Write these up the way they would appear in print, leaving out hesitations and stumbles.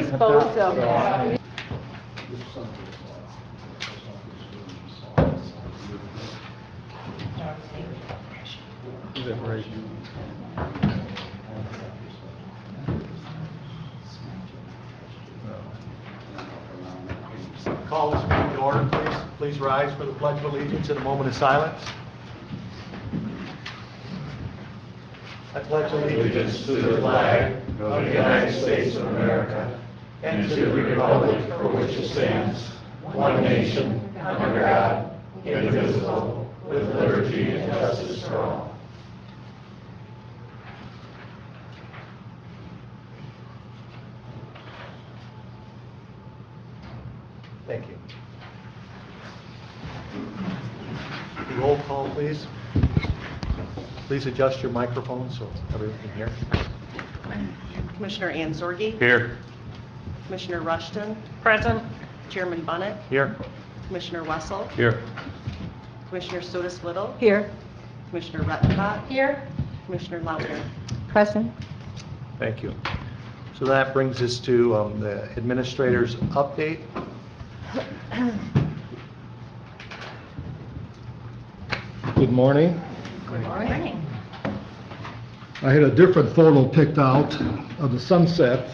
suppose so. Is it right? Call this meeting to order, please. Please rise for the Pledge of Allegiance in a moment of silence. I pledge Allegiance to the flag of the United States of America and to the republic for which it stands, one nation, under God, indivisible, with liberty and justice for all. Thank you. Roll call, please. Please adjust your microphone so everyone can hear. Commissioner Ansorgi? Here. Commissioner Rushton? Present. Chairman Bunnett? Here. Commissioner Wessel? Here. Commissioner Sotis Little? Here. Commissioner Rettenbach? Here. Commissioner Lautner? Present. Thank you. So that brings us to the administrator's update. Good morning. Good morning. I had a different photo picked out of the sunset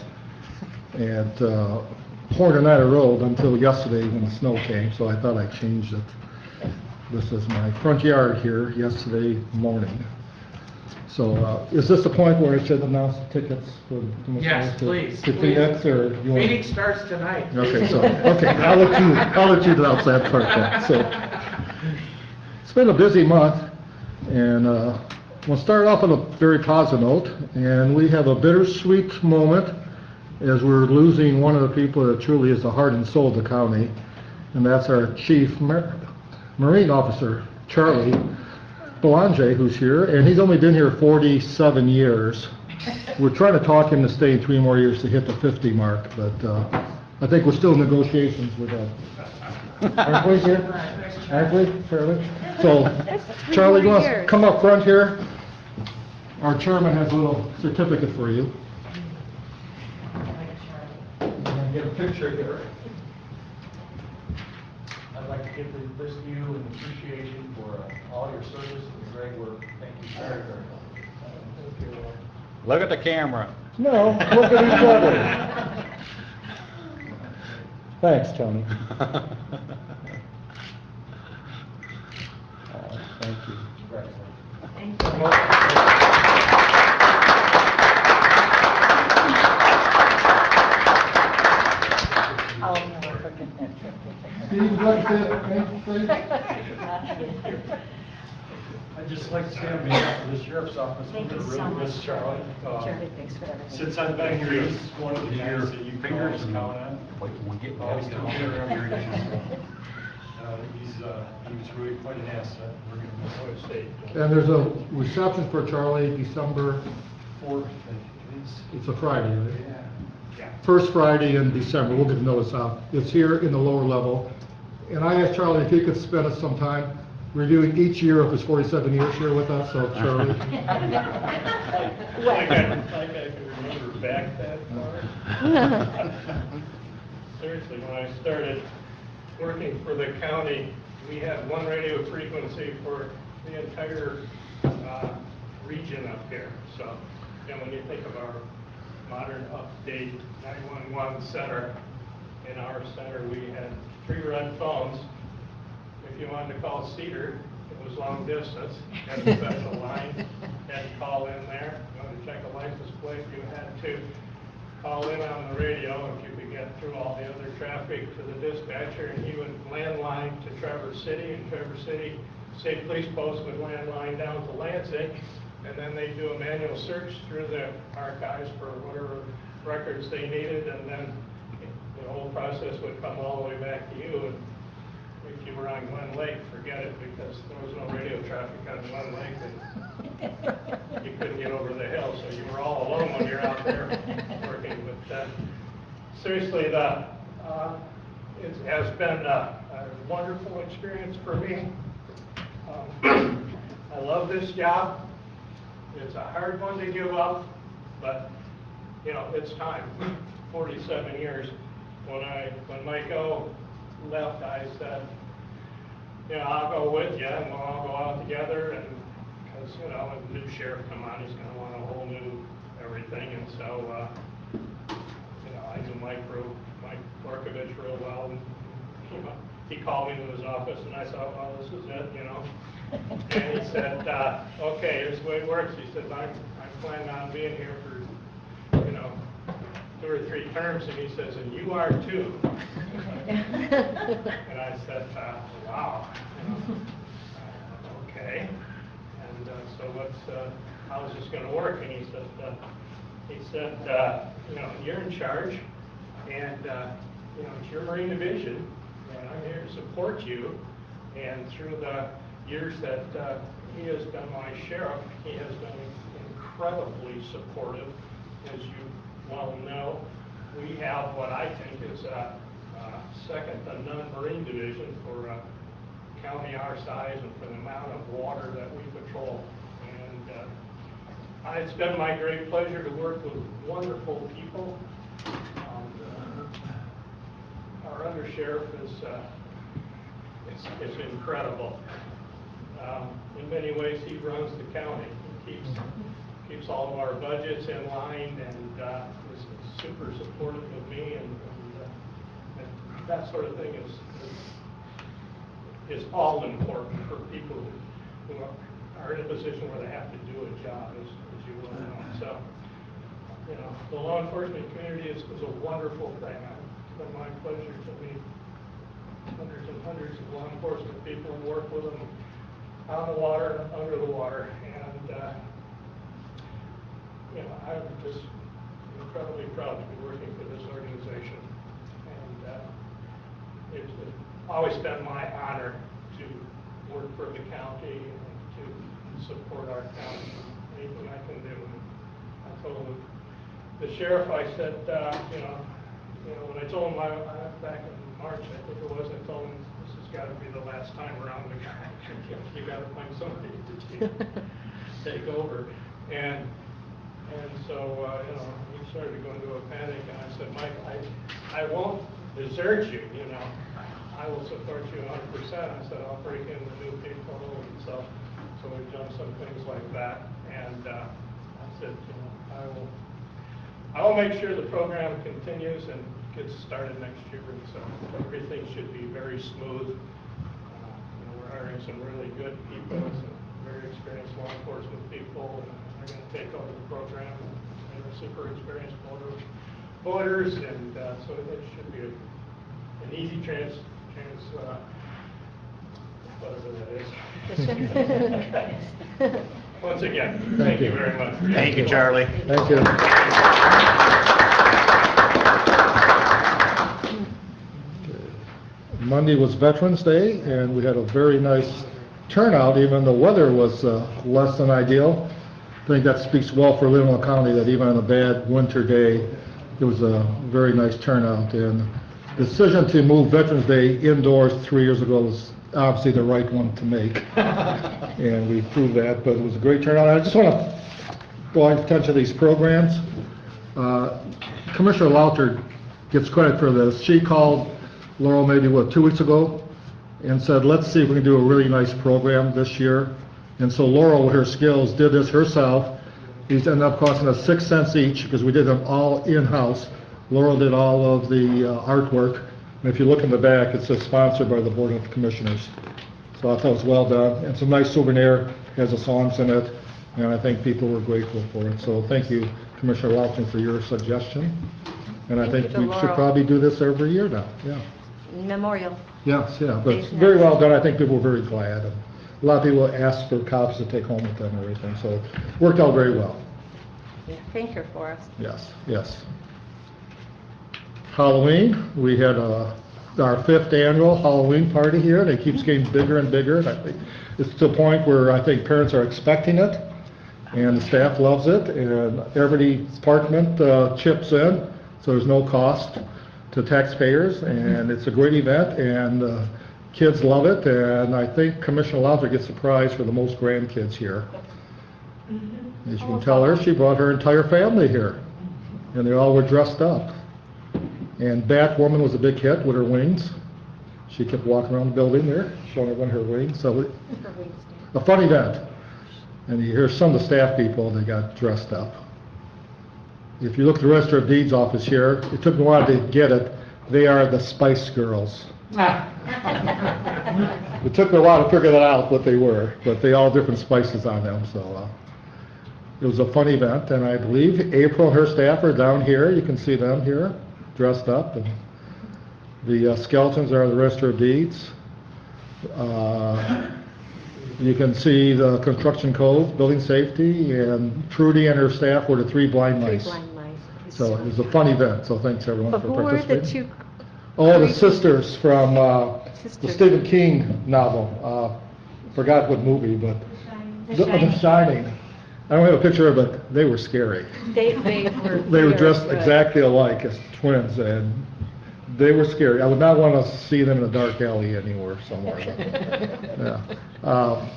at Hortonetta Road until yesterday when the snow came, so I thought I'd change it. This is my front yard here yesterday morning. So is this the point where I should announce the tickets for the Yes, please. To Phoenix, or you want? Meeting starts tonight. Okay, so, okay, I'll let you announce that part then. So, it's been a busy month, and we'll start off on a very positive note, and we have a bittersweet moment as we're losing one of the people that truly is the heart and soul of the county, and that's our Chief Marine Officer, Charlie Belanger, who's here, and he's only been here 47 years. We're trying to talk him to stay in 3 more years to hit the 50 mark, but I think we're still in negotiations with that. Aren't we here? Aren't we, Charlie? So, Charlie, you want to come up front here? Our chairman has a little certificate for you. And get a picture here. I'd like to give this to you in appreciation for all your service and great work. Thank you very, very much. Look at the camera. No, look at each other. Thanks, Tony. Thank you. Steve, would you like to say anything? I'd just like to say on behalf of the Sheriff's Office, we're going to really miss Charlie. Thanks for everything. Since I've been here, he's one of the guys that you can always count on. Always took care of everything. He was really quite an asset. We're going to miss him. And there's a reception for Charlie, December 4th. It's a Friday, right? Yeah. First Friday in December, we'll get the notice out. It's here in the lower level. And I asked Charlie if he could spend us some time reviewing each year of his 47 years here with us, so Charlie. Like I can remember back that far. Seriously, when I started working for the county, we had one radio frequency for the entire region up here. So, and when you think of our modern update 911 center, in our center we had 3 red phones. If you wanted to call Cedar, it was long distance, had a special line, had to call in there. If you wanted to check a license plate, you had to call in on the radio if you could get through all the other traffic to the dispatcher, and he would landline to Traverse City, and Traverse City State Police Post would landline down to Lansing, and then they'd do a manual search through the archives for whatever records they needed, and then the whole process would come all the way back to you. And if you were on Glen Lake, forget it, because there was no radio traffic on Glen Lake, and you couldn't get over the hill, so you were all alone when you're out there working. But seriously, it has been a wonderful experience for me. I love this job. It's a hard one to give up, but you know, it's time, 47 years. When Michael left, I said, you know, I'll go with you, and we'll all go out together, and, because, you know, when the new sheriff come on, he's gonna want a whole new everything, and so, you know, I knew Mike Lorkovich real well, and, you know, he called me to his office, and I thought, well, this is it, you know. And he said, okay, here's the way it works. He said, I'm planning on being here for, you know, 2 or 3 terms, and he says, and you are too. And I said, wow, you know, okay. And so how's this going to work? And he said, you know, you're in charge, and you know, it's your Marine Division, and I'm here to support you. And through the years that he has been my sheriff, he has been incredibly supportive. As you well know, we have what I think is a second to none Marine Division for a county our size and for the amount of water that we patrol. And it's been my great pleasure to work with wonderful people. Our undersheriff is incredible. In many ways, he runs the county. He keeps all of our budgets in line, and is super supportive of me, and that sort of thing is all important for people who are in a position where they have to do a job, as you well know. So, you know, the law enforcement community is a wonderful thing. It's been my pleasure to meet hundreds and hundreds of law enforcement people and work with them on the water, under the water, and you know, I'm just incredibly proud to be working for this organization, and it's always been my honor to work for the county and to support our county, anything I can do. And I told him, the sheriff, I said, you know, when I told him back in March, I think it was, I told him, this has got to be the last time around. You got to find somebody to take over. And so, you know, he started going into a panic, and I said, Mike, I won't desert you, you know. I will support you 100%. I said, I'll break in the new people, and so we've done some things like that. And I said, you know, I will make sure the program continues and gets started next year, and so everything should be very smooth. You know, we're hiring some really good people, some very experienced law enforcement people, and they're going to take over the program, and they're super experienced voters, and so it should be an easy whatever that is. Once again, thank you very much. Thank you, Charlie. Thank you. Monday was Veterans Day, and we had a very nice turnout, even though the weather was less than ideal. I think that speaks well for Leelanau County, that even on a bad winter day, it was a very nice turnout. And the decision to move Veterans Day indoors 3 years ago was obviously the right one to make. And we proved that, but it was a great turnout. I just want to draw attention to these programs. Commissioner Lauter gets credit for this. She called Laurel maybe, 2 weeks ago, and said, let's see if we can do a really nice program this year. And so Laurel, with her skills, did this herself. These ended up costing us 6 cents each because we did them all in-house. Laurel did all of the artwork. And if you look in the back, it says sponsored by the Board of Commissioners. So I thought it was well done. And some nice souvenir, has the songs in it, and I think people were grateful for it. So thank you, Commissioner Laughton, for your suggestion. And I Thank think you to we should Laurel. probably do this every year now, yeah. Memorial. Yes, yeah, but it's Thanks, very Nancy. well done. I think people were very glad. And a lot of people asked for copies to take home with them and everything, so it worked out very well. Yeah, thank her for us. Yes, yes. Halloween, we had our 5th annual Halloween party here, and it keeps getting bigger and bigger. And I think it's to a point where I think parents are expecting it, and the staff loves it, and every department chips in, so there's no cost to taxpayers, and it's a great event, and kids love it, and I think Commissioner Lauter gets the prize for the most grandkids here. As you can tell her, she brought her entire family here. and they all were dressed up. And Batwoman was a big hit with her wings. She kept walking around the building there, showing everyone her wings. So a fun event. And you hear some of the staff people, they got dressed up. If you look at the Register of Deeds office here, it took me a while to get it. They are the Spice Girls. It took me a while to figure that out, what they were, but they all different spices on them, so it was a fun event, and I believe April and her staff are down here. You can see them here, dressed up, and the skeletons are the Register of Deeds. You can see the construction code, building safety, and Trudy and her staff were the three blind mice. So it was a fun event, so thanks everyone But for who were participating. the two? Oh, the sisters from the Sisters. Stephen King novel. Forgot what movie, but The Shining. I don't have a picture of it, but they were scary. They were. They were dressed very good. exactly alike as twins, and they were scary. I would not want to see them in a dark alley anywhere somewhere. Yeah.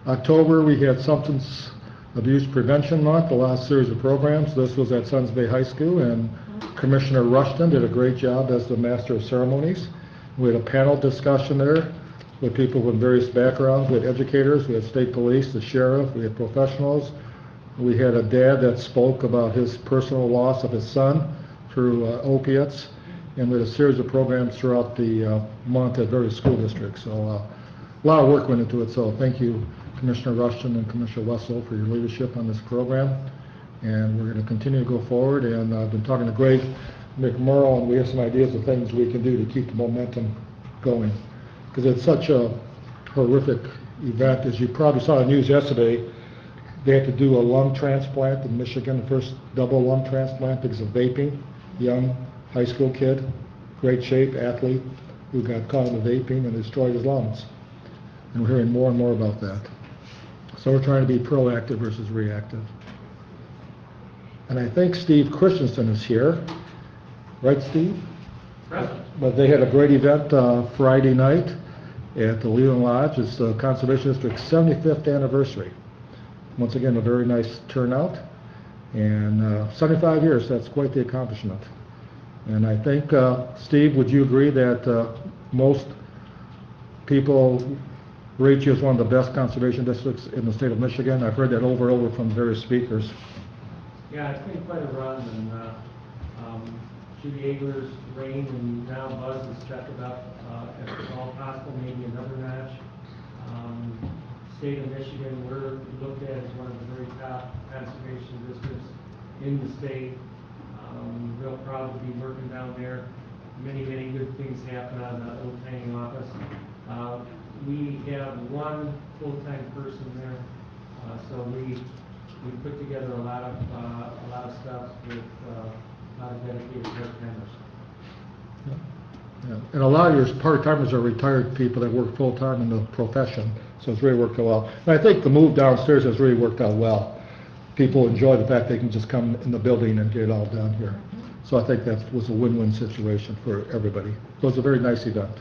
October, we had Substance Abuse Prevention Month, the last series of programs. This was at Suns Bay High School, and Commissioner Rushton did a great job as the Master of Ceremonies. We had a panel discussion there with people with various backgrounds. We had educators, we had state police, the sheriff, we had professionals. We had a dad that spoke about his personal loss of his son through opiates. And we had a series of programs throughout the month at various school districts. So a lot of work went into it. So thank you, Commissioner Rushton and Commissioner Wessel, for your leadership on this program. And we're going to continue to go forward. And I've been talking to Greg McMurrow, and we have some ideas of things we can do to keep the momentum going. Because it's such a horrific event. As you probably saw in the news yesterday, they had to do a lung transplant in Michigan, the first double lung transplant because of vaping. Young high school kid, great shape, athlete, who got caught in the vaping and destroyed his lungs. And we're hearing more and more about that. So we're trying to be proactive versus reactive. And I think Steve Christensen is here. Right, Steve? Present. But they had a great event Friday night at the Leelanau Lodge. It's the Conservation District's 75th anniversary. Once again, a very nice turnout. And 75 years, that's quite the accomplishment. And I think, Steve, would you agree that most people rate you as one of the best conservation districts in the state of Michigan? I've heard that over and over from various speakers. Yeah, it's been quite a run, and Judy Agler's reign, and now Buzz has stepped it up if all possible, maybe another notch. State of Michigan, we're looked at as one of the very top conservation districts in the state. Real proud to be working down there. Many good things happen out of that little tiny office. We have one full-time person there, so we put together a lot of stuff with a lot of dedicated part-timers. Yeah. And a lot of your part-timers are retired people that work full-time in the profession, so it's really worked out well. And I think the move downstairs has really worked out well. People enjoy the fact they can just come in the building and get it all done here. So I think that was a win-win situation for everybody. It was a very nice event.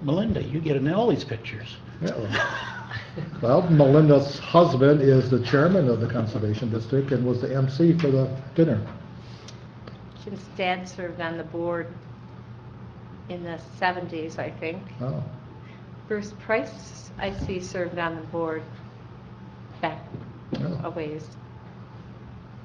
Melinda, you get in all these pictures. Yeah. Well, Melinda's husband is the chairman of the Conservation District and was the MC for the dinner. Jim's dad served on the board in the 70s, I think. Oh. Bruce Price, I see, served on the board back Yeah. a ways.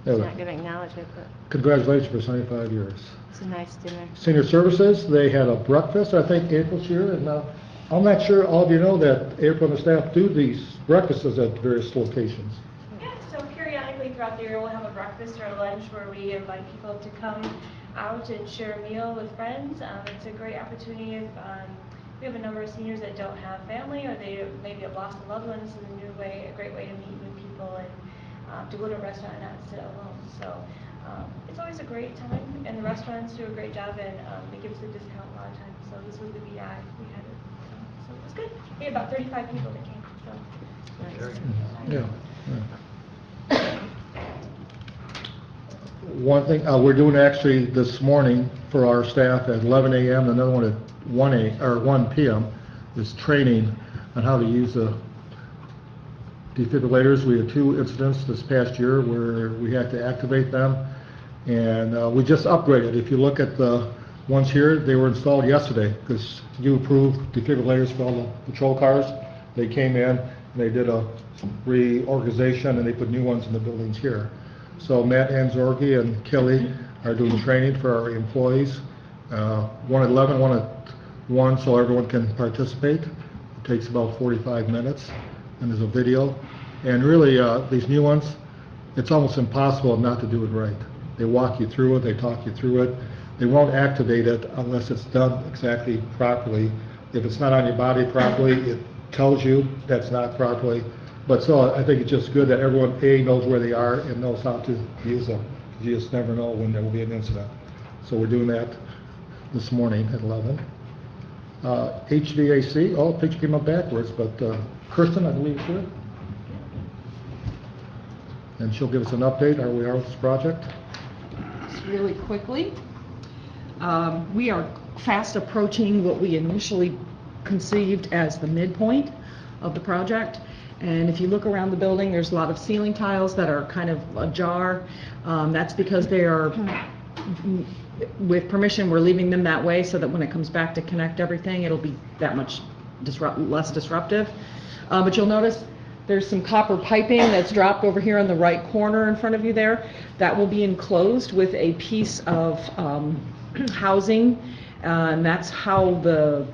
Yeah, He's but not going to acknowledge it, but congratulations for 75 years. it's a nice dinner. Senior Services, they had a breakfast, I think April's here, and I'm not sure all of you know that April and the staff do these breakfasts at various locations. Yeah, so periodically throughout the year, we'll have a breakfast or a lunch where we invite people to come out and share a meal with friends. It's a great opportunity if we have a number of seniors that don't have family or they maybe have lost a loved one. This is a great way to meet new people and to go to a restaurant and not sit alone. So it's always a great time, and the restaurants do a great job, and they give us a discount a lot of times. So this was the VI we had it. So it was good. We had about 35 people that came. So nice. Yeah. One thing, we're doing actually this morning for our staff at 11 a.m., another one at 1 p.m. is training on how to use the defibrillators. We had 2 incidents this past year where we had to activate them, And we just upgraded. If you look at the ones here, they were installed yesterday because you approved defibrillators for all the patrol cars. They came in, and they did a reorganization, and they put new ones in the buildings here. So Matt Anzorgi and Kelly are doing training for our employees. One at 11, one at 1, so everyone can participate. It takes about 45 minutes, and there's a video. And really, these new ones, it's almost impossible not to do it right. They walk you through it, they talk you through it. They won't activate it unless it's done exactly properly. If it's not on your body properly, it tells you that's not properly. But so I think it's just good that everyone, A, knows where they are and knows how to use them. You just never know when there will be an incident. So we're doing that this morning at 11. HVAC, oh, the picture came up backwards, but Kirsten, I believe, is here. And she'll give us an update on where we are with this project. Just really quickly, we are fast approaching what we initially conceived as the midpoint of the project. And if you look around the building, there's a lot of ceiling tiles that are kind of ajar. That's because they are, with permission, we're leaving them that way so that when it comes back to connect everything, it'll be that much less disruptive. But you'll notice there's some copper piping that's dropped over here in the right corner in front of you there. That will be enclosed with a piece of housing, and that's how the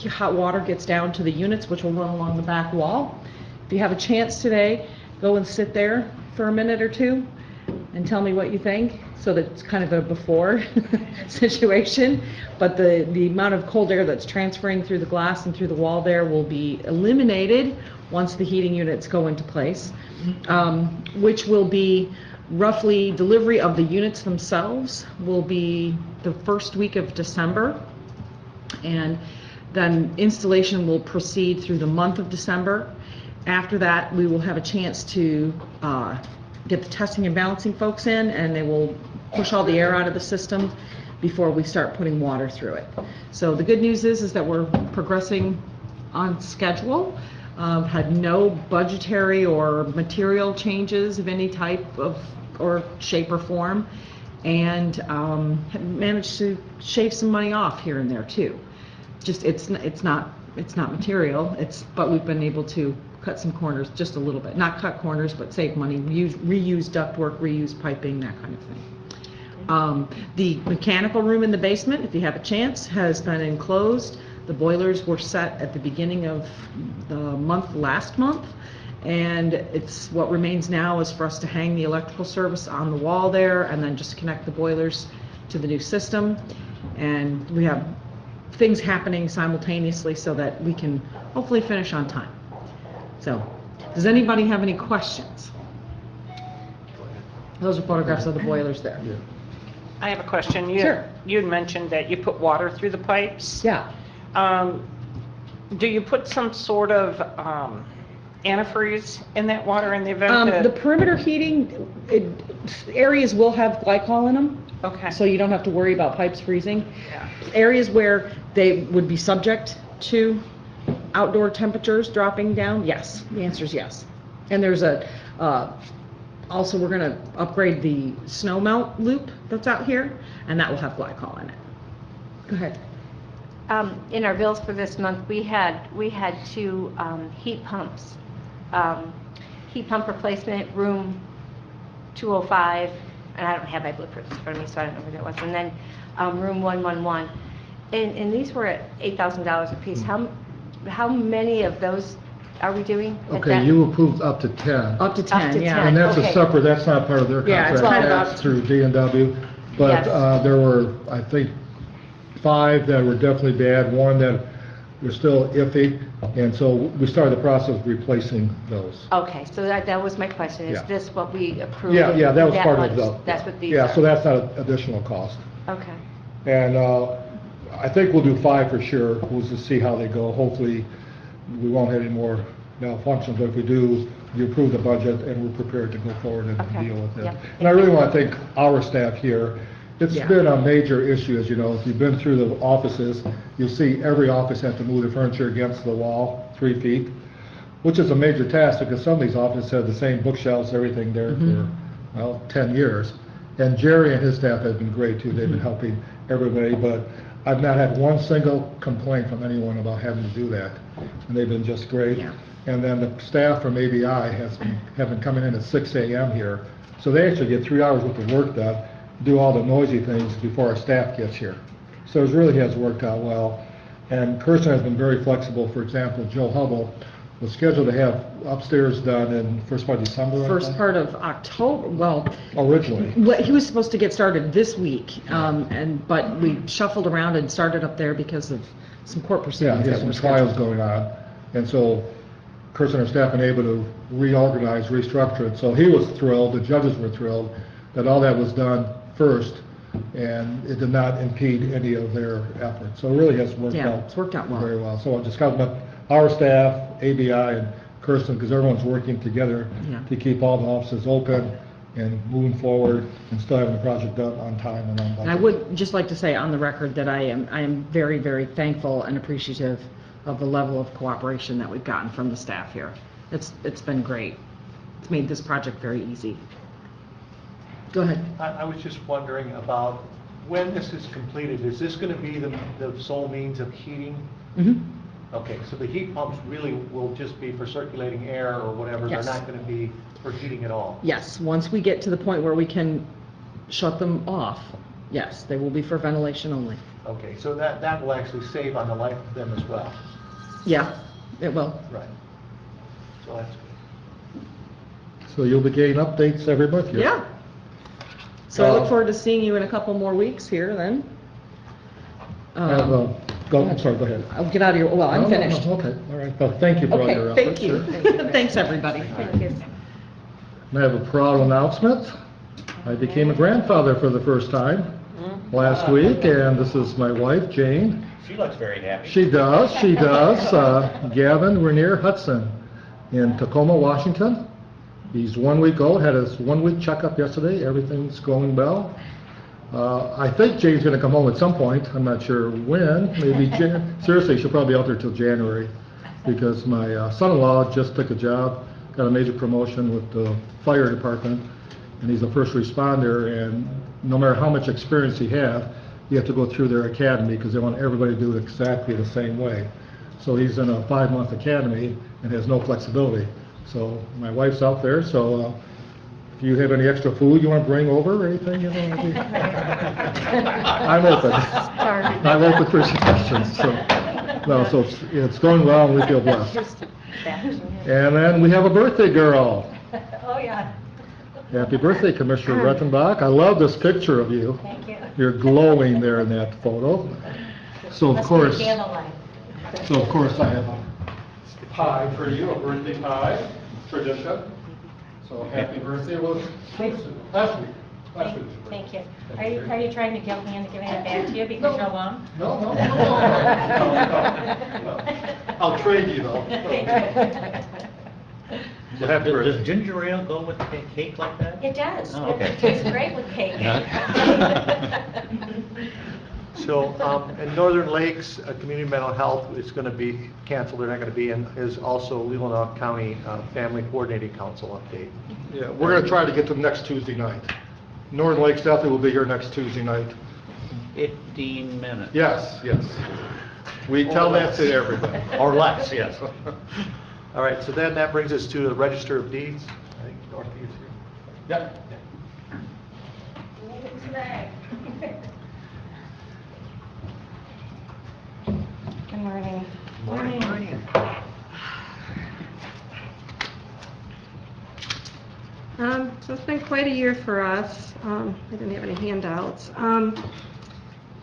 hot water gets down to the units, which will run along the back wall. If you have a chance today, go and sit there for a minute or two and tell me what you think, so that it's kind of a before situation. But the amount of cold air that's transferring through the glass and through the wall there will be eliminated once the heating units go into place, which will be roughly, delivery of the units themselves will be the first week of December, and then installation will proceed through the month of December. After that, we will have a chance to get the testing and balancing folks in, and they will push all the air out of the system before we start putting water through it. So the good news is that we're progressing on schedule. Had no budgetary or material changes of any type of or shape or form, and have managed to shave some money off here and there too. Just it's not material, but we've been able to cut some corners just a little bit. Not cut corners, but save money. Reuse ductwork, reuse piping, that kind of thing. The mechanical room in the basement, if you have a chance, has been enclosed. The boilers were set at the beginning of the month, last month, and it's what remains now is for us to hang the electrical service on the wall there and then just connect the boilers to the new system. And we have things happening simultaneously so that we can hopefully finish on time. So, does anybody have any questions? Those are photographs of the boilers there. Yeah. I have a question. Sure. You had mentioned that you put water through the pipes. Yeah. Do you put some sort of antifreeze in that water in the event that... The perimeter heating, areas will have glycol in them. Okay. So you don't have to worry about pipes freezing. Yeah. Areas where they would be subject to outdoor temperatures dropping down, yes. The answer is yes. And there's also we're going to upgrade the snow melt loop that's out here, and that will have glycol in it. Go ahead. In our bills for this month, we had 2 heat pumps. Heat pump replacement, room 205, and I don't have my blueprints in front of me, so I don't know where that was. And then room 111, and these were at $8,000 a piece. How many of those are we doing? Okay, you approved up to 10. Up to 10, Up to yeah. 10. And that's Okay. a separate, that's not part of their Yeah, contract. it's kind of That's up- through D&W. But Yes. there were, I think, 5 that were definitely bad, 1 that were still iffy, and so we started the process of replacing those. Okay, so that was my question. Is Yeah. this what we approved? Yeah, that was part of the... That's what these Yeah, are? so that's not additional cost. Okay. And I think we'll do 5 for sure. We'll just see how they go. Hopefully, we won't have any more malfunctions, but if we do, you approve the budget, and we're prepared to go forward and Okay. deal with it. Yep. And I really want to thank our staff here. It's Yeah. been a major issue, as you know. If you've been through the offices, you'll see every office have to move the furniture against the wall 3 feet, which is a major task because some of these offices have the same bookshelves, everything there for, well, 10 years. And Jerry and his staff have been great too. They've been helping everybody, but I've not had one single complaint from anyone about having to do that. And they've been just great. Yeah. And then the staff from ABI have been coming in at 6 a.m. here. So they actually get 3 hours worth of work done, do all the noisy things before our staff gets here. So it really has worked out well. And Kirsten has been very flexible. For example, Joe Hubble was scheduled to have upstairs done in first part of December. I First think? part of October, well, Originally. he was supposed to get started this week, but we shuffled around and started up there because of some court Yeah, proceedings he that has were some trials scheduled. going on. And so Kirsten and her staff been able to reorganize, restructure it. So he was thrilled, the judges were thrilled that all that was done first, and it did not impede any of their efforts. So it really has worked Yeah, out. it's worked out well. Very well. So I just compliment our staff, ABI and Kirsten, because everyone's working together Yeah. to keep all the offices open and moving forward and still having the project done on time and on budget. And I would just like to say on the record that I am very, very thankful and appreciative of the level of cooperation that we've gotten from the staff here. It's been great. It's made this project very easy. Go ahead. I was just wondering about when this is completed, is this going to be the sole means of heating? Mhm. Okay, so the heat pumps really will just be for circulating air or whatever? Yes. They're not going to be for heating at all? Yes, once we get to the point where we can shut them off, yes, they will be for ventilation only. Okay, so that will actually save on the life of them as well? Yeah, it will. Right. So that's good. So you'll be getting updates every month here? Yeah. So I look forward to seeing you in a couple more weeks here then. I'm sorry, go ahead. I'll get out of here, well, I'm No, no, no, finished. Okay, all right. Well, thank you for all your Okay, efforts. thank you. sir. Thanks, everybody. Thank you. I have a proud announcement. I became a grandfather for the first time last week, and this is my wife, Jane. She looks very happy. She does. Gavin Rainier Hudson in Tacoma, Washington. He's 1 week old, had his 1 week checkup yesterday. Everything's going well. I think Jane's going to come home at some point. I'm not sure when. Maybe seriously, she'll probably be out there till January, because my son-in-law just took a job, got a major promotion with the fire department, and he's a first responder. And no matter how much experience you have to go through their academy because they want everybody to do it exactly the same way. So he's in a 5-month academy and has no flexibility. So my wife's out there, so if you have any extra food you want to bring over or anything, you know, I'm open. I'm open for suggestions. So it's going well and we feel blessed. And then we have a birthday girl. Oh, yeah. Happy birthday, Commissioner Rettenbach. I love this picture of you. Thank you. You're glowing there in that photo. So of course, I have a pie for you, a birthday pie, tradition. So happy birthday. Well, last week. Thank you. Are you trying to guilt me into giving it back to you because you're alone? No. I'll trade you though. So happy birthday. Does ginger ale go with cake like that? It does. Oh, okay. It tastes great with cake. So, in Northern Lakes, Community Mental Health is going to be canceled, they're not going to be, and is also Leelanau County Family Coordinating Council update. Yeah, we're going to try to get to next Tuesday night. Northern Lakes definitely will be here next Tuesday night. 15 minutes. Yes. We tell that to everybody. Or less, yes. All right, so then that brings us to the Register of Deeds. I think Dorothy is here. Yep. Good morning. Morning. So it's been quite a year for us. I didn't have any handouts.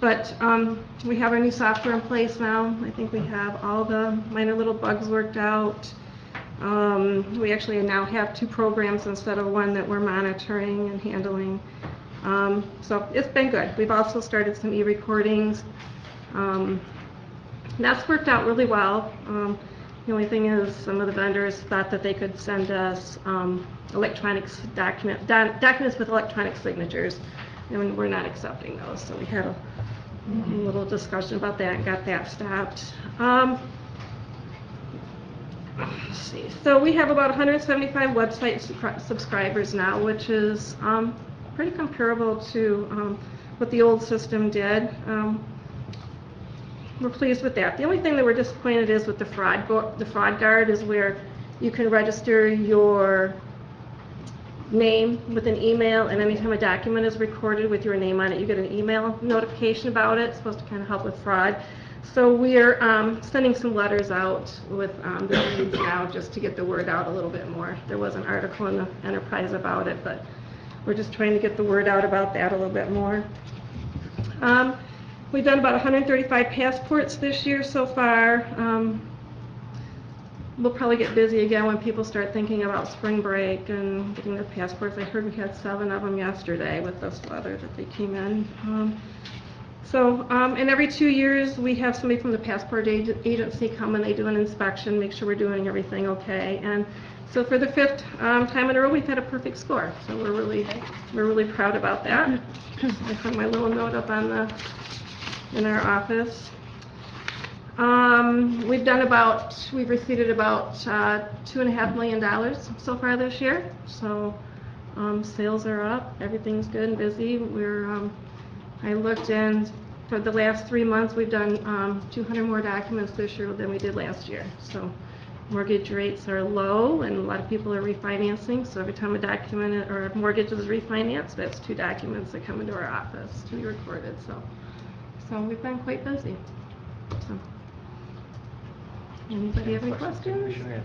But we have our new software in place now. I think we have all the minor little bugs worked out. We actually now have 2 programs instead of 1 that we're monitoring and handling. So it's been good. We've also started some e-recordings. That's worked out really well. The only thing is some of the vendors thought that they could send us documents with electronic signatures, and we're not accepting those. So we had a little discussion about that and got that stopped. Let's see. So we have about 175 website subscribers now, which is pretty comparable to what the old system did. We're pleased with that. The only thing that we're disappointed is with the fraud guard is where you can register your name with an email, and anytime a document is recorded with your name on it, you get an email notification about it. It's supposed to kind of help with fraud. So we're sending some letters out with the leads now just to get the word out a little bit more. There was an article in the Enterprise about it, but we're just trying to get the word out about that a little bit more. We've done about 135 passports this year so far. We'll probably get busy again when people start thinking about spring break and getting their passports. I heard we had 7 of them yesterday with this weather that they came in. And every 2 years we have somebody from the passport agency come and they do an inspection, make sure we're doing everything okay. And so for the 5th time in a row, we've had a perfect score. So we're really proud about that. I put my little note up on in our office. We've received about $2.5 million so far this year. So sales are up, everything's good and busy. I looked in for the last 3 months, we've done 200 more documents this year than we did last year. So mortgage rates are low and a lot of people are refinancing. So every time a document or a mortgage is refinanced, that's 2 documents that come into our office to be recorded. So we've been quite busy. So, anybody have any questions? Commissioner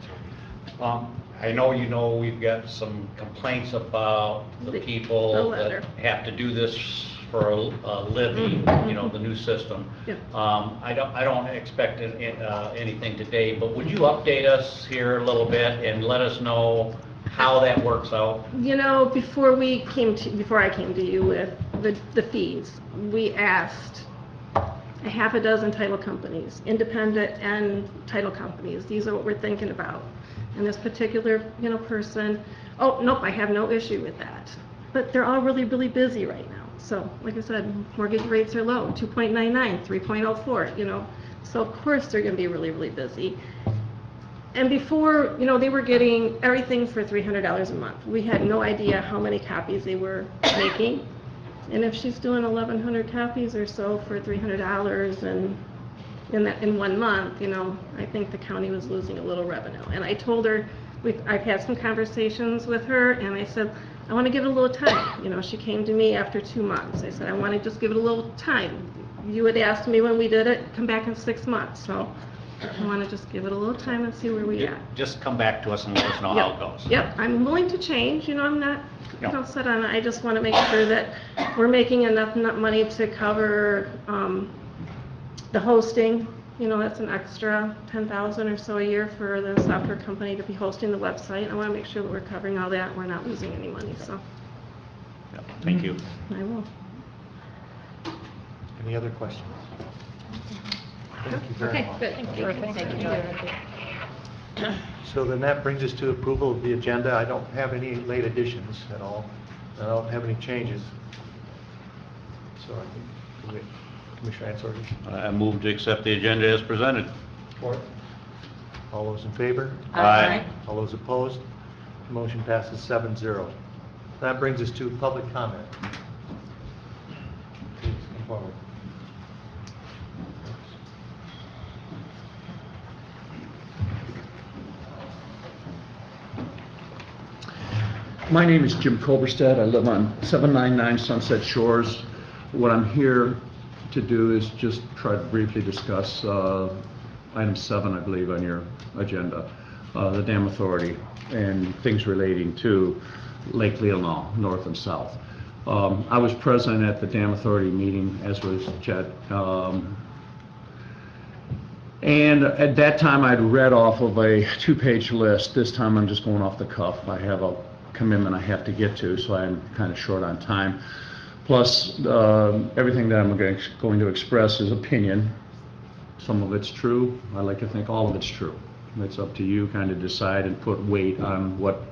Ansel. I know we've got some complaints about the people the that letter. have to do this for a living, the new system. Yep. I don't expect anything today, but would you update us here a little bit and let us know how that works out? Before I came to you with the fees, we asked a half a dozen title companies, independent and title companies. These are what we're thinking about. And this particular, person, oh, nope, I have no issue with that. But they're all really, really busy right now. So, like I said, mortgage rates are low, 2.99, 3.04, So, of course, they're going to be really, really busy. And before, they were getting everything for $300 a month. We had no idea how many copies they were making. And if she's doing 1,100 copies or so for $300 and in 1 month, I think the county was losing a little revenue. And I told her, I've had some conversations with her, and I said, I want to give it a little time. She came to me after 2 months. I said, I want to just give it a little time. You had asked me when we did it, come back in 6 months. So I want to just give it a little time and see where we are. Just come back to us and let us know how it goes. Yep, I'm willing to change, I'm not set on it. I just want to make sure that we're making enough money to cover the hosting. That's an extra $10,000 or so a year for the software company to be hosting the website. I want to make sure that we're covering all that and we're not losing any money, so. Yeah, thank you. I will. Any other questions? Thank you very much. Thank you. So then that brings us to approval of the agenda. I don't have any late additions at all. I don't have any changes. So I think Commissioner Ansel. I move to accept the agenda as presented. All those in favor? Aye. All those opposed? Motion passes 7-0. That brings us to public comment. Please come forward. My name is Jim Koberstead. I live on 799 Sunset Shores. What I'm here to do is just try to briefly discuss item 7, I believe, on your agenda, the dam authority and things relating to Lake Leelanau, north and south. I was present at the dam authority meeting, as was Chet. And at that time, I'd read off of a 2-page list. This time, I'm just going off the cuff. I have a commitment I have to get to, so I'm kind of short on time. Plus, everything that I'm going to express is opinion. Some of it's true. I like to think all of it's true. It's up to you kind of decide and put weight on what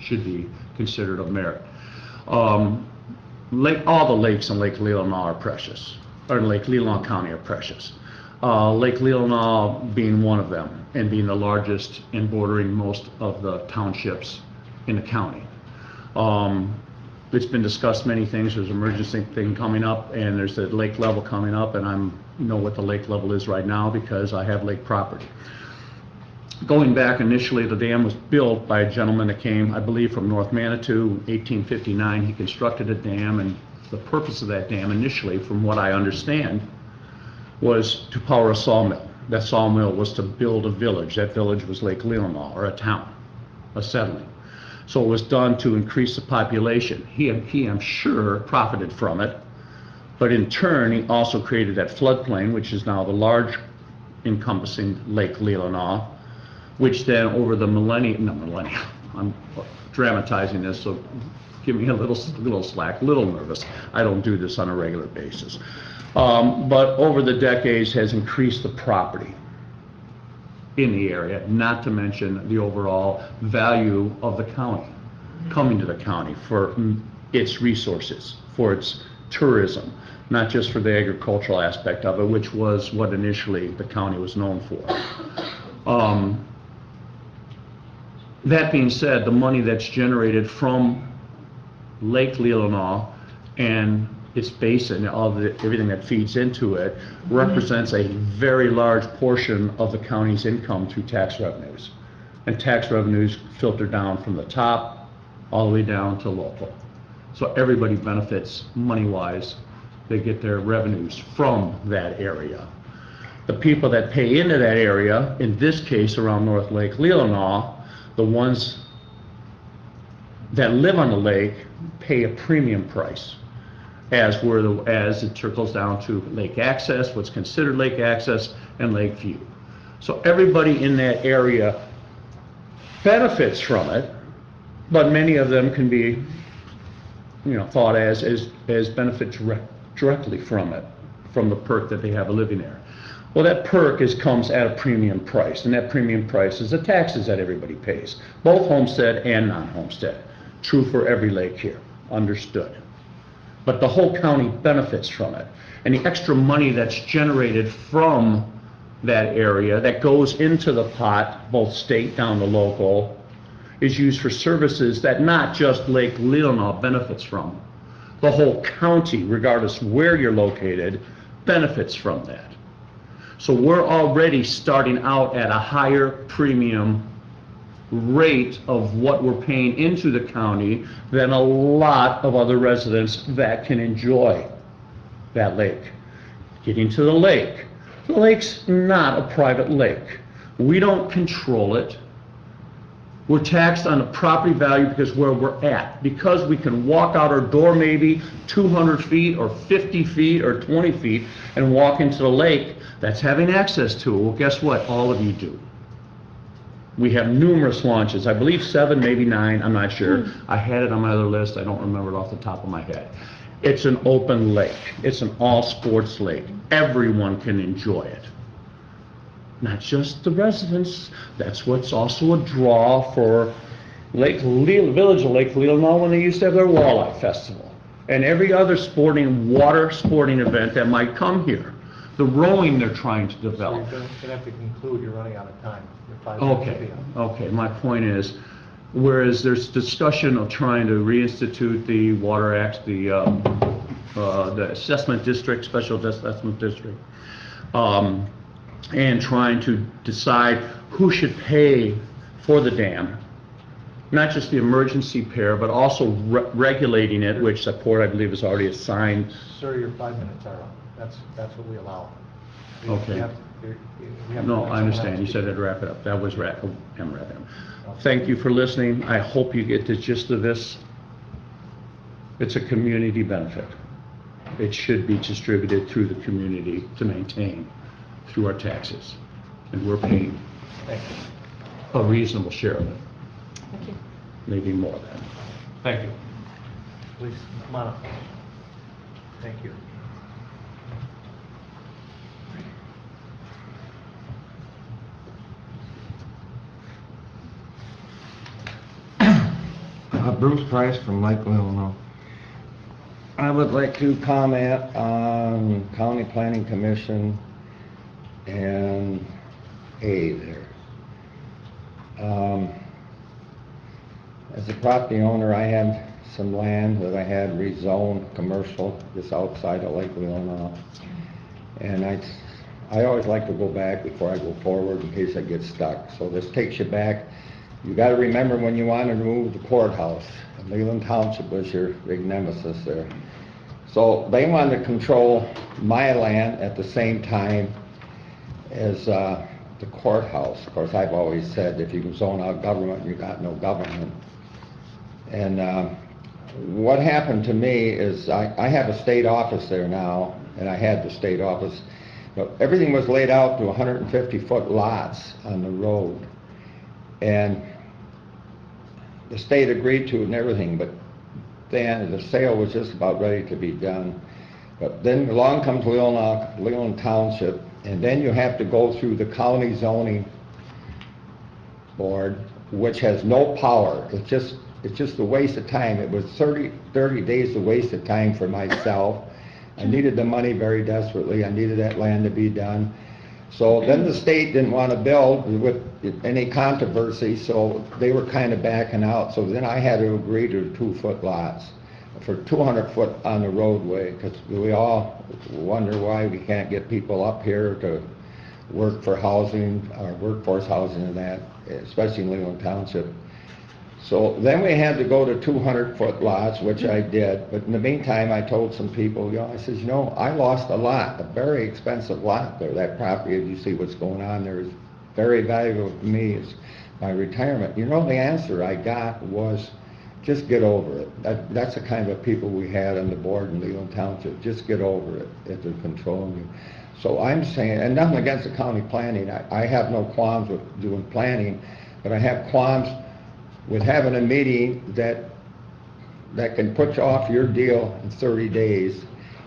should be considered of merit. All the lakes in Lake Leelanau are precious, or Lake Leelanau County are precious. Lake Leelanau being one of them, and being the largest and bordering most of the townships in the county. it's been discussed many things, there's an emergency thing coming up, and there's the lake level coming up, and know what the lake level is right now because I have lake property. Going back initially, the dam was built by a gentleman that came, I believe, from North Manitou, 1859. He constructed a dam, and the purpose of that dam initially, from what I understand, was to power a sawmill. That sawmill was to build a village. That village was Lake Leelanau, or a town, a settlement. So it was done to increase the population. He, I'm sure, profited from it, but in turn, he also created that floodplain, which is now the large encompassing Lake Leelanau, which then over the millennia, I'm dramatizing this, so give me a little slack, a little nervous. I don't do this on a regular basis. But over the decades has increased the property in the area, not to mention the overall value of the county, coming to the county for its resources, for its tourism, not just for the agricultural aspect of it, which was what initially the county was known for. That being said, the money that's generated from Lake Leelanau and its basin, everything that feeds into it, represents a very large portion of the county's income through tax revenues. And tax revenues filter down from the top all the way down to local. So everybody benefits money-wise. They get their revenues from that area. The people that pay into that area, in this case around North Lake Leelanau, the ones that live on the lake pay a premium price as it trickles down to lake access, what's considered lake access, and lake view. So everybody in that area benefits from it, but many of them can be, thought as benefit directly from it, from the perk that they have of living there. Well, that perk comes at a premium price, and that premium price is the taxes that everybody pays, both homestead and non-homestead. True for every lake here, understood. But the whole county benefits from it. And the extra money that's generated from that area that goes into the pot, both state down to local, is used for services that not just Lake Leelanau benefits from. The whole county, regardless of where you're located, benefits from that. So we're already starting out at a higher premium rate of what we're paying into the county than a lot of other residents that can enjoy that lake. Getting to the lake's not a private lake. We don't control it. We're taxed on the property value because where we're at. Because we can walk out our door maybe 200 feet or 50 feet or 20 feet and walk into the lake, that's having access to it. Well, guess what? All of you do. We have numerous launches, I believe 7, maybe 9, I'm not sure. I had it on my other list, I don't remember it off the top of my head. It's an open lake, it's an all sports lake. Everyone can enjoy it. Not just the residents, that's what's also a draw for Village of Lake Leelanau when they used to have their walleye festival. And every other water sporting event that might come here. The rowing they're trying to develop. So you're going to have to conclude, you're running out of time. Your 5 minutes will be up. Okay, my point is, whereas there's discussion of trying to reinstitute the Water Act, the assessment district, special assessment district, and trying to decide who should pay for the dam, not just the emergency pair, but also regulating it, which the port, I believe, is already assigned. Sir, your 5 minutes are up. That's what we allow. Okay. No, I understand. You said I'd wrap it up. That was wrapping up. Thank you for listening. I hope you get the gist of this. It's a community benefit. It should be distributed through the community to maintain through our taxes. And we're paying a reasonable share of it. Thank you. Maybe more than that. Thank you. Please, come on up. Thank you. Bruce Price from Lake Leelanau. I would like to comment on County Planning Commission and A there. As a property owner, I have some land that I had rezoned commercial just outside of Lake Leelanau. And I always like to go back before I go forward in case I get stuck. So this takes you back. You got to remember when you wanted to move the courthouse. Leland Township was your big nemesis there. So they wanted to control my land at the same time as the courthouse. Of course, I've always said if you can zone out government, you got no government. And what happened to me is I have a state office there now, and I had the state office. But everything was laid out to 150-foot lots on the road. And the state agreed to it and everything, but then the sale was just about ready to be done. But then along comes Leelanau Township, and then you have to go through the county zoning board, which has no power. It's just a waste of time. It was 30 days a waste of time for myself. I needed the money very desperately. I needed that land to be done. So then the state didn't want to build with any controversy, so they were kind of backing out. So then I had to agree to 2-foot lots for 200 foot on the roadway, because we all wonder why we can't get people up here to work for housing, or workforce housing and that, especially in Leland Township. So then we had to go to 200-foot lots, which I did. But in the meantime, I told some people, I says, I lost a lot, a very expensive lot there. That property, as you see what's going on there, is very valuable to me. It's my retirement. The answer I got was, just get over it. That's the kind of people we had on the board in Leland Township. Just get over it if they're controlling you. So I'm saying, and nothing against the county planning. I have no qualms with doing planning, but I have qualms with having a meeting that can put you off your deal in 30 days.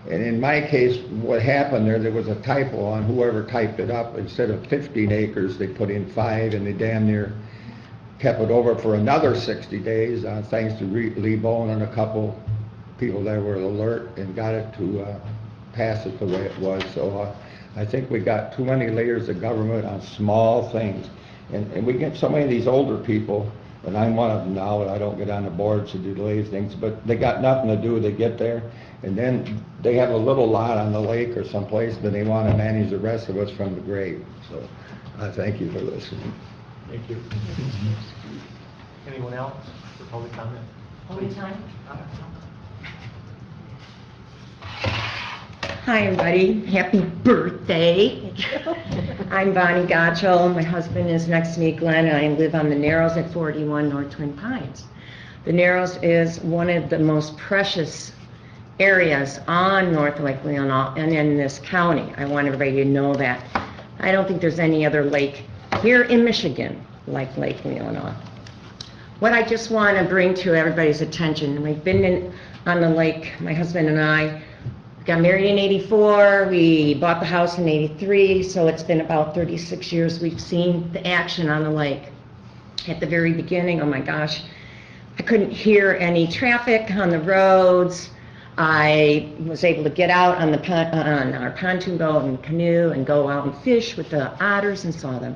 And in my case, what happened there was a typo on whoever typed it up. Instead of 15 acres, they put in 5, and they damn near kept it over for another 60 days, thanks to Lee Bowen and a couple people that were alert and got it to pass it the way it was. So I think we got too many layers of government on small things. And we get so many of these older people, and I'm one of them now, and I don't get on the boards to delay things, but they got nothing to do. They get there, and then they have a little lot on the lake or someplace, then they want to manage the rest of us from the grave. So I thank you for listening. Thank you. Anyone else for public comment? Only time? Hi, everybody. Happy birthday. I'm Bonnie Gotchel. My husband is next to me, Glenn, and I live on the Narrows at 41 North Twin Pines. The Narrows is one of the most precious areas on North Lake Leelanau and in this county. I want everybody to know that. I don't think there's any other lake here in Michigan like Lake Leelanau. What I just want to bring to everybody's attention, we've been on the lake, my husband and I, got married in '84, we bought the house in '83, so it's been about 36 years we've seen the action on the lake. At the very beginning, oh my gosh, I couldn't hear any traffic on the roads. I was able to get out on our pontoon boat and canoe and go out and fish with the otters and saw them.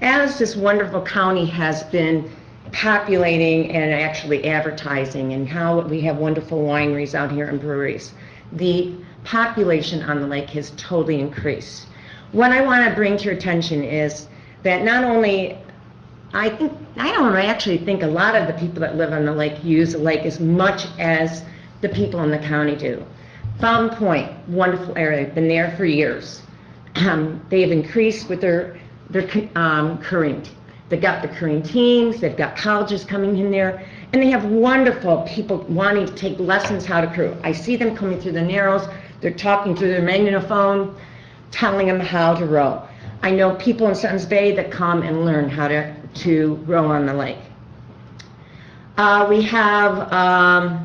As this wonderful county has been populating and actually advertising, and how we have wonderful wineries out here and breweries, the population on the lake has totally increased. What I want to bring to your attention is that not only, I don't actually think a lot of the people that live on the lake use the lake as much as the people in the county do. Fountain Point, wonderful area, been there for years. They have increased with their current. They've got the current teams, they've got colleges coming in there, and they have wonderful people wanting to take lessons how to crew. I see them coming through the Narrows, they're talking through their magnetophone, telling them how to row. I know people in Suttons Bay that come and learn how to row on the lake. We have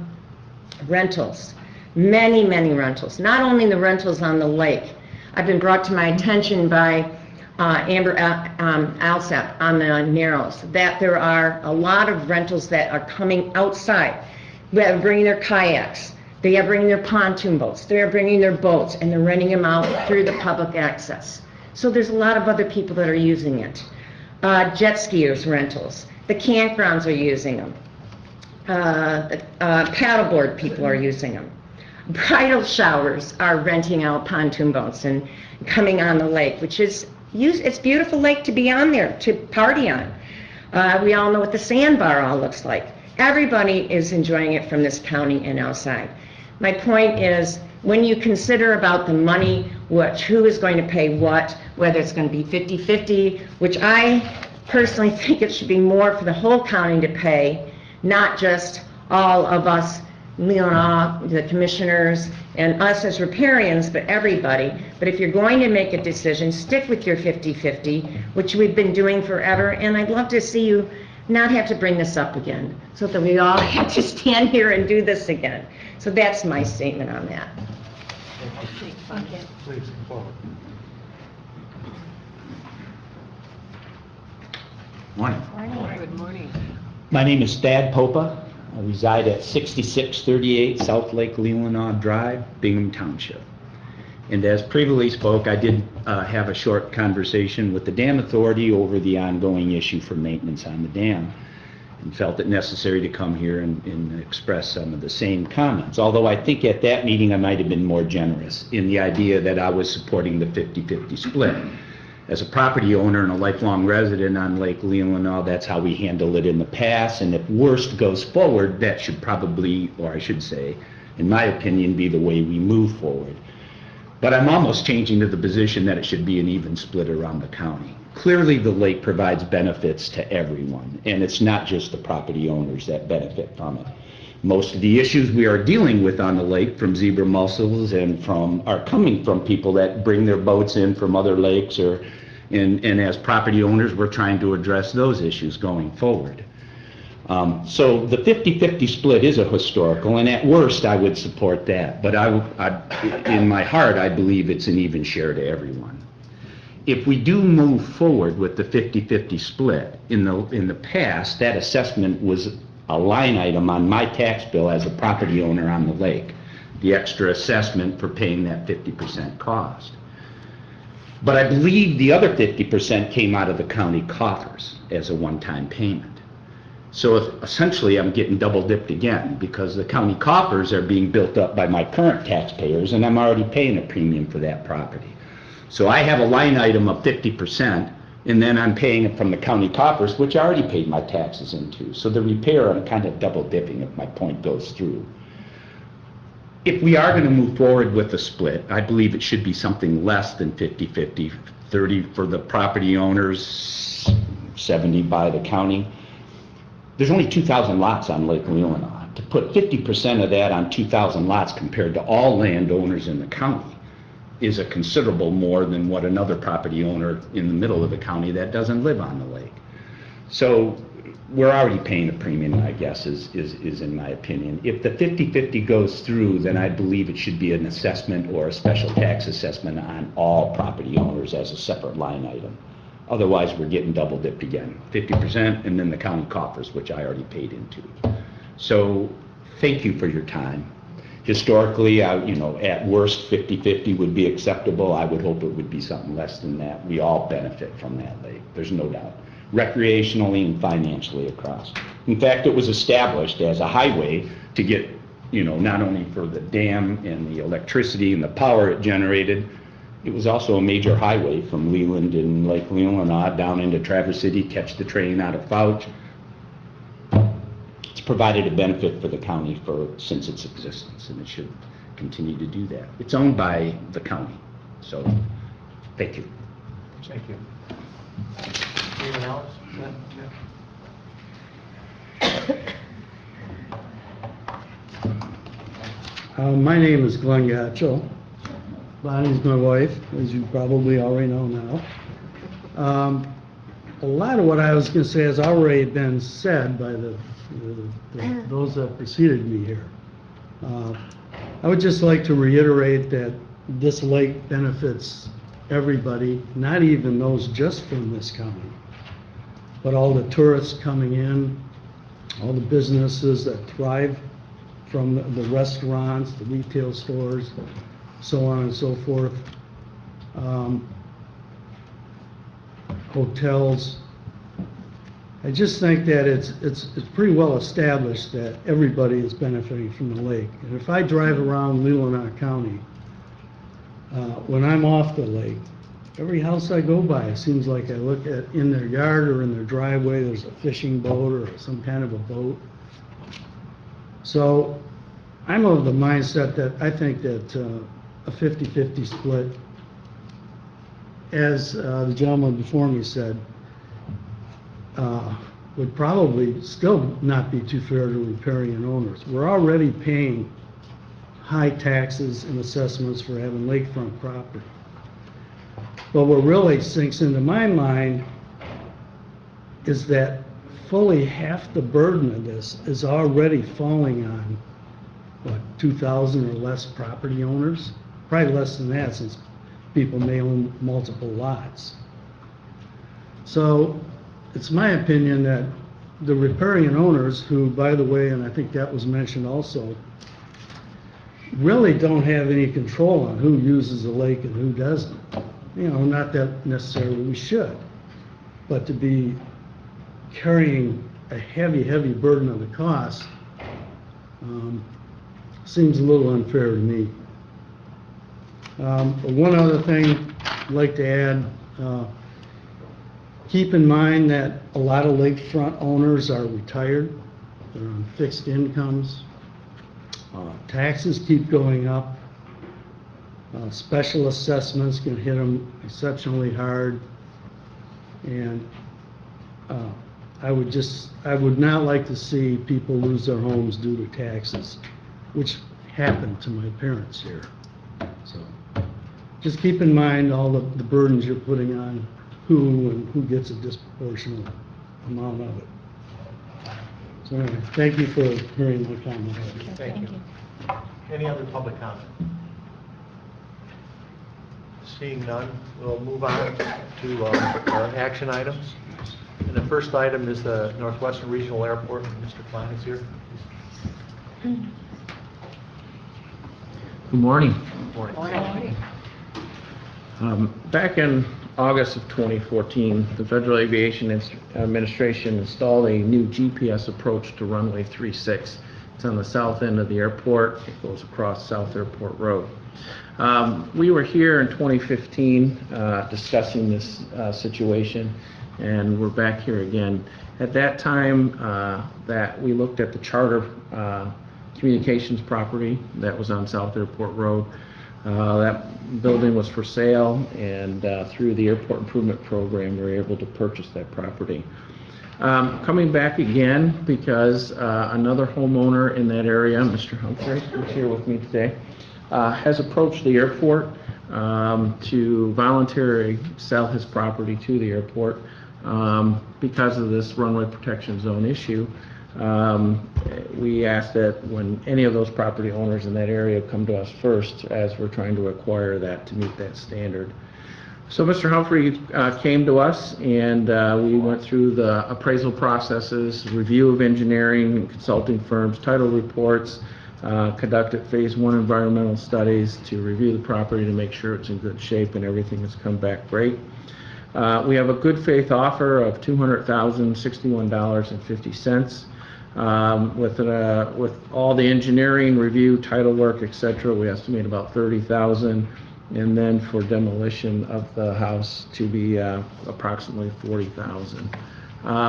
rentals, many rentals. Not only the rentals on the lake. I've been brought to my attention by Amber Alsep on the Narrows that there are a lot of rentals that are coming outside. They are bringing their kayaks, they are bringing their pontoon boats, they are bringing their boats, and they're renting them out through the public access. So there's a lot of other people that are using it. Jet skiers rentals, the campgrounds are using them. Paddleboard people are using them. Bridal showers are renting out pontoon boats and coming on the lake, which is, it's a beautiful lake to be on there, to party on. We all know what the sandbar all looks like. Everybody is enjoying it from this county and outside. My point is, when you consider about the money, who is going to pay what, whether it's going to be 50-50, which I personally think it should be more for the whole county to pay, not just all of us, Leelanau, the commissioners, and us as riparians, but everybody. But if you're going to make a decision, stick with your 50-50, which we've been doing forever, and I'd love to see you not have to bring this up again, so that we all have to stand here and do this again. So that's my statement on that. Please come forward. Morning. Good morning. My name is Thad Popa. I reside at 6638 South Lake Leelanau Drive, Bingham Township. And as previously spoke, I did have a short conversation with the Dam Authority over the ongoing issue for maintenance on the dam, and felt it necessary to come here and express some of the same comments. Although I think at that meeting I might have been more generous in the idea that I was supporting the 50-50 split. As a property owner and a lifelong resident on Lake Leelanau, that's how we handled it in the past, and if worst goes forward, that should probably, or I should say, in my opinion, be the way we move forward. But I'm almost changing to the position that it should be an even split around the county. Clearly, the lake provides benefits to everyone, and it's not just the property owners that benefit from it. Most of the issues we are dealing with on the lake from zebra mussels and are coming from people that bring their boats in from other lakes, and as property owners, we're trying to address those issues going forward. So the 50-50 split is a historical, and at worst, I would support that. But in my heart, I believe it's an even share to everyone. If we do move forward with the 50-50 split, in the past, that assessment was a line item on my tax bill as a property owner on the lake, the extra assessment for paying that 50% cost. But I believe the other 50% came out of the county coffers as a one-time payment. So essentially I'm getting double dipped again, because the county coffers are being built up by my current taxpayers, and I'm already paying a premium for that property. So I have a line item of 50%, and then I'm paying it from the county coffers, which I already paid my taxes into. So the repair, I'm kind of double dipping if my point goes through. If we are going to move forward with the split, I believe it should be something less than 50-50, 30 for the property owners, 70 by the county. There's only 2,000 lots on Lake Leelanau. To put 50% of that on 2,000 lots compared to all landowners in the county is a considerable more than what another property owner in the middle of the county that doesn't live on the lake. So we're already paying a premium, I guess, is in my opinion. If the 50-50 goes through, then I believe it should be an assessment or a special tax assessment on all property owners as a separate line item. Otherwise, we're getting double dipped again, 50% and then the county coffers, which I already paid into. So thank you for your time. Historically, at worst, 50-50 would be acceptable. I would hope it would be something less than that. We all benefit from that lake, there's no doubt, recreationally and financially across. In fact, it was established as a highway to get, not only for the dam and the electricity and the power it generated, it was also a major highway from Leland and Lake Leelanau down into Traverse City, catch the train out of Fouch. It's provided a benefit for the county since its existence, and it should continue to do that. It's owned by the county, so thank you. Thank you. Anyone else? My name is Glenn Gatchell. Bonnie's my wife, as you probably already know now. A lot of what I was going to say has already been said by those that preceded me here. I would just like to reiterate that this lake benefits everybody, not even those just from this county, but all the tourists coming in, all the businesses that thrive from the restaurants, the retail stores, so on and so forth, hotels. I just think that it's pretty well established that everybody is benefiting from the lake. And if I drive around Leelanau County, when I'm off the lake, every house I go by, it seems like I look at, in their yard or in their driveway, there's a fishing boat or some kind of a boat. So I'm of the mindset that I think that a 50-50 split, as the gentleman before me said, would probably still not be too fair to riparian owners. We're already paying high taxes and assessments for having lakefront property. But what really sinks into my mind is that fully half the burden of this is already falling on, what, 2,000 or less property owners? Probably less than that, since people may own multiple lots. So it's my opinion that the riparian owners, who, by the way, and I think that was mentioned also, really don't have any control on who uses the lake and who doesn't. You know, not that necessarily we should, but to be carrying a heavy, heavy burden of the cost seems a little unfair to me. One other thing I'd like to add, keep in mind that a lot of lakefront owners are retired, they're on fixed incomes, taxes keep going up, special assessments can hit them exceptionally hard, and I would not like to see people lose their homes due to taxes, which happened to my parents here. So just keep in mind all the burdens you're putting on who and who gets a disproportionate amount of it. So anyway, thank you for hearing my comment. Thank you. Any other public comment? Seeing none, we'll move on to our action items. And the first item is the Northwestern Regional Airport. Mr. Klein is here. Good morning. Good morning. Back in August of 2014, the Federal Aviation Administration installed a new GPS approach to runway 36. It's on the south end of the airport. It goes across South Airport Road. We were here in 2015 discussing this situation, and we're back here again. At that time, that we looked at the charter communications property that was on South Airport Road. That building was for sale, and through the airport improvement program, we were able to purchase that property. Coming back again because another homeowner in that area, Mr. Humphrey, who's here with me today, has approached the airport to voluntarily sell his property to the airport because of this runway protection zone issue. We ask that when any of those property owners in that area come to us first, as we're trying to acquire that to meet that standard. So Mr. Humphrey came to us, and we went through the appraisal processes, review of engineering and consulting firms, title reports, conducted phase 1 environmental studies to review the property to make sure it's in good shape and everything has come back great. We have a good faith offer of $200,061.50. With all the engineering, review, title work, etc., we estimate about $30,000, and then for demolition of the house to be approximately $40,000.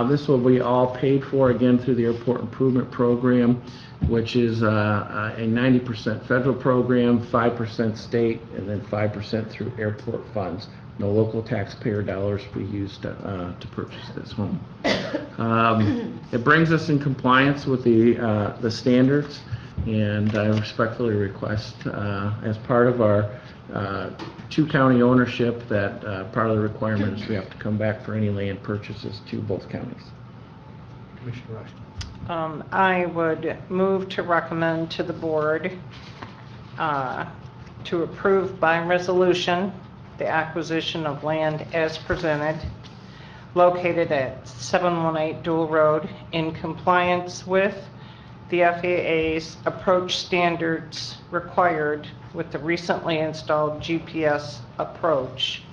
This will be all paid for again through the airport improvement program, which is a 90% federal program, 5% state, and then 5% through airport funds. No local taxpayer dollars we used to purchase this home. It brings us in compliance with the standards, and I respectfully request, as part of our 2-county ownership, that part of the requirement is we have to come back for any land purchases to both counties. Commissioner Rushton. I would move to recommend to the board to approve by resolution the acquisition of land as presented, located at 718 Dual Road, in compliance with the FAA's approach standards required with the recently installed GPS approach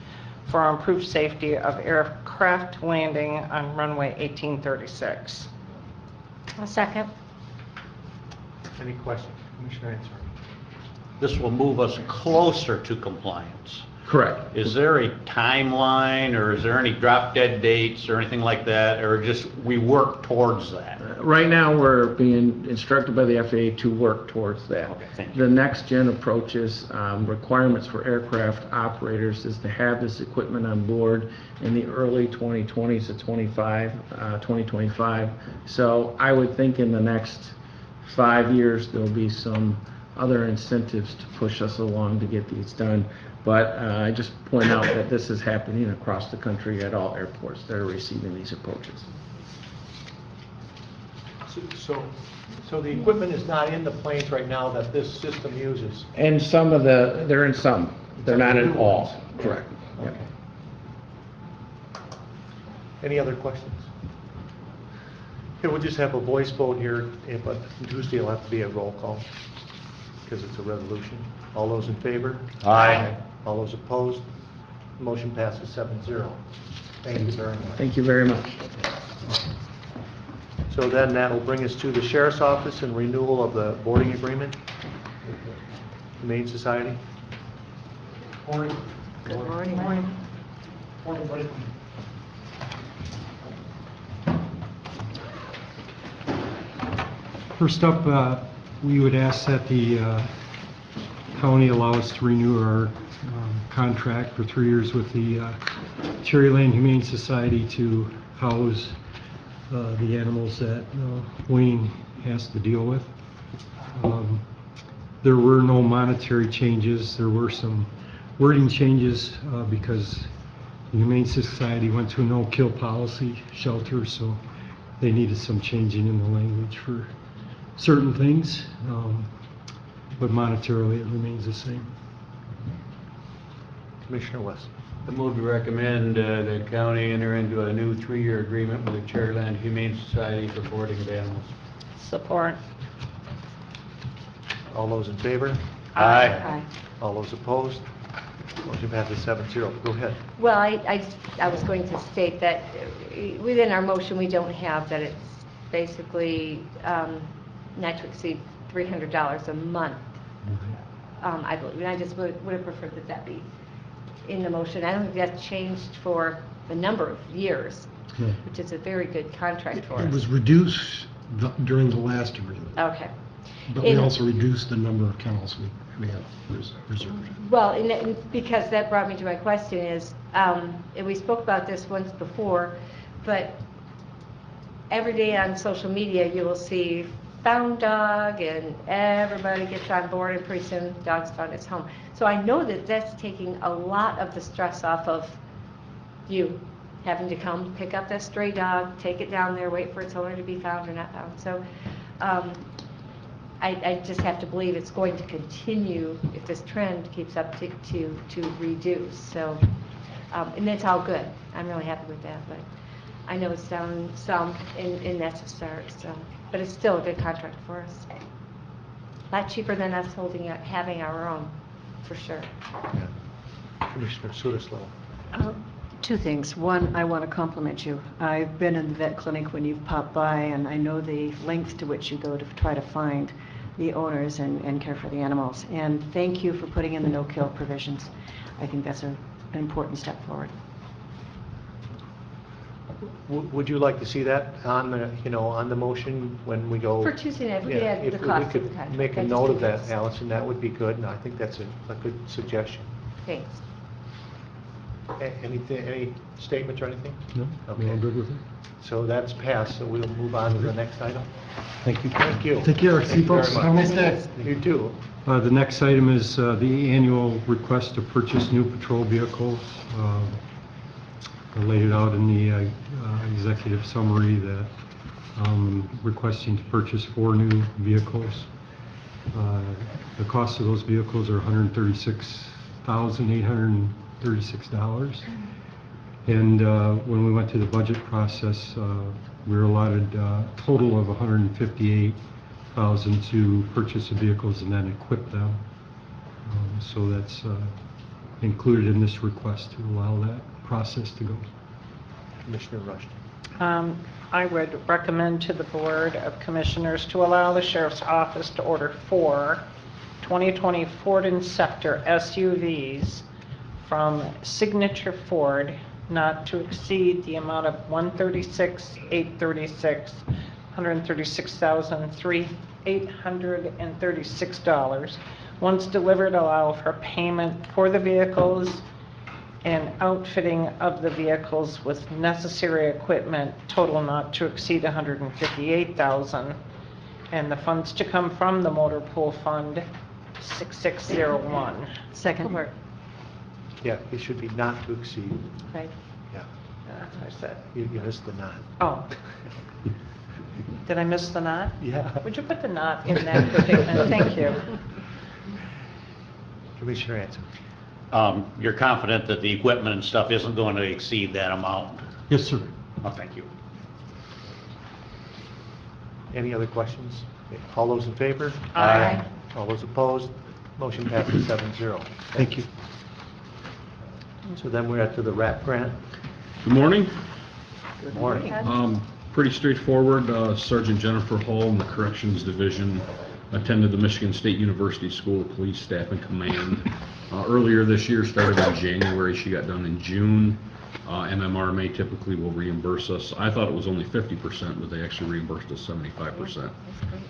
for improved safety of aircraft landing on runway 1836. A second. Any questions? Commissioner Ansel. This will move us closer to compliance. Correct. Is there a timeline, or is there any drop dead dates or anything like that, or just we work towards that? Right now, we're being instructed by the FAA to work towards that. Okay, thank you. The next gen approaches, requirements for aircraft operators is to have this equipment on board in the early 2020s to 2025. So I would think in the next 5 years, there'll be some other incentives to push us along to get these done. But I just point out that this is happening across the country at all airports that are receiving these approaches. So the equipment is not in the planes right now that this system uses? And they're in some, they're not in all. Correct. Yep. Okay. Any other questions? Okay, we'll just have a voice vote here, but Tuesday will have to be a roll call because it's a resolution. All those in favor? Aye. All those opposed? Motion passes 7-0. Thank you very much. Thank you very much. So then that will bring us to the Sheriff's Office and renewal of the boarding agreement, Humane Society. Good morning. First up, we would ask that the county allow us to renew our contract for 3 years with the Cherry Lane Humane Society to house the animals that Wayne has to deal with. There were no monetary changes. There were some wording changes because the Humane Society went to a no-kill policy shelter, so they needed some changing in the language for certain things, but monetarily it remains the same. Commissioner West. I move to recommend the county enter into a new 3-year agreement with the Cherryland Humane Society for boarding of animals. Support. All those in favor? Aye. All those opposed? Motion passes 7-0. Go ahead. Well, I was going to state that within our motion, we don't have that it's basically not to exceed $300 a month, I believe. And I just would have preferred that that be in the motion. I don't think that's changed for a number of years, No. which is a very good contract for It us. was reduced during the last agreement, Okay. but we And- also reduced the number of kennels we have reserved. Well, because that brought me to my question is, and we spoke about this once before, but every day on social media, you will see found dog, and everybody gets on board, and pretty soon, dog's found its home. So I know that that's taking a lot of the stress off of you, having to come pick up that stray dog, take it down there, wait for its owner to be found or not found. So I just have to believe it's going to continue if this trend keeps up to reduce. So, and that's all good. I'm really happy with that, but I know it's down some, and that's a start. So, but it's still a good contract for us. A lot cheaper than us having our own, for sure. Commissioner Sutis-Little. Two things. One, I want to compliment you. I've been in the vet clinic when you've popped by, and I know the length to which you go to try to find the owners and care for the animals. And thank you for putting in the no-kill provisions. I think that's an important step forward. Would you like to see that on the, on the motion when we go? For Tuesday night, we could Yeah, add the if cost we of the could contract. make a That's note of just- that, Allison, that would be good, and I think that's a good suggestion. Thanks. Any statements or anything? No? Okay. We're all good with it? So that's passed, so we'll move on to the next item. Thank you. Thank you. Take care. Thank See you very folks. much. Have a nice day. You too. The next item is the annual request to purchase new patrol vehicles. I laid it out in the executive summary that requesting to purchase 4 new vehicles. The cost of those vehicles are $136,836. And when we went through the budget process, we were allotted a total of $158,000 to purchase the vehicles and then equip them. So that's included in this request to allow that process to go. Commissioner Rushton. I would recommend to the Board of Commissioners to allow the Sheriff's Office to order 4 2020 Ford Interceptor SUVs from Signature Ford, not to exceed the amount of $136,836, $136,836. Once delivered, allow for payment for the vehicles and outfitting of the vehicles with necessary equipment, total not to exceed $158,000, and the funds to come from the Motor Pool Fund 6601. Second. Yeah, it should be not to exceed. Right. Yeah, That's what I said. you missed the not. Oh. Did I miss the knot? Yeah. Would you put the knot in that statement? Thank you. Commissioner Ansel. You're confident that the equipment and stuff isn't going to exceed that amount? Yes, sir. Oh, thank you. Any other questions? All those in favor? Aye. All those opposed? Motion passes 7-0. Thank you. So then we're at to the RAP grant. Good morning. Good morning. Pretty straightforward. Sergeant Jennifer Hall in the Corrections Division attended the Michigan State University School of Police Staff and Command. Earlier this year, started in January, she got done in June. MMRMA typically will reimburse us. I thought it was only 50%, but they actually reimbursed us 75%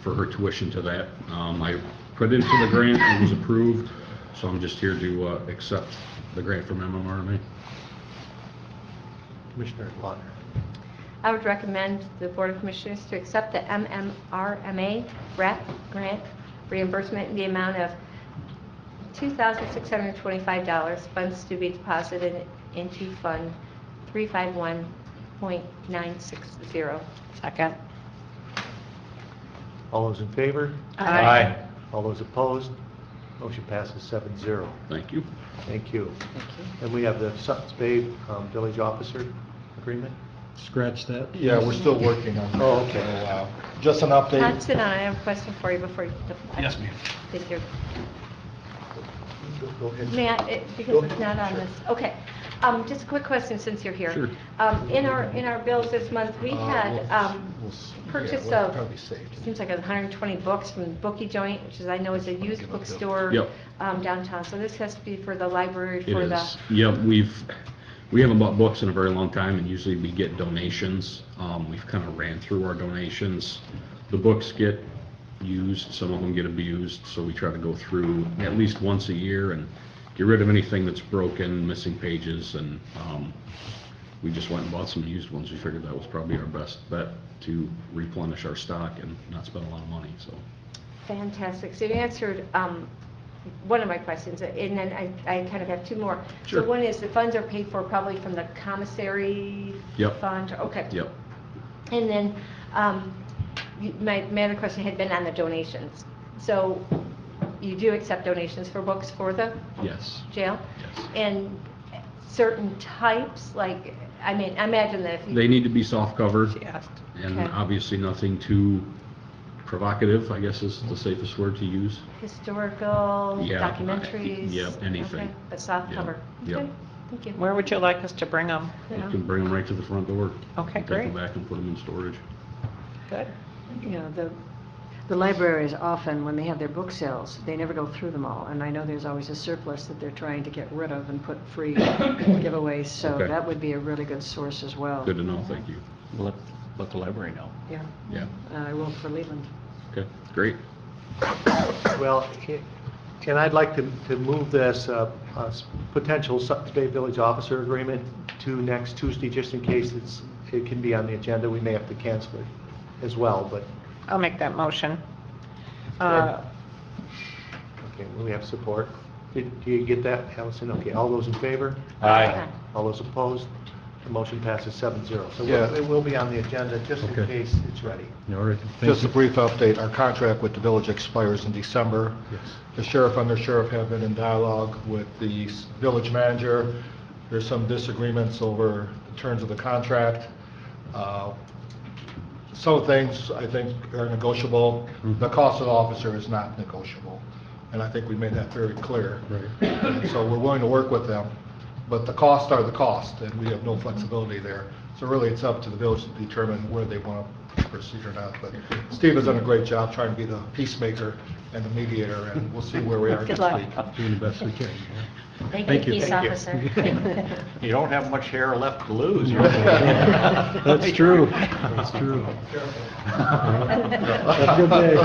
for her tuition to that. I put into the grant, it was approved, so I'm just here to accept the grant from MMRMA. Commissioner Lautner. I would recommend the Board of Commissioners to accept the MMRMA RAP grant reimbursement in the amount of $2,625, funds to be deposited into Fund 351.960. Second. All those in favor? Aye. All those opposed? Motion passes 7-0. Thank you. Thank you. And we have the Sutton's Bay Village Officer Agreement. Scratch that. Yeah, we're still working on that. Oh, okay. So, just an update. Sit down, I have a question for you before you... Yes, ma'am. Thank you. Go ahead. May I, because it's not on this, okay. Just a quick question since you're here. Sure. In our bills this month, we had purchase of, seems like 120 books from Bookie Joint, which is, I know is a used bookstore Yep. downtown. So this has to be for the library, It for is. the... Yep, we haven't bought books in a very long time, and usually we get donations. We've kind of ran through our donations. The books get used, some of them get abused, so we try to go through at least once a year and get rid of anything that's broken, missing pages, and we just went and bought some used ones. We figured that was probably our best bet to replenish our stock and not spend a lot of money, so. Fantastic. So you answered one of my questions, and then I kind of have two more. Sure. So one is the funds are paid for probably from the commissary Yep. fund? Okay. Yep. And then my other question had been on the donations. So you do accept donations for books for the Yes. jail? Yes. And certain types, like, I mean, I imagine that if you... They need to be soft covered. She asked. And Okay. obviously nothing too provocative, I guess is the safest word to use. Historical, Yeah, documentaries? yep, anything. Okay, but soft Yeah, cover. yep. Okay, thank you. Where would you like us to bring them? You can bring them right to the front door. Okay, Take great. them back and put them in storage. Good. You know, the libraries often, when they have their book sales, they never go through them all. And I know there's always a surplus that they're trying to get rid of and put free giveaways. So Okay. that would be a really good source as well. Good to know, thank you. Let the library know. Yeah. Yeah. I will for Leland. Okay, great. Well, and I'd like to move this potential Sutton's Bay Village Officer Agreement to next Tuesday, just in case it can be on the agenda. We may have to cancel it as well, but... I'll make that motion. Okay, we have support. Do you get that, Allison? Okay, all those in favor? Aye. All those opposed? The motion passes 7-0. So Yeah. it will be on the agenda, just in Okay. case it's ready. All right. Just a brief update, our contract with the village expires in December. Yes. The sheriff and the sheriff have been in dialogue with the village manager. There's some disagreements over the terms of the contract. Some things, I think, are negotiable. The cost of the officer is not negotiable. and I think we made that very clear. Right. So we're willing to work with them, but the costs are the cost, and we have no flexibility there. So really, it's up to the village to determine where they want to proceed or not. But Steve has done a great job trying to be the peacemaker and the mediator, and we'll see where we are Good next luck. week. Doing the best we can. Thank you, peace Thank you. officer. You don't have much hair left to lose. That's true. That's true. Have a good day.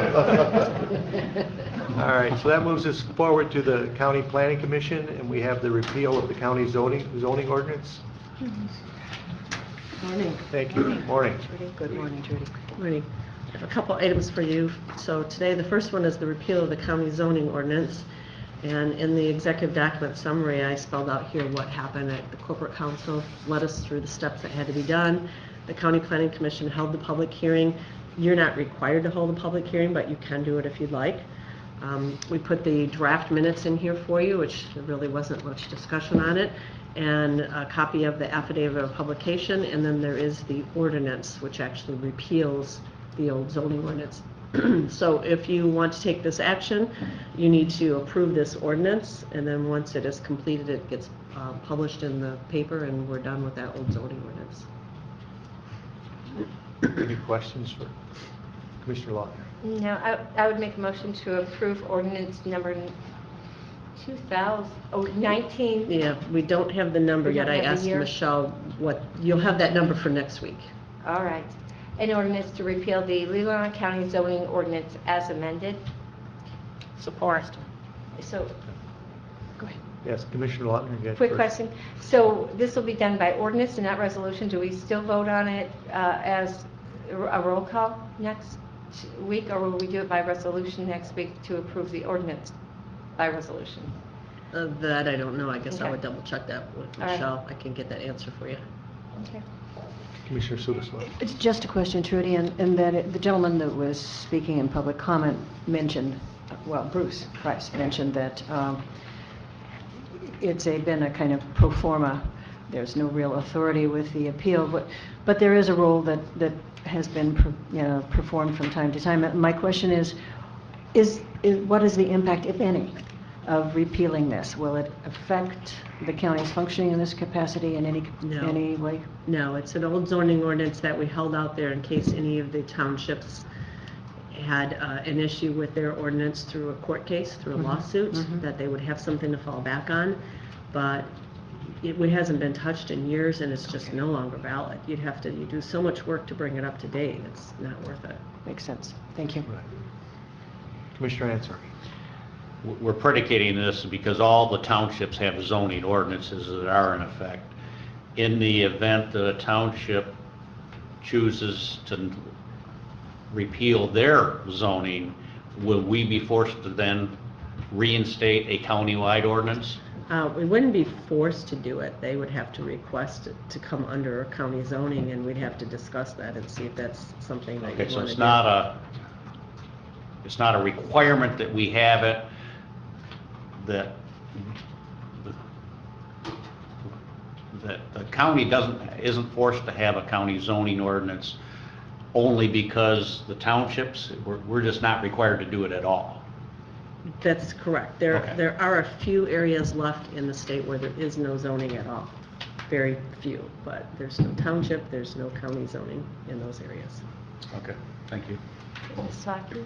All right, so that moves us forward to the County Planning Commission, and we have the repeal of the county zoning ordinance. Morning. Thank you. Morning. Good morning, Judy. Morning. I have a couple items for you. So today, the first one is the repeal of the county zoning ordinance. And in the executive document summary, I spelled out here what happened at the corporate council, led us through the steps that had to be done. The county planning commission held the public hearing. You're not required to hold a public hearing, but you can do it if you'd like. We put the draft minutes in here for you, which there really wasn't much discussion on it, and a copy of the affidavit of publication, and then there is the ordinance, which actually repeals the old zoning ordinance. So if you want to take this action, you need to approve this ordinance, and then once it is completed, it gets published in the paper, and we're done with that old zoning ordinance. Any questions for Commissioner Lautner? No, I would make a motion to approve ordinance number 19. Yeah, we don't have the number We yet. don't I have the asked year? Michelle what, you'll have that number for next week. All right. An ordinance to repeal the Leelanau County zoning ordinance as amended. Support. So, go ahead. Yes, Commissioner Lautner, you got Quick first. question. So this will be done by ordinance and not resolution. Do we still vote on it as a roll call next week, or will we do it by resolution next week to approve the ordinance by resolution? That I don't know. I guess I Okay. would double check that with All right. Michelle. I can get that answer for you. Okay. Commissioner Sudas. It's just a question, Trudy, and that the gentleman that was speaking in public comment mentioned, well, Bruce Price mentioned that it's been a kind of pro forma. There's no real authority with the appeal, but there is a role that has been performed from time to time. My question is what is the impact, if any, of repealing this? Will it affect the county's functioning in this capacity in any way? No, it's an old zoning ordinance that we held out there in case any of the townships had an issue with their ordinance through a court case, through a lawsuit, that they would have something to fall back on. But it hasn't been touched in years, and it's just no longer valid. You do so much work to bring it up to date, it's not worth it. Makes sense. Thank you. Commissioner Ansari. We're predicating this because all the townships have zoning ordinances that are in effect. In the event that a township chooses to repeal their zoning, will we be forced to then reinstate a countywide ordinance? We wouldn't be forced to do it. They would have to request it to come under county zoning, and we'd have to discuss that and see if that's something that you want to do. Okay, so it's not a requirement that we have it, that the county isn't forced to have a county zoning ordinance only because the townships, we're just not required to do it at all. That's correct. There are a few areas left in the state where there is no zoning at all. Very few, but there's no township, there's no county zoning in those areas. Okay, thank you. Saki?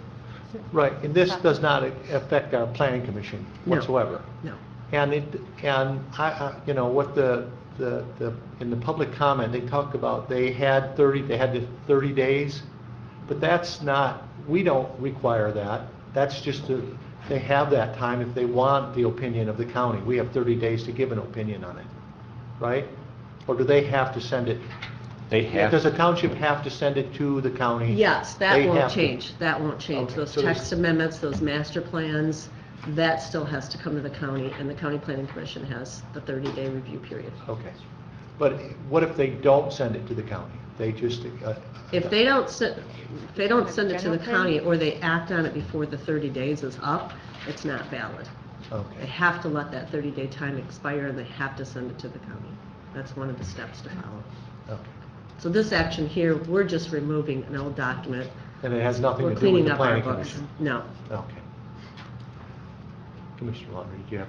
Right, and this does not affect our planning commission No. whatsoever. No. And what in the public comment, they talked about they had the 30 days, but that's not, we don't require that. That's just they have that time if they want the opinion of the county. We have 30 days to give an opinion on it, right? Or do they have to send it? Does a township have to send it to the county? Yes, that They won't have to. change. That won't change. Okay, Those so there's- text amendments, those master plans, that still has to come to the county, and the county planning commission has the 30-day review period. Okay. But what if they don't send it to the county? They just... If they don't send it to the General county, or they act on it before the 30 days is up, it's not valid. They Okay. have to let that 30-day time expire, and they have to send it to the county. That's one of the steps to follow. Okay. So this action here, we're just removing an old document. And it has nothing We're to do with cleaning the up our planning books. commission? No. Okay. Commissioner Laundrie, do you have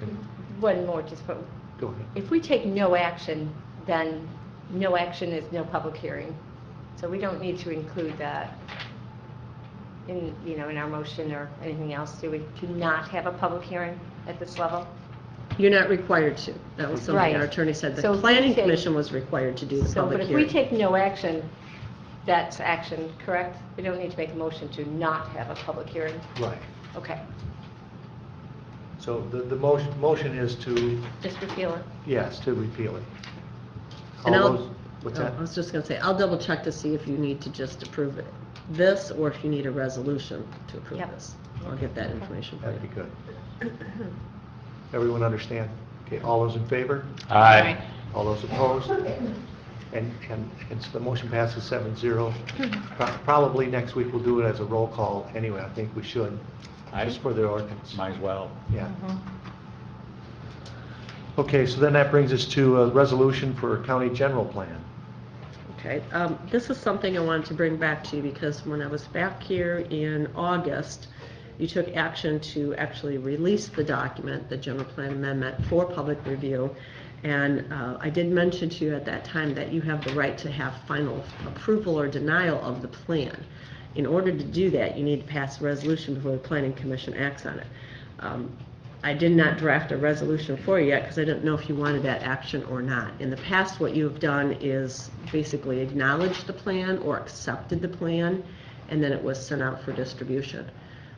any? One more, just for, Go ahead. if we take no action, then no action is no public hearing. So we don't need to include that in, you know, in our motion or anything else, do we? To not have a public hearing at this level? You're not required to. That was something Right. our attorney said. The So if we planning take- commission was required to do the So, public but if hearing. we take no action, that's action, correct? We don't need to make a motion to not have a public hearing? Right. Okay, So the motion is to, just repeal it. yes, to repeal it. And All I'll- those, what's oh, that? I was just going to say, I'll double check to see if you need to just approve it, this, or if you need a resolution to approve Yep. this. I'll get that information for you. That'd be good. Everyone understand? Okay, all those in favor? Aye. All those opposed? And so the motion passes 7-0. Probably next week we'll do it as a roll call anyway. I think we should, just for the ordinance. Might as well. Yeah. Okay, so then that brings us to a resolution for a county general plan. Okay, this is something I wanted to bring back to you because when I was back here in August, you took action to actually release the document, the general plan amendment, for public review. And I did mention to you at that time that you have the right to have final approval or denial of the plan. In order to do that, you need to pass a resolution before the Planning Commission acts on it. I did not draft a resolution for you yet because I didn't know if you wanted that action or not. In the past, what you have done is basically acknowledged the plan or accepted the plan, and then it was sent out for distribution.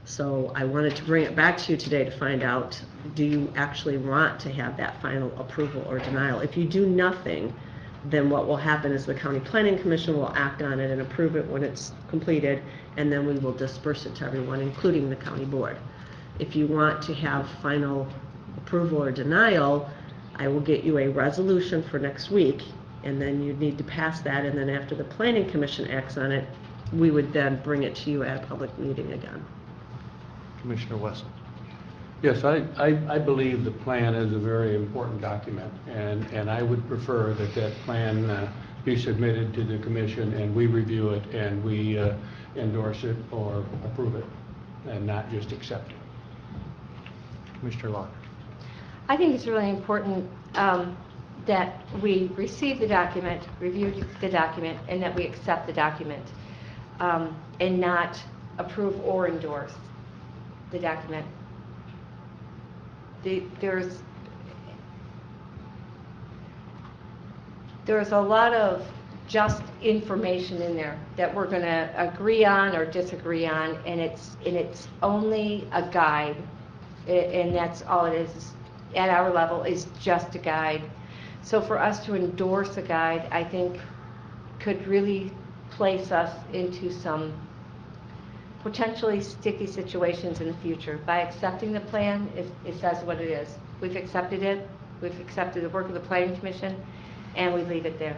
So I wanted to bring it back to you today to find out, do you actually want to have that final approval or denial? If you do nothing, then what will happen is the County Planning Commission will act on it and approve it when it's completed, and then we will disperse it to everyone, including the county board. If you want to have final approval or denial, I will get you a resolution for next week, and then you need to pass that, and then after the Planning Commission acts on it, we would then bring it to you at a public meeting again. Commissioner Wessel. Yes, I believe the plan is a very important document, and I would prefer that that plan be submitted to the commission, and we review it, and we endorse it or approve it, and not just accept it. Commissioner Laundrie. I think it's really important that we receive the document, review the document, and that we accept the document, and not approve or endorse the document. There's a lot of just information in there that we're going to agree on or disagree on, and it's only a guide, and that's all it is at our level, is just a guide. So for us to endorse a guide, I think could really place us into some potentially sticky situations in the future. By accepting the plan, it says what it is. We've accepted it, we've accepted the work of the Planning Commission, and we leave it there.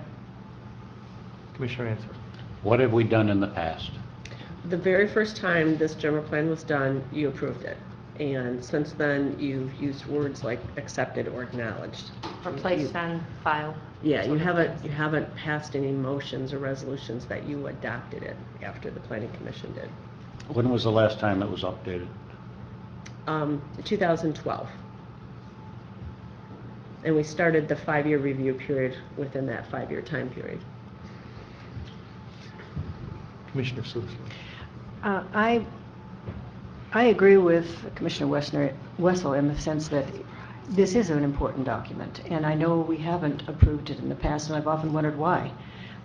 Commissioner Ansel. What have we done in the past? The very first time this general plan was done, you approved it. And since then, you've used words like accepted or acknowledged. Or placed on file. Yeah, you haven't passed any motions or resolutions that you adopted it after the Planning Commission did. When was the last time it was updated? 2012. And we started the 5-year review period within that 5-year time period. Commissioner Susan. I agree with Commissioner Wessel in the sense that this is an important document, and I know we haven't approved it in the past, and I've often wondered why.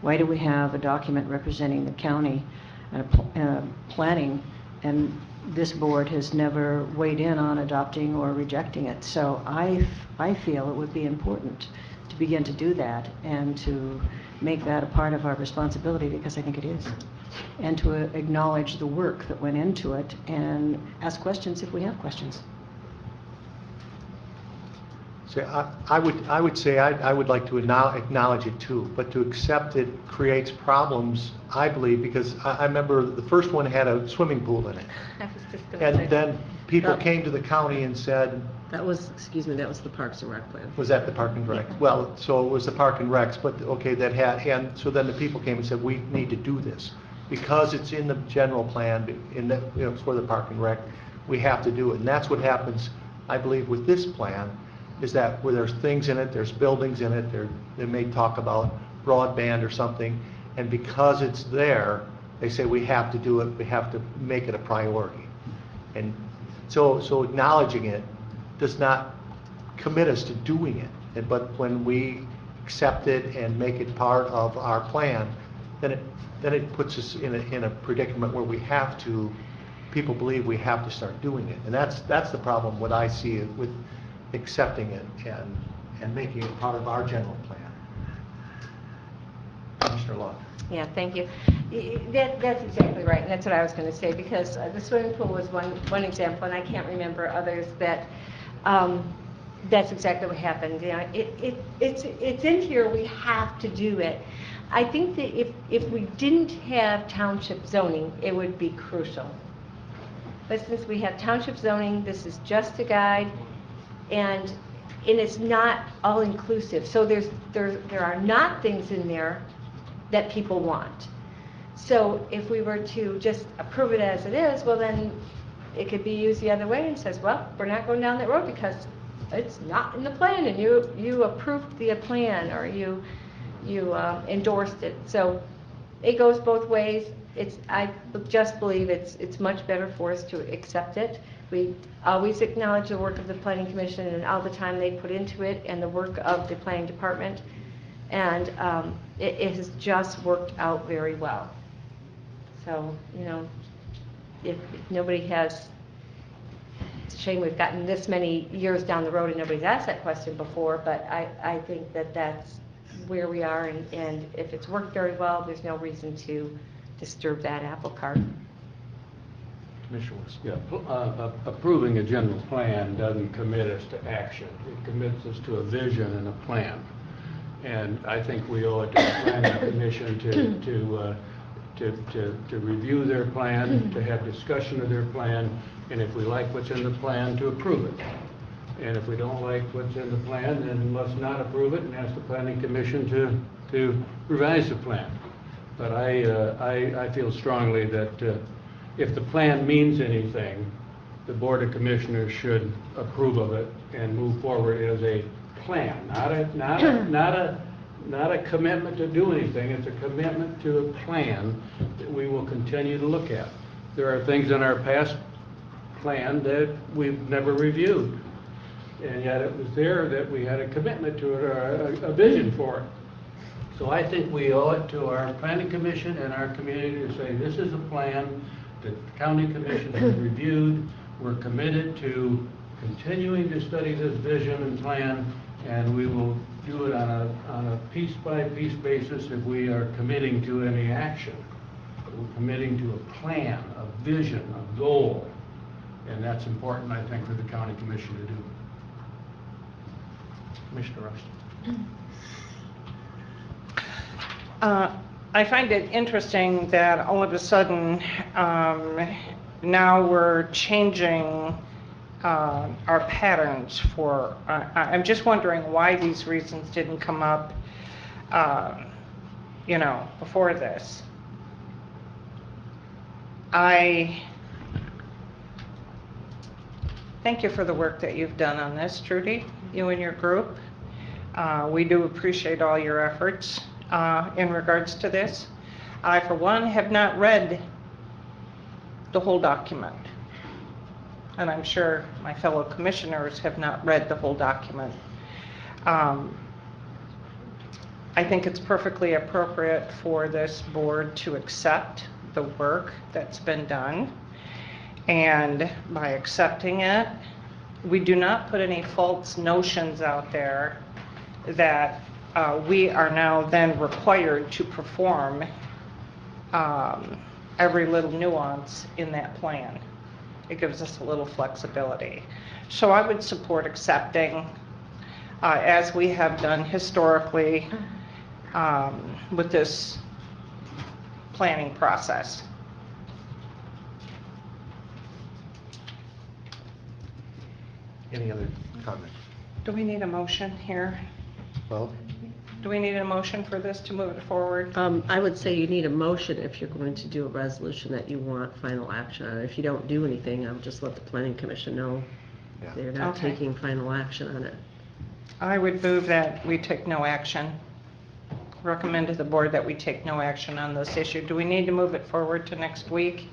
Why do we have a document representing the county and planning, and this board has never weighed in on adopting or rejecting it? So I feel it would be important to begin to do that and to make that a part of our responsibility, because I think it is, and to acknowledge the work that went into it and ask questions if we have questions. So I would say I would like to acknowledge it too, but to accept it creates problems, I believe, because I remember the first one had a swimming pool in it. I was just gonna say. And then people came to the county and said, That was the Parks and Rec plan. was that the Park and Rec? Well, so it was the Park and Recs, but okay, that had, and so then the people came and said, we need to do this. Because it's in the general plan, in the, you know, for the Park and Rec, we have to do it. And that's what happens I believe, with this plan, is that where there's things in it, there's buildings in it, they may talk about broadband or something, and because it's there, they say we have to do it, we have to make it a priority. And so acknowledging it does not commit us to doing it, but when we accept it and make it part of our plan, then it puts us in a predicament where we have to, people believe we have to start doing it. And that's the problem, what I see with accepting it and making it part of our general plan. Mr. Lund. Yeah, thank you. That's exactly right, and that's what I was going to say, because the swimming pool was one example, and I can't remember others that, that's exactly what happened. You know, it's in here, we have to do it. I think that if we didn't have township zoning, it would be crucial. But since we have township zoning, this is just a guide, and it's not all-inclusive. So there are not things in there that people want. So if we were to just approve it as it is, well then it could be used the other way and says, well, we're not going down that road because it's not in the plan, and you approved the plan, or you endorsed it. So it goes both ways. I just believe it's much better for us to accept it. We always acknowledge the work of the Planning Commission and all the time they put into it, and the work of the Planning Department, and it has just worked out very well. So, you know, if nobody has, it's a shame we've gotten this many years down the road and nobody's asked that question before, but I think that that's where we are, and if it's worked very well, there's no reason to disturb that apple cart. Commissioner West. Yeah, approving a general plan doesn't commit us to action. It commits us to a vision and a plan. And I think we owe it to the Planning Commission to review their plan, to have discussion of their plan, and if we like what's in the plan, to approve it. And if we don't like what's in the plan, then let's not approve it and ask the Planning Commission to revise the plan. But I feel strongly that if the plan means anything, the Board of Commissioners should approve of it and move forward as a plan, not a commitment to do anything. It's a commitment to a plan that we will continue to look at. There are things in our past plan that we've never reviewed, and yet it was there that we had a commitment to it, or a vision for it. So I think we owe it to our Planning Commission and our community to say, this is a plan that the County Commission has reviewed. We're committed to continuing to study this vision and plan, and we will do it on a piece-by-piece basis if we are committing to any action. We're committing to a plan, a vision, a goal, and that's important, I think, for the County Commission to do. Commissioner Rushton. I find it interesting that all of a sudden now we're changing our patterns for, I'm just wondering why these reasons didn't come up, you know, before this. I thank you for the work that you've done on this, Trudy, you and your group. We do appreciate all your efforts in regards to this. I, for one, have not read the whole document, and I'm sure my fellow commissioners have not read the whole document. I think it's perfectly appropriate for this board to accept the work that's been done, and by accepting it, we do not put any false notions out there that we are now then required to perform every little nuance in that plan. It gives us a little flexibility. So I would support accepting, as we have done historically with this planning process. Any other comments? Do we need a motion here? Well, Do we need a motion for this to move it forward? I would say you need a motion if you're going to do a resolution that you want final action on. If you don't do anything, I would just let the Planning Commission know Yeah. They're not Okay. taking final action on it. I would move that we take no action. Recommend to the board that we take no action on this issue. Do we need to move it forward to next week?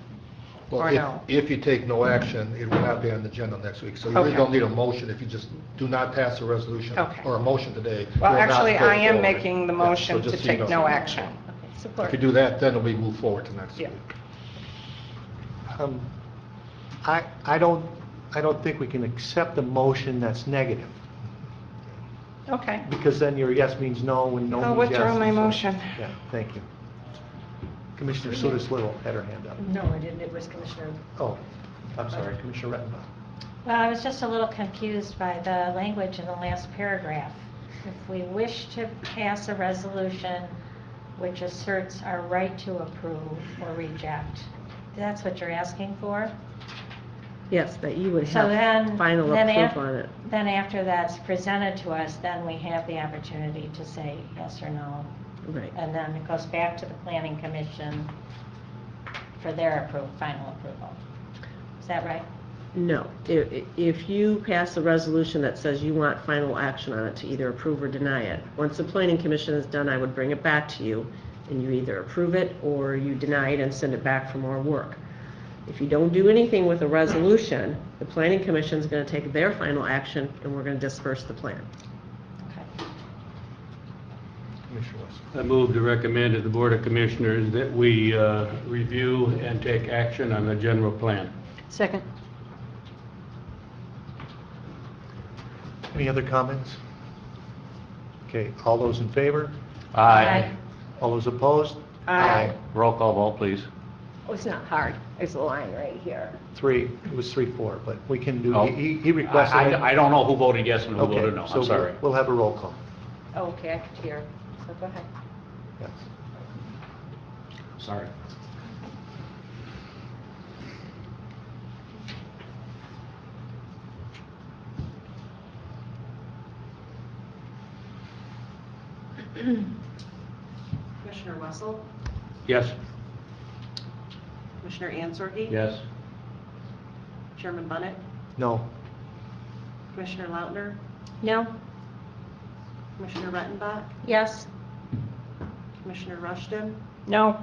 Well, Or no? if you take no action, it will not be on the agenda next week. So you really Okay. don't need a motion if you just do not pass a resolution Okay. or a motion today. Well, it will not actually, go I am forward. making the Yeah, so motion to just so you take know. no action. Okay, support. If you do that, then it'll be moved forward to next Yeah. week. I don't think we can accept a motion that's negative, Okay. because then your yes means no and no I'll means yes. withdraw my and so- motion. Yeah, thank you. Commissioner Sotis Little had her hand up. No, I didn't, it was Commissioner. Oh, I'm sorry, Commissioner Rettenbach. Well, I was just a little confused by the language in the last paragraph. If we wish to pass a resolution which asserts our right to approve or reject, that's what you're asking for? Yes, that you would So have then, final then approval on af- it. then after that's presented to us, then we have the opportunity to say yes or no. Right. And then it goes back to the planning commission for their final approval. Is that right? No, if you pass a resolution that says you want final action on it to either approve or deny it, once the planning commission is done, I would bring it back to you, and you either approve it or you deny it and send it back for more work. If you don't do anything with a resolution, the planning commission is going to take their final action, and we're going to disperse the plan. Commissioner West. I move to recommend to the Board of Commissioners that we review and take action on the general plan. Second. Any other comments? Okay, all those in favor? Aye. All those opposed? Aye. Roll call vote, please. Oh, it's not hard. There's a line right here. It was 3-4, but we can do, Oh. he requested it. I don't know who voted yes and who Okay, voted no, so I'm sorry. we'll have a roll call. Okay, I could hear, so go ahead. Yes. Sorry. Commissioner Wessel, Yes? Commissioner Answorthy. Yes. Chairman Bunnett, No. Commissioner Lautner, No? Commissioner Rettenbach, Yes? Commissioner Rushton, No?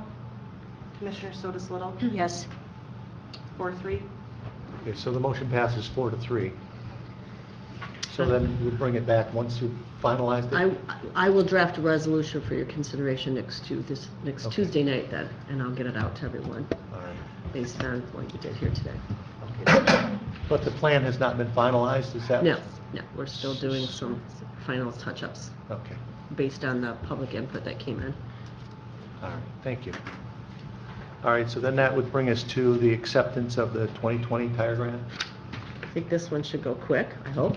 Commissioner Sotis Little, Yes. 4-3. Okay, so the motion passes 4-3. So then we'll bring it back once you've finalized it? I will draft a resolution for your consideration next Okay. Tuesday night then, and I'll get it out to everyone All right. based on what you did here today. Okay. But the plan has not been finalized, is that? No, we're still doing some final touch-ups Okay, based on the public input that came in. all right, thank you. All right, so then that would bring us to the acceptance of the 2020 tire grant. I think this one should go quick, I hope.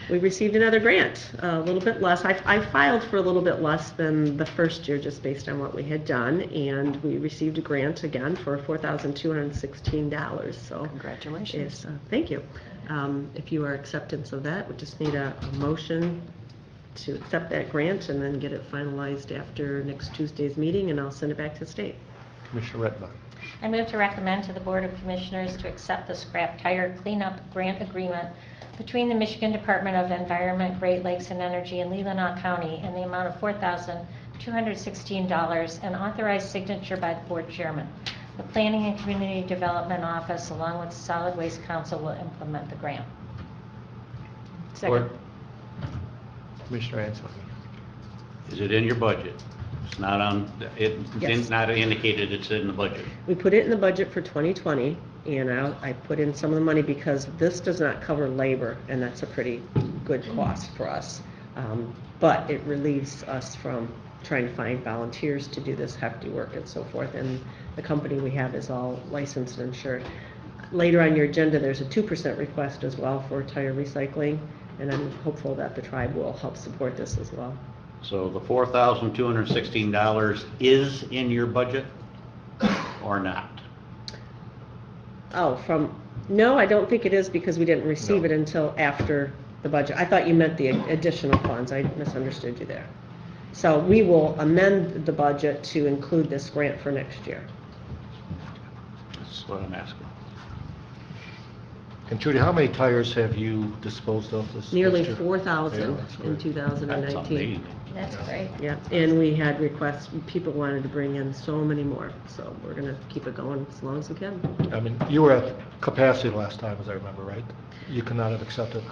We received another grant, a little bit less. I filed for a little bit less than the first year, just based on what we had done, and we received a grant again for $4,216, so. Congratulations. Thank you. If you are acceptance of that, we just need a motion to accept that grant and then get it finalized after next Tuesday's meeting, and I'll send it back to the state. Commissioner Rettenbach. I move to recommend to the Board of Commissioners to accept the scrap tire cleanup grant agreement between the Michigan Department of Environment, Great Lakes and Energy and Leelanau County in the amount of $4,216 and authorized signature by the Board Chairman. The Planning and Community Development Office, along with the Solid Waste Council, will implement the grant. Second. Commissioner Ansel. Is it in your budget? It's not on, Yes. it's not indicated it's in the budget. We put it in the budget for 2020, and I put in some of the money because this does not cover labor, and that's a pretty good cost for us. But it relieves us from trying to find volunteers to do this hefty work and so forth, and the company we have is all licensed and insured. Later on your agenda, there's a 2% request as well for tire recycling, and I'm hopeful that the tribe will help support this as well. So the $4,216 is in your budget or not? Oh, no, I don't think it is because we didn't receive it until after the budget. I thought you meant the additional funds. I misunderstood you there. So we will amend the budget to include this grant for next year. That's what I'm asking. And Judy, how many tires have you disposed of this? Nearly year? 4,000 Yeah, that's in great. 2019. That's great. Yeah, and we had requests, people wanted to bring in so many more, so we're gonna keep it going as long as we can. I mean, you were at capacity last time, as I remember, right? You could not have accepted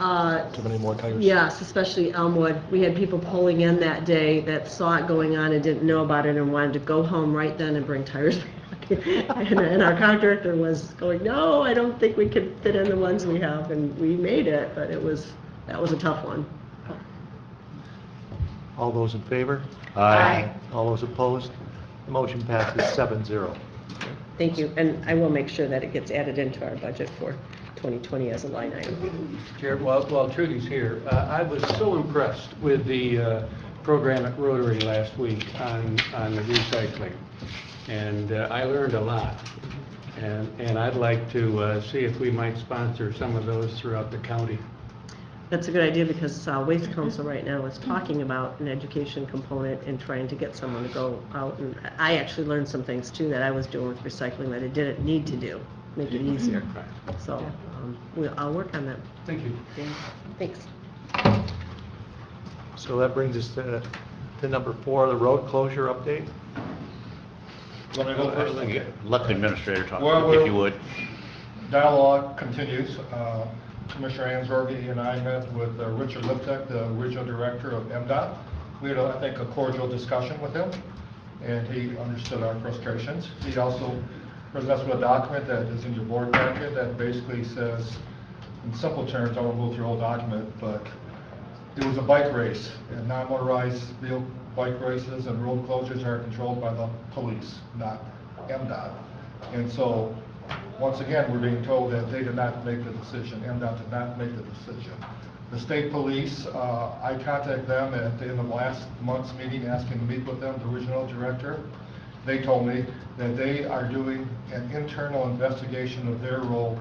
too many more tires? Yes, especially Elmwood. We had people pulling in that day that saw it going on and didn't know about it and wanted to go home right then and bring tires back. And our contractor was going, no, I don't think we can fit in the ones we have, and we made it, but that was a tough one. All those in favor? Aye. All those opposed? The motion passes 7-0. Thank you, and I will make sure that it gets added into our budget for 2020 as a line item. Chair, while Trudy's here, I was so impressed with the program at Rotary last week on the recycling, and I learned a lot. And I'd like to see if we might sponsor some of those throughout the county. That's a good idea, because Waste Council right now is talking about an education component and trying to get someone to go out. And I actually learned some things too that I was doing with recycling that I didn't need to do, make it easier. So I'll work on that. Thank you. Thanks. So that brings us to number 4, the road closure update. Let me go first? Let the administrator talk, Well, if you would. Dialogue continues. Commissioner Answorthy and I met with Richard Liptek, the regional director of MDOT. We had, I think, a cordial discussion with him, and he understood our frustrations. He also presented us with a document that is in your board packet that basically says, in simple terms, I won't go through the whole document, but it was a bike race, and non-motorized vehicle bike races and road closures are controlled by the police, not MDOT. And so, once again, we're being told that they did not make the decision, MDOT did not make the decision. The state police, I contacted them at the end of last month's meeting, asking to meet with them, the regional director. They told me that they are doing an internal investigation of their role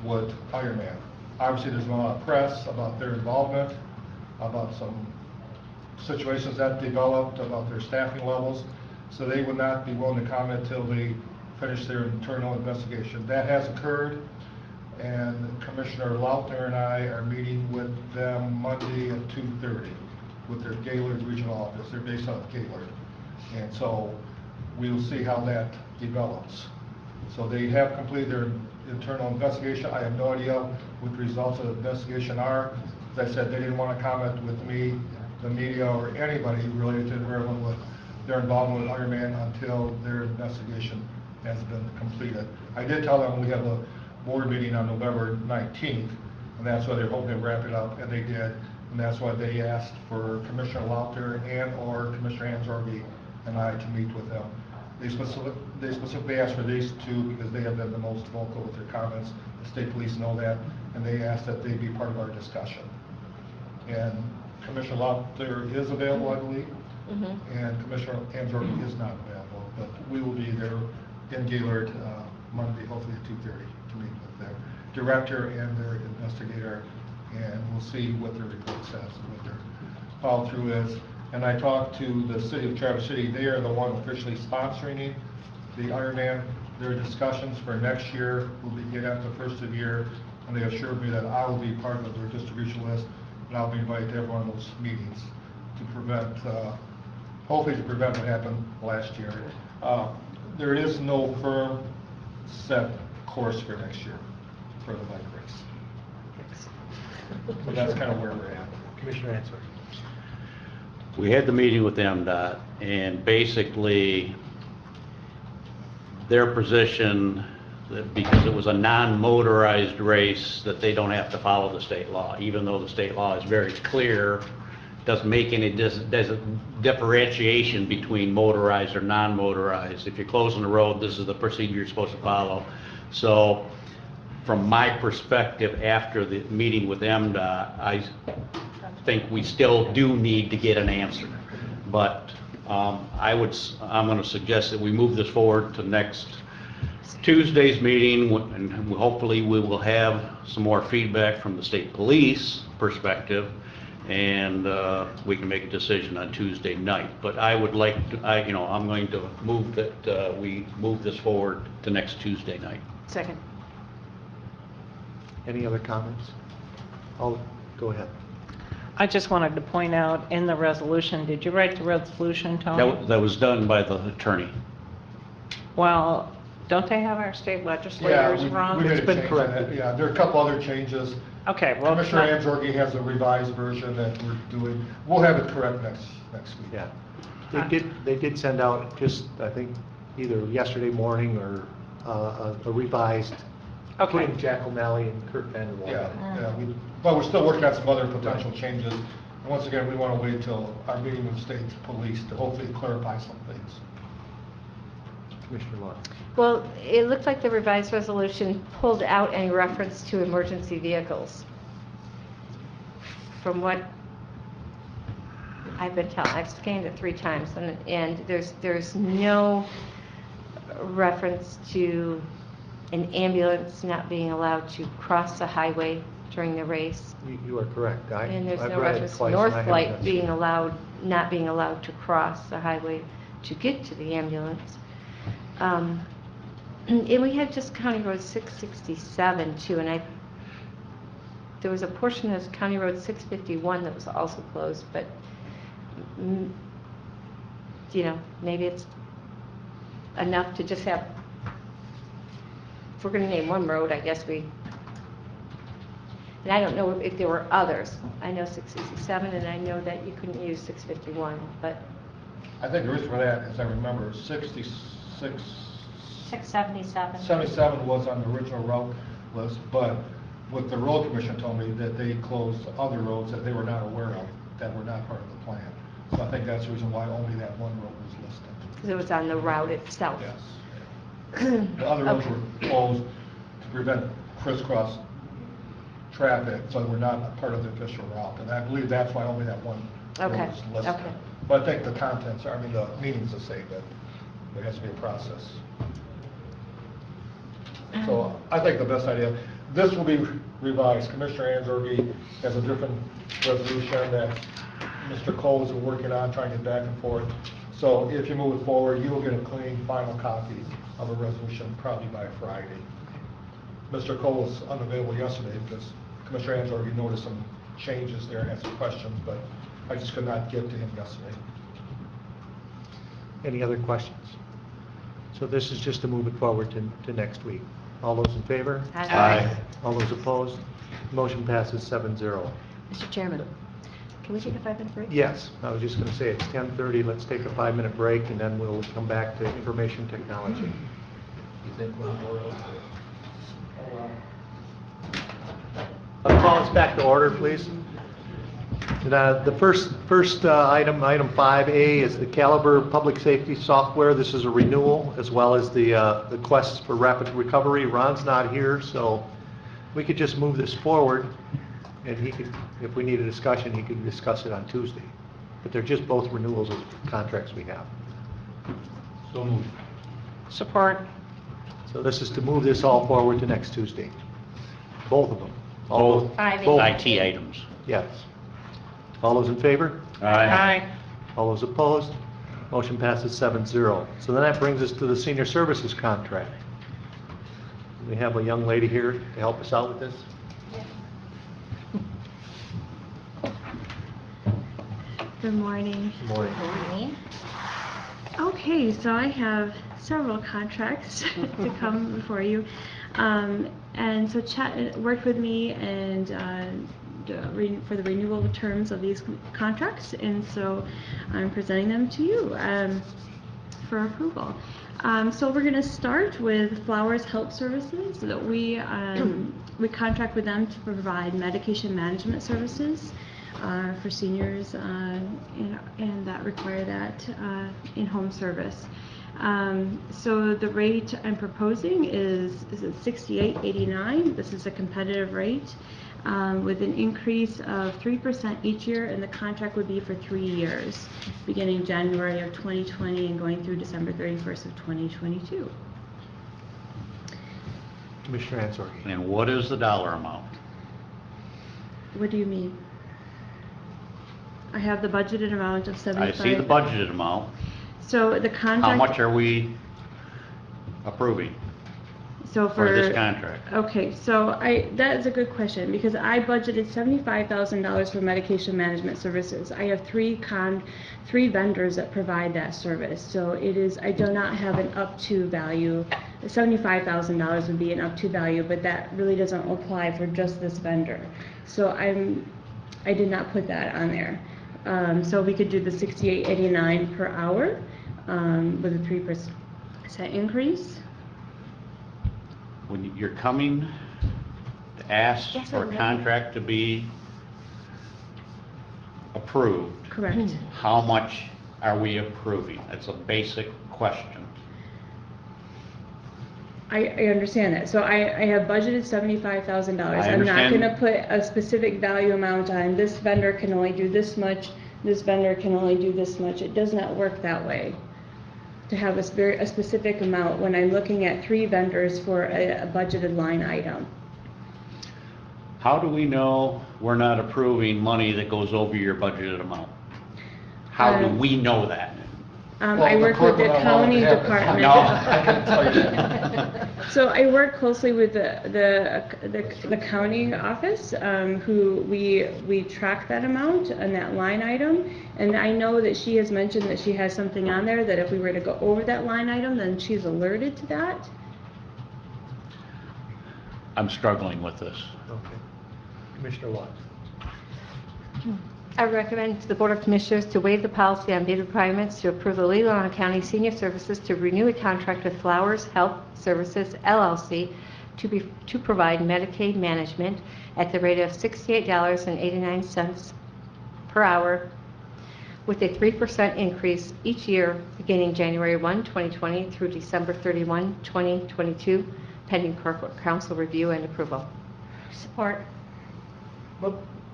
with Ironman. Obviously, there's been a lot of press about their involvement, about some situations that developed, about their staffing levels, so they would not be willing to comment till they finish their internal investigation. That has occurred, and Commissioner Lautner and I are meeting with them Monday at 2:30 with their Gaylord regional office. They're based out of Gaylord. And so we'll see how that develops. So they have completed their internal investigation. I have no idea what the results of the investigation are. As I said, they didn't want to comment with me, the media, or anybody related to their involvement with Ironman until their investigation has been completed. I did tell them we have a board meeting on November 19th, and that's why they're hoping to wrap it up, and they did. And that's why they asked for Commissioner Lauter and/or Commissioner Answorthy and I to meet with them. They specifically asked for these two because they have been the most vocal with their comments. The state police know that, and they asked that they be part of our discussion. And Commissioner Lauter is available, I believe, and Commissioner Answorthy is not available, but we will be there in Gaylord Monday, hopefully at 2:30, to meet with their director and their investigator, and we'll see what their report says and what their follow-through is. And I talked to the city of Traverse City. They are the one officially sponsoring the Ironman. Their discussions for next year will begin after the first of the year, and they assured me that I will be part of their distribution list, and I'll be invited to every one of those meetings to prevent, hopefully to prevent what happened last year. There is no firm set course for next year for the bike race. So that's kind of where we're at. Commissioner Answer. We had the meeting with MDOT, and basically, their position, that because it was a non-motorized race, that they don't have to follow the state law, even though the state law is very clear, doesn't make any differentiation between motorized or non-motorized. If you're closing the road, this is the procedure you're supposed to follow. So, from my perspective, after the meeting with MDOT, I think we still do need to get an answer. But I'm going to suggest that we move this forward to next Tuesday's meeting, and hopefully we will have some more feedback from the state police perspective, and we can make a decision on Tuesday night. But I would like to, I'm going to move that we move this forward to next Tuesday night. Second. Any other comments? Go ahead. I just wanted to point out in the resolution, did you write the resolution, Tony? That was done by the attorney. Well, don't they have our state legislators wrong? We made It's a been change in corrected. that. Yeah, there are a couple other changes. Okay, well, it's Commissioner not- Anzorgi has a revised version that we're doing. We'll have it correct next week. Yeah. They did send out just, I think, either yesterday morning or a revised, Okay. putting Jack O'Malley and Kurt Vanderwall. Yeah, but we're still working on some other potential changes. And once again, we want to wait till our meeting with state police to hopefully clarify some things. Commissioner Lund. Well, it looked like the revised resolution pulled out any reference to emergency vehicles. From what I've been told, I've scanned it 3 times, and there's no reference to an ambulance not being allowed to cross the highway during the race. You are correct. And there's I've no read it reference to twice and I haven't Northlight done so. not being allowed to cross the highway to get to the ambulance. And we had just County Road 667 too, and there was a portion of County Road 651 that was also closed, but maybe it's enough to just have, if we're going to name one road, I guess and I don't know if there were others. I know 667, and I know that you couldn't use 651, but... I think the reason for that, as I remember, 677. 77 was on the original route list, but what the road commission told me that they closed other roads that they were not aware of, that were not part of the plan. So I think that's the reason why only that one road was listed. Because it was on the route itself. Yes. The other roads were closed to prevent crisscross traffic, so we're not a part of the official route. And I believe that's why only that one road Okay, is listed. okay. But I think the contents, the meaning's the same, but there has to be a process. So I think the best idea, this will be revised. Commissioner Anzorgi has a different resolution that Mr. Cole is working on, trying to get back and forth. So if you move it forward, you will get a clean final copy of a resolution probably by Friday. Mr. Cole was unavailable yesterday because Commissioner Anzorgi noticed some changes there and had some questions, but I just could not get to him yesterday. Any other questions? So this is just to move it forward to next week. All those in favor? Aye. All those opposed? Motion passes 7-0. Mr. Chairman, can we take a 5-minute break? Yes, I was just going to say it's 10:30. Let's take a 5-minute break and then we'll come back to information technology. You think we'll go call us back to order, please. The first item 5A, is the Caliber Public Safety Software. This is a renewal, as well as the Quest for Rapid Recovery. Ron's not here, so we could just move this forward, and he could, if we need a discussion, he could discuss it on Tuesday. But they're just both renewals of contracts we have. So moved. Support. So this is to move this all forward to next Tuesday. Both of them. Both Both. IT items. Yes. All those in favor? Aye. All those opposed? Motion passes 7-0. So then that brings us to the senior services contract. We have a young lady here to help us out with this. Good morning. Good morning. Okay, so I have several contracts to come before you. And so Chet worked with me and for the renewal terms of these contracts, and so I'm presenting them to you for approval. So we're going to start with Flowers Help Services. That we contract with them to provide medication management services for seniors and that require that in-home service. So the rate I'm proposing is $68.89. This is a competitive rate with an increase of 3% each year, and the contract would be for 3 years, beginning January of 2020 and going through December 31st of 2022. Commissioner Anzorgi. And what is the dollar amount? What do you mean? I have the budgeted amount of $75. I see the budgeted amount. So the contract. How much are we approving? So for this contract? Okay, so that is a good question, because I budgeted $75,000 for medication management services. I have three vendors that provide that service, so I do not have an up-to value. $75,000 would be an up-to value, but that really doesn't apply for just this vendor. So I did not put that on there. So we could do the $68.89 per hour with a 3% increase. When you're coming to ask Yes, for I'm a ready. contract to be approved, Correct. how much are we approving? That's a basic question. I understand that. So I have budgeted $75,000. I I'm not understand. gonna put a specific value amount on, this vendor can only do this much, this vendor can only do this much. It does not work that way, to have a specific amount when I'm looking at three vendors for a budgeted line item. How do we know we're not approving money that goes over your budgeted amount? How do we know that? I work with the county department. No, I can tell you that. So I work closely with the county office, who we track that amount and that line item. And I know that she has mentioned that she has something on there that if we were to go over that line item, then she's alerted to that. I'm struggling with this. Okay. Commissioner Watts? I recommend to the Board of Commissioners to waive the policy on bid requirements to approve the Leelanau County Senior Services to renew a contract with Flowers Health Services LLC to provide Medicaid management at the rate of $68.89 per hour with a 3% increase each year beginning January 1, 2020 through December 31, 2022, pending corporate council review and approval. Support.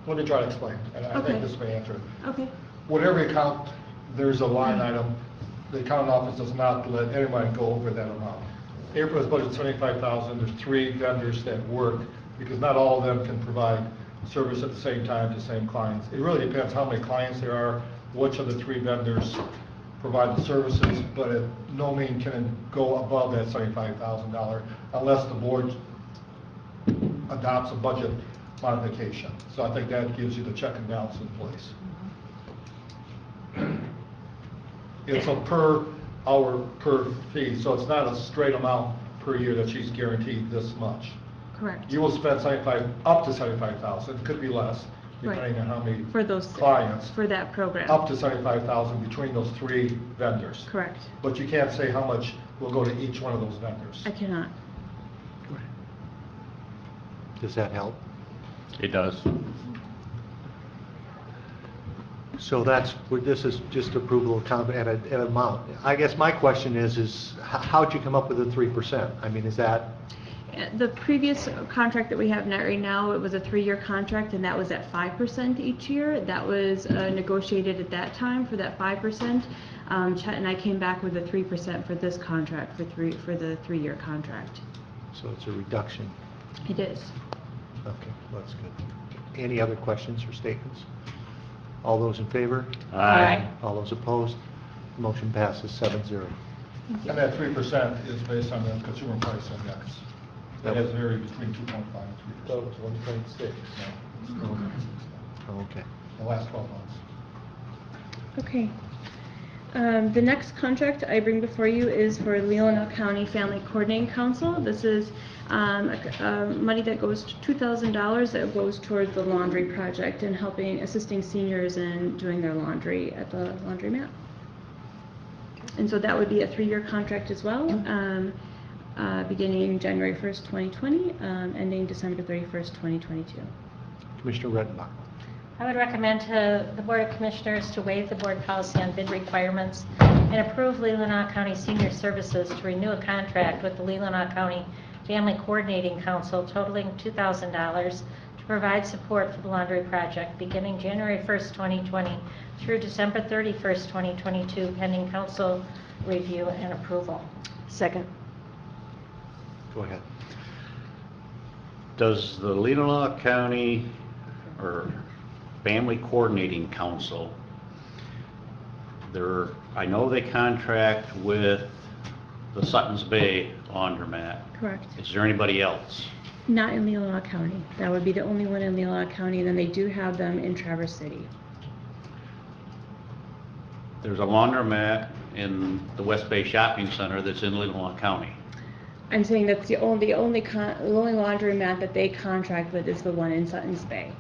Let me try to explain, and I Okay. think this may answer it. Okay. Whatever account, there's a line item, the accounting office does not let anyone go over that amount. April has budgeted $75,000, there's three vendors that work, because not all of them can provide service at the same time to the same clients. It really depends how many clients there are, which of the three vendors provide the services, but at no means can it go above that $75,000 unless the board adopts a budget modification. So I think that gives you the check and balance in place. It's a per hour per fee, so it's not a straight amount per year that she's guaranteed this much. Correct. You will spend up to 75,000, it could be less, depending Right. on how many For those clients. for that program. Up to 75,000 between those three vendors. Correct. But you can't say how much will go to each one of those vendors. I cannot. Does that help? It does. So this is just approval of at an amount. I guess my question is how'd you come up with the 3%? I mean, is that? The previous contract that we have right now, it was a 3-year contract, and that was at 5% each year. That was negotiated at that time for that 5%. Chet and I came back with a 3% for this contract, for the 3-year contract. So it's a reduction. It is. Okay, well, that's good. Any other questions or statements? All those in favor? Aye. All those opposed? Motion passes 7-0. And that 3% is based on the consumer price index. That has varied between 2.5 and 3%. So it's 1.6. Okay. The last 12 months. Okay. The next contract I bring before you is for Leelanau County Family Coordinating Council. This is money that goes to $2,000 that goes towards the laundry project and assisting seniors in doing their laundry at the laundromat. And so that would be a 3-year contract as well, beginning January 1st, 2020, ending December 31st, 2022. Commissioner Redenbach. I would recommend to the Board of Commissioners to waive the board policy on bid requirements and approve Leelanau County Senior Services to renew a contract with the Leelanau County Family Coordinating Council totaling $2,000 to provide support for the laundry project beginning January 1st, 2020 through December 31st, 2022, pending council review and approval. Second. Go ahead. Does the Leelanau County or Family Coordinating Council, I know they contract with the Suttons Bay laundromat. Correct. Is there anybody else? Not in Leelanau County. That would be the only one in Leelanau County, and then they do have them in Traverse City. There's a laundromat in the West Bay Shopping Center that's in Leelanau County. I'm saying that's the only laundromat that they contract with is the one in Sutton's Bay.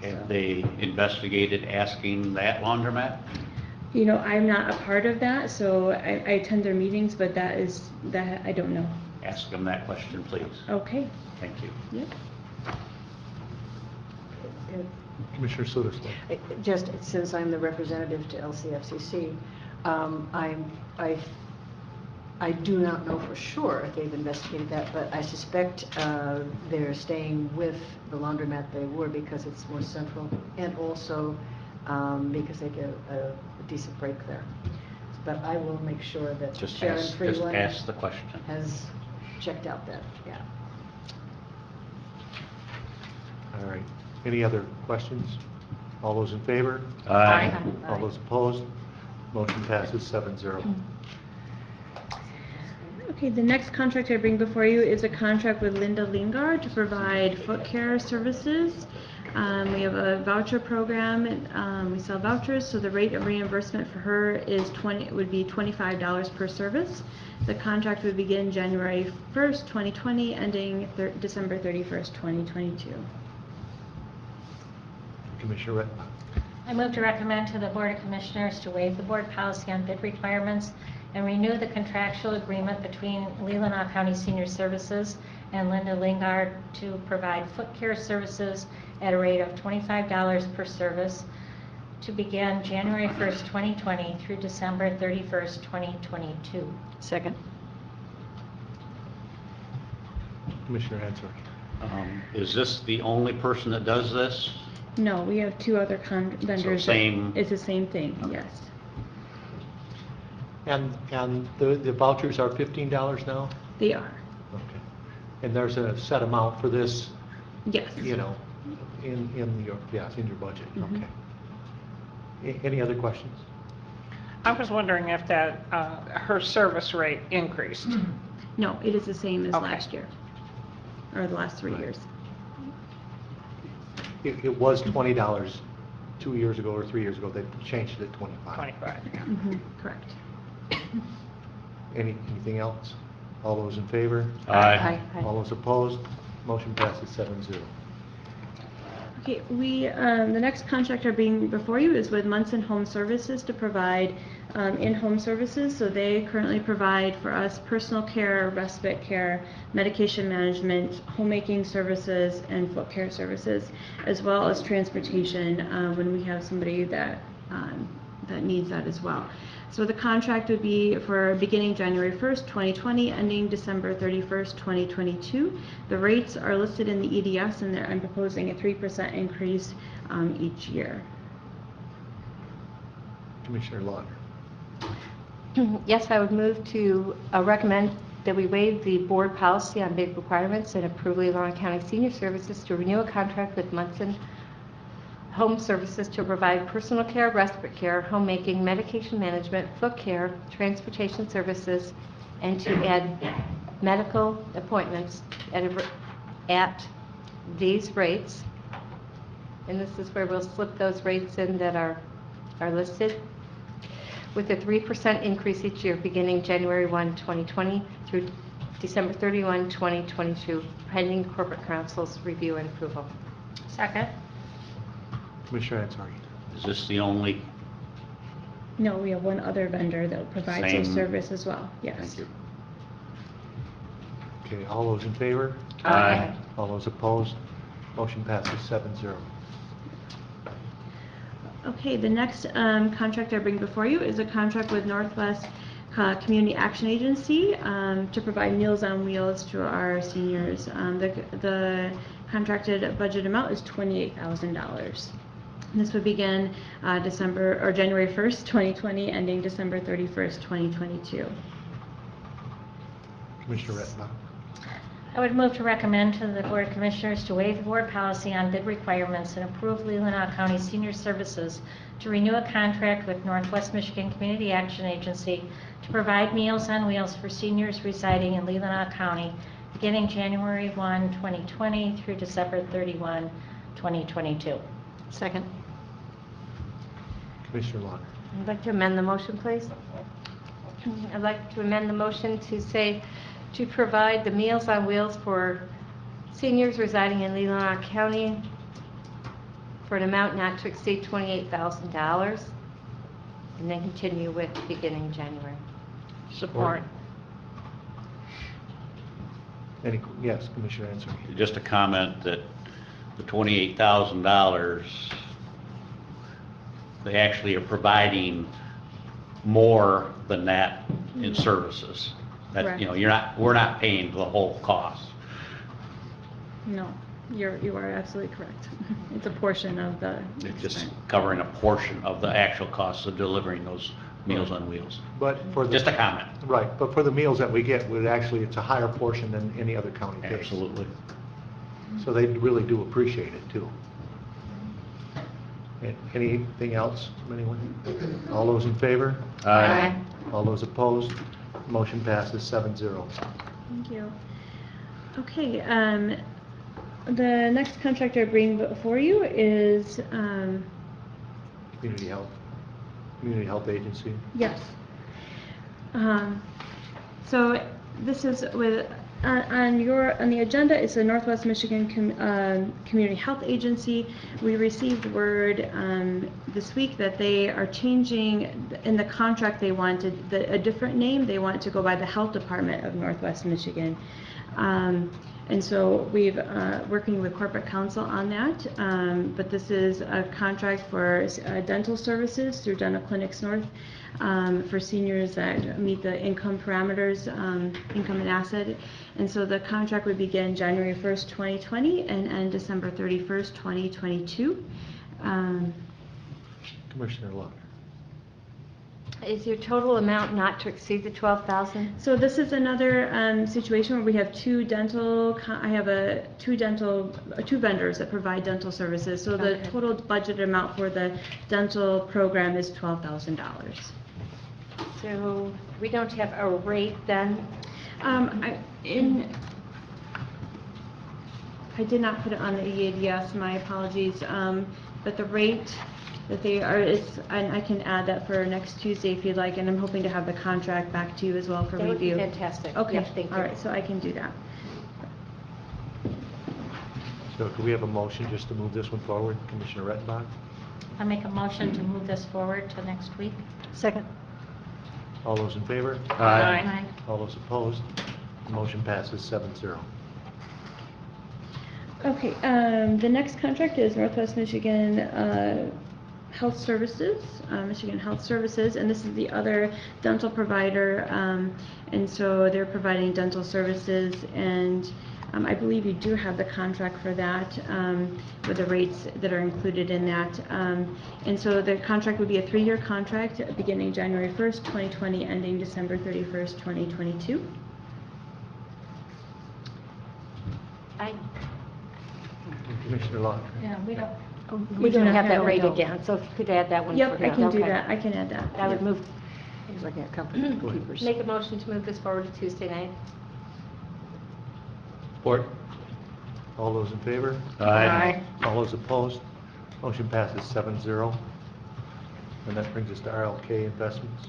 Have they investigated asking that laundromat? You know, I'm not a part of that, so I attend their meetings, but that I don't know. Ask them that question, please. Okay. Thank you. Yep. Commissioner Sutis. Just since I'm the representative to LCFCC, I do not know for sure if they've investigated that, but I suspect they're staying with the laundromat they were because it's more central, and also because they get a decent break there. But I will make sure that Sharon Freeland ask the question. has checked out that, yeah. All right. Any other questions? All those in favor? Aye. All those opposed? Motion passes 7-0. Okay, the next contract I bring before you is a contract with Linda Lingard to provide foot care services. We have a voucher program, and we sell vouchers, so the rate of reimbursement for her is would be $25 per service. The contract would begin January 1st, 2020, ending December 31st, 2022. Commissioner Rettner. I move to recommend to the Board of Commissioners to waive the board policy on bid requirements and renew the contractual agreement between Leelanau County Senior Services and Linda Lingard to provide foot care services at a rate of $25 per service to begin January 1st, 2020 through December 31st, 2022. Second. Commissioner Answer. Is this the only person that does this? No, we have two other vendors. Same. It's the same thing, yes. And the vouchers are $15 now? They are. Okay. And there's a set amount for this? Yes. You know, in your budget, Mhm. okay. Any other questions? I was wondering if that, her service rate increased. No, it is the same as Okay. last year, or the last 3 years. It was $20 2 years ago or 3 years ago. They changed it to 25. 25. Correct. Anything else? All those in favor? Aye. All those opposed? Motion passes 7-0. Okay, the next contract being before you is with Munson Home Services to provide in-home services. So they currently provide for us personal care, respite care, medication management, homemaking services, and foot care services, as well as transportation when we have somebody that needs that as well. So the contract would be for beginning January 1st, 2020, ending December 31st, 2022. The rates are listed in the EDS, and I'm proposing a 3% increase each year. Commissioner Lauder. Yes, I would move to recommend that we waive the board policy on bid requirements and approve Leelanau County Senior Services to renew a contract with Munson Home Services to provide personal care, respite care, homemaking, medication management, foot care, transportation services, and to add medical appointments at these rates. And this is where we'll slip those rates in that are listed, with a 3% increase each year beginning January 1, 2020 through December 31, 2022, pending corporate council's review and approval. Second. Commissioner Ansari. Is this the only? No, we have one other vendor that provides Same. those service as well. Yes. Thank you. Okay, all those in favor? Aye. All those opposed? Motion passes 7-0. Okay, the next contract I bring before you is a contract with Northwest Community Action Agency to provide Meals on Wheels to our seniors. The contracted budget amount is $28,000. This would begin January 1st, 2020, ending December 31st, 2022. Commissioner Rettner. I would move to recommend to the Board of Commissioners to waive the board policy on bid requirements and approve Leelanau County Senior Services to renew a contract with Northwest Michigan Community Action Agency to provide Meals on Wheels for seniors residing in Leelanau County beginning January 1, 2020 through December 31, 2022. Second. Commissioner Law. I'd like to amend the motion, please. I'd like to amend the motion to say to provide the Meals on Wheels for seniors residing in Leelanau County for an amount not to exceed $28,000, and then continue with beginning January. Support. Yes, Commissioner Ansel. Just a comment that the $28,000, they actually are providing more than that in services. That, you know, we're not paying the whole cost. No, you are absolutely correct. It's a portion of the. It's just covering a portion of the actual costs of delivering those Meals on Wheels. But for the, Just a comment. Right, but for the meals that we get, it's a higher portion than any other county pays. Absolutely. So they really do appreciate it, too. Anything else from anyone? All those in favor? Aye. All those opposed? Motion passes 7-0. Thank you. Okay, the next contract I bring before you is, Community Health Agency. yes. So this is with, on the agenda is the Northwest Michigan Community Health Agency. We received word this week that they are changing, in the contract they wanted a different name. They want to go by the Health Department of Northwest Michigan. And so we've working with corporate counsel on that, but this is a contract for dental services through Dental Clinics North for seniors that meet the income parameters, income and asset. And so the contract would begin January 1st, 2020 and end December 31st, 2022. Commissioner Law. Is your total amount not to exceed the $12,000? So this is another situation where we have two vendors that provide dental services. So the Okay. total budget amount for the dental program is $12,000. So we don't have a rate then? I did not put it on the EADS, my apologies, but the rate that they are, and I can add that for next Tuesday if you'd like, and I'm hoping to have the contract back to you as well for That would be review. fantastic. Okay, Yes, thank you. all right, so I can do that. So do we have a motion just to move this one forward? Commissioner Rettenbach? I make a motion to move this forward to next week. Second. All those in favor? Aye. All those opposed? Motion passes 7-0. Okay, the next contract is Northwest Michigan Health Services, Michigan Health Services, and this is the other dental provider, and so they're providing dental services, and I believe you do have the contract for that, with the rates that are included in that, and so the contract would be a 3-year contract beginning January 1st, 2020, ending December 31st, 2022. Commissioner Law. Yeah, we don't. We don't have that rate again, so if you could add that one. Yep, for I now. can do Okay. that, I can add that. That would Yep. move, He's looking at company keepers. make a motion to move this forward to Tuesday night. Support. All those in favor? Aye. All those opposed? Motion passes 7-0. And that brings us to RLK Investments.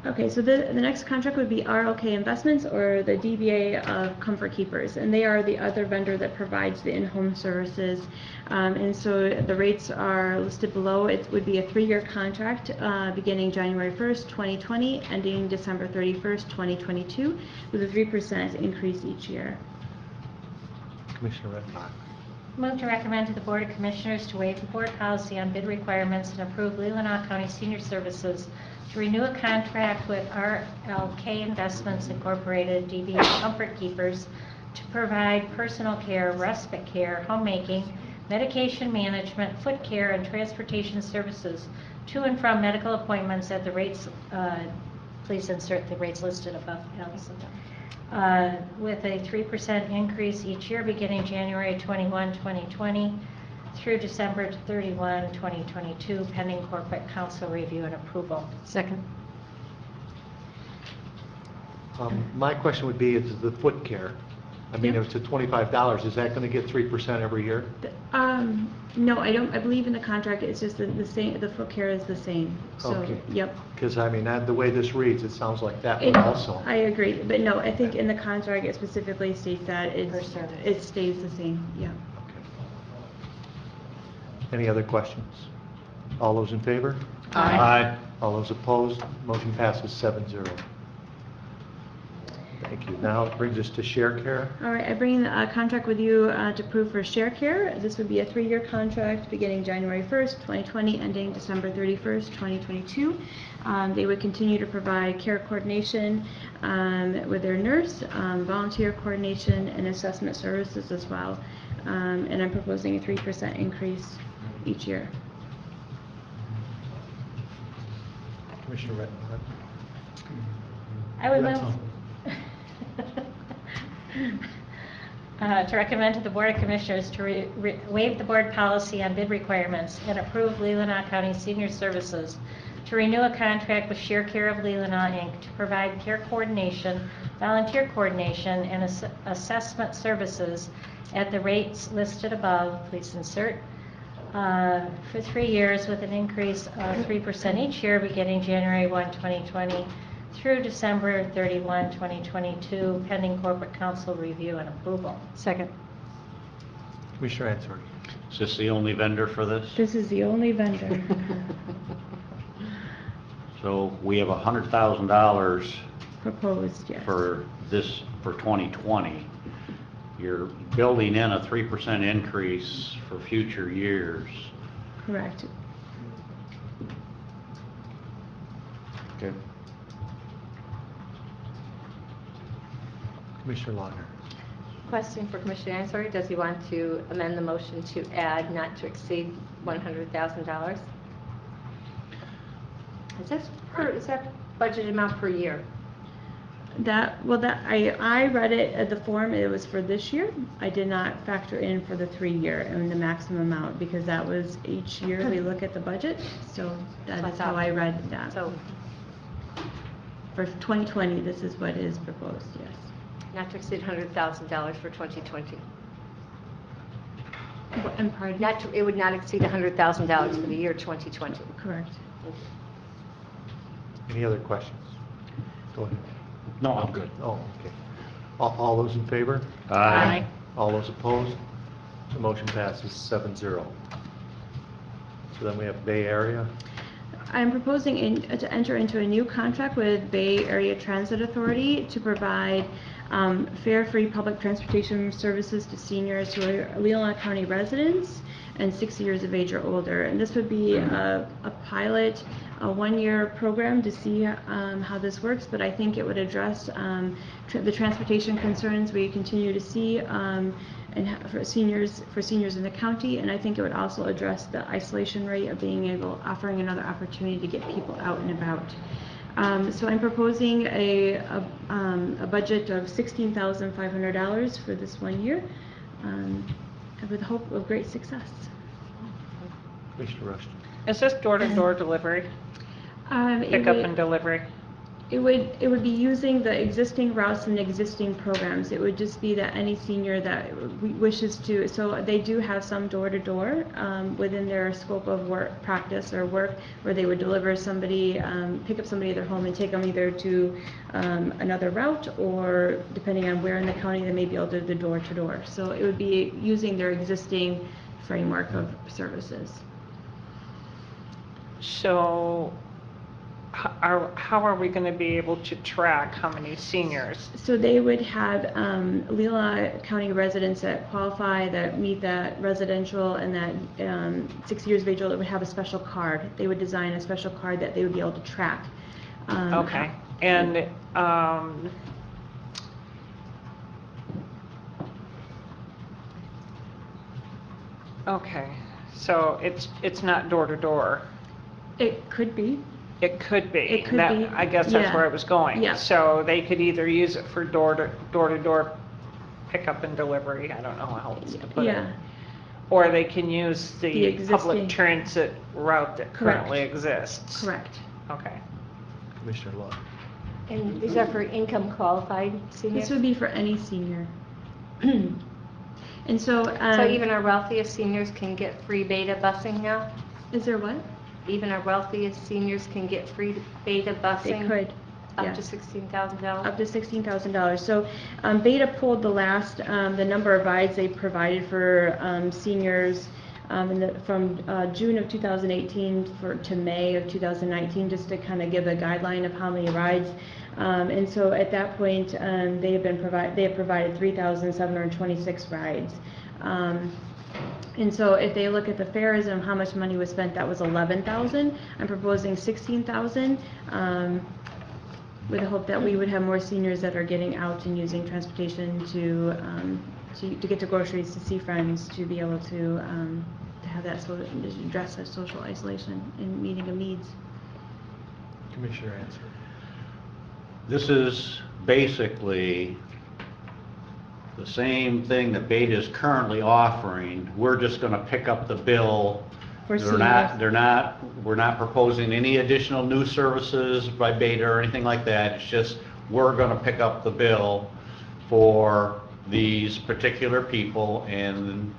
Okay, so the next contract would be RLK Investments, or the DBA of Comfort Keepers, and they are the other vendor that provides the in-home services. And so the rates are listed below. It would be a 3-year contract beginning January 1st, 2020, ending December 31st, 2022, with a 3% increase each year. Commissioner Rettenbach. Move to recommend to the Board of Commissioners to waive the board policy on bid requirements and approve Leelanau County Senior Services to renew a contract with RLK Investments Incorporated, DBA Comfort Keepers, to provide personal care, respite care, homemaking, medication management, foot care, and transportation services to and from medical appointments at the rates, please insert the rates listed above, Allison. With a 3% increase each year beginning January 21, 2020 through December 31, 2022, pending corporate council review and approval. Second. My question would be, is the foot care, I mean, Yep. if it's at $25, is that going to get 3% every year? No, I don't, I believe in the contract, it's just the same, the foot care is the same, so, Okay. yep. Because, I mean, the way this reads, it sounds like that It- would also. I agree, but no, I think in the contract, it specifically states that Per service. it stays the same, yeah. Any other questions? All those in favor? Aye. All those opposed? Motion passes 7-0. Thank you. Now it brings us to share care. All right, I bring a contract with you to approve for Share Care. This would be a 3-year contract beginning January 1st, 2020, ending December 31st, 2022. They would continue to provide care coordination with their nurse, volunteer coordination, and assessment services as well. And I'm proposing a 3% increase each year. Commissioner Redden. I would Yes. move to recommend to the Board of Commissioners to waive the board policy on bid requirements and approve Leelanau County Senior Services to renew a contract with Share Care of Leelanau, Inc. to provide care coordination, volunteer coordination, and assessment services at the rates listed above. Please insert. For 3 years with an increase of 3% each year beginning January 1, 2020 through December 31, 2022, pending corporate council review and approval. Second. Commissioner Ansari. Is this the only vendor for this? This is the only vendor. So we have $100,000 Proposed, yes. for this, for 2020. You're building in a 3% increase for future years. Correct. Okay. Commissioner Lautner. Question for Commissioner Ansari. Does he want to amend the motion to add not to exceed $100,000? Is that budget amount per year? I read it at the form, it was for this year. I did not factor in for the 3-year and the maximum amount, because that was each year we look at the budget, so that's how I read that. So, For 2020, this is what is proposed, yes. not to exceed $100,000 for 2020. And pardon? It would not exceed $100,000 for the year 2020. Correct. Any other questions? Go ahead. No, I'm good. Oh, okay. All those in favor? Aye. All those opposed? The motion passes 7-0. So then we have Bay Area. I'm proposing to enter into a new contract with Bay Area Transit Authority to provide fare-free public transportation services to seniors who are Leelanau County residents and 60 years of age or older. And this would be a pilot, a 1-year program to see how this works, but I think it would address the transportation concerns we continue to see for seniors in the county, and I think it would also address the isolation rate of offering another opportunity to get people out and about. So I'm proposing a budget of $16,500 for this 1 year, with hope of great success. Commissioner Rushton. Is this door-to-door delivery? Pickup and delivery? It would be using the existing routes and existing programs. It would just be that any senior that wishes to, so they do have some door-to-door within their scope of work, practice or work, where they would deliver somebody, pick up somebody at their home and take them either to another route, or depending on where in the county, they may be able to do the door-to-door. So it would be using their existing framework of services. So how are we going to be able to track how many seniors? So they would have Leelanau County residents that qualify, that meet that residential and that 6 years of age old, that would have a special card. They would design a special card that they would be able to track. Okay. And okay. So it's not door to door. It could be. It could be. It could be. I guess that's Yeah. where I was going. Yeah. So they could either use it for door-to-door pickup and delivery. I don't know how else to put it. Yeah. Or they can use the existing- public transit route that Correct. currently exists. Correct. Okay. Commissioner Love. And these are for income qualified seniors? This would be for any senior. And so. So even our wealthiest seniors can get free beta busing now? Is there what? Even our wealthiest seniors can get free beta busing? They could. Up to Yes. $16,000? Up to $16,000. So Beta pulled the number of rides they provided for seniors from June of 2018 to May of 2019, just to kind of give a guideline of how many rides. And so at that point, they have provided 3,726 rides. And so if they look at the fares and how much money was spent, that was 11,000. I'm proposing 16,000. With the hope that we would have more seniors that are getting out and using transportation to get to groceries, to see friends, to be able to have that address that social isolation and meeting of needs. Commissioner Answer. This is basically the same thing that Beta is currently offering. We're just going to pick up the bill. For seniors. We're not proposing any additional new services by Beta or anything like that. It's just, we're going to pick up the bill for these particular people, and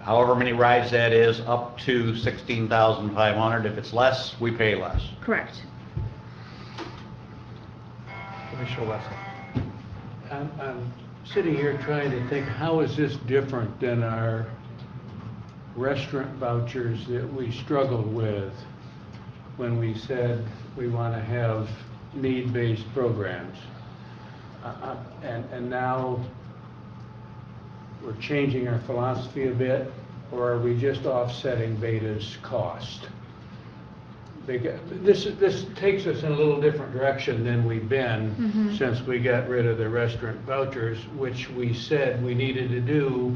however many rides that is, up to 16,500. If it's less, we pay less. Correct. Commissioner Wessel. I'm sitting here trying to think, how is this different than our restaurant vouchers that we struggled with when we said we want to have need-based programs? And now we're changing our philosophy a bit, or are we just offsetting Beta's cost? This takes us in a little different direction than we've been since we got rid of the restaurant vouchers, which we said we needed to do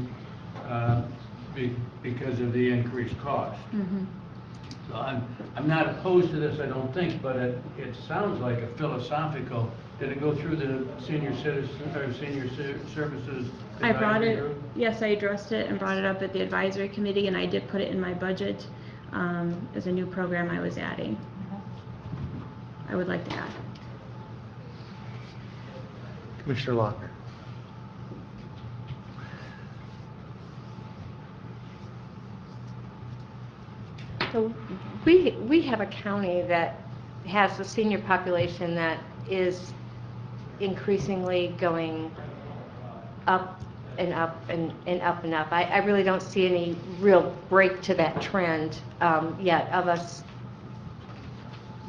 because of the increased cost. So I'm not opposed to this, I don't think, but it sounds like a philosophical. Did it go through the senior citizen or senior services? I brought advisory it. group? Yes, I addressed it and brought it up at the advisory committee, and I did put it in my budget as a new program I was adding. I would like to add. Commissioner Lochner. So we have a county that has a senior population that is increasingly going up and up and up and up. I really don't see any real break to that trend yet of us,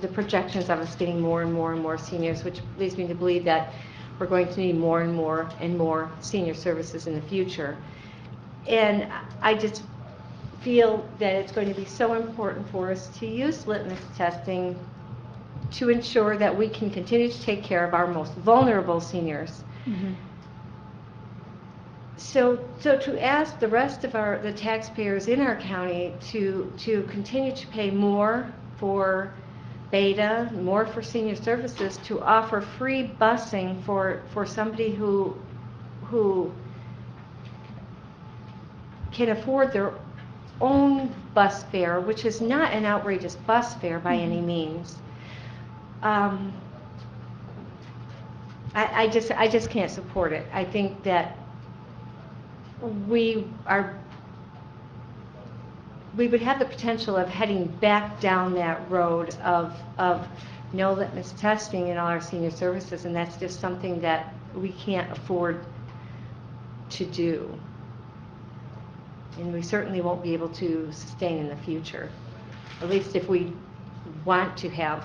the projections of us getting more and more and more seniors, which leads me to believe that we're going to need more and more senior services in the future. And I just feel that it's going to be so important for us to use litmus testing to ensure that we can continue to take care of our most vulnerable seniors. So to ask the rest of the taxpayers in our county to continue to pay more for Beta, more for senior services, to offer free busing for somebody who can afford their own bus fare, which is not an outrageous bus fare by any means. I just can't support it. I think that we would have the potential of heading back down that road of no litmus testing in all our senior services, and that's just something that we can't afford to do. And we certainly won't be able to sustain in the future, at least if we want to have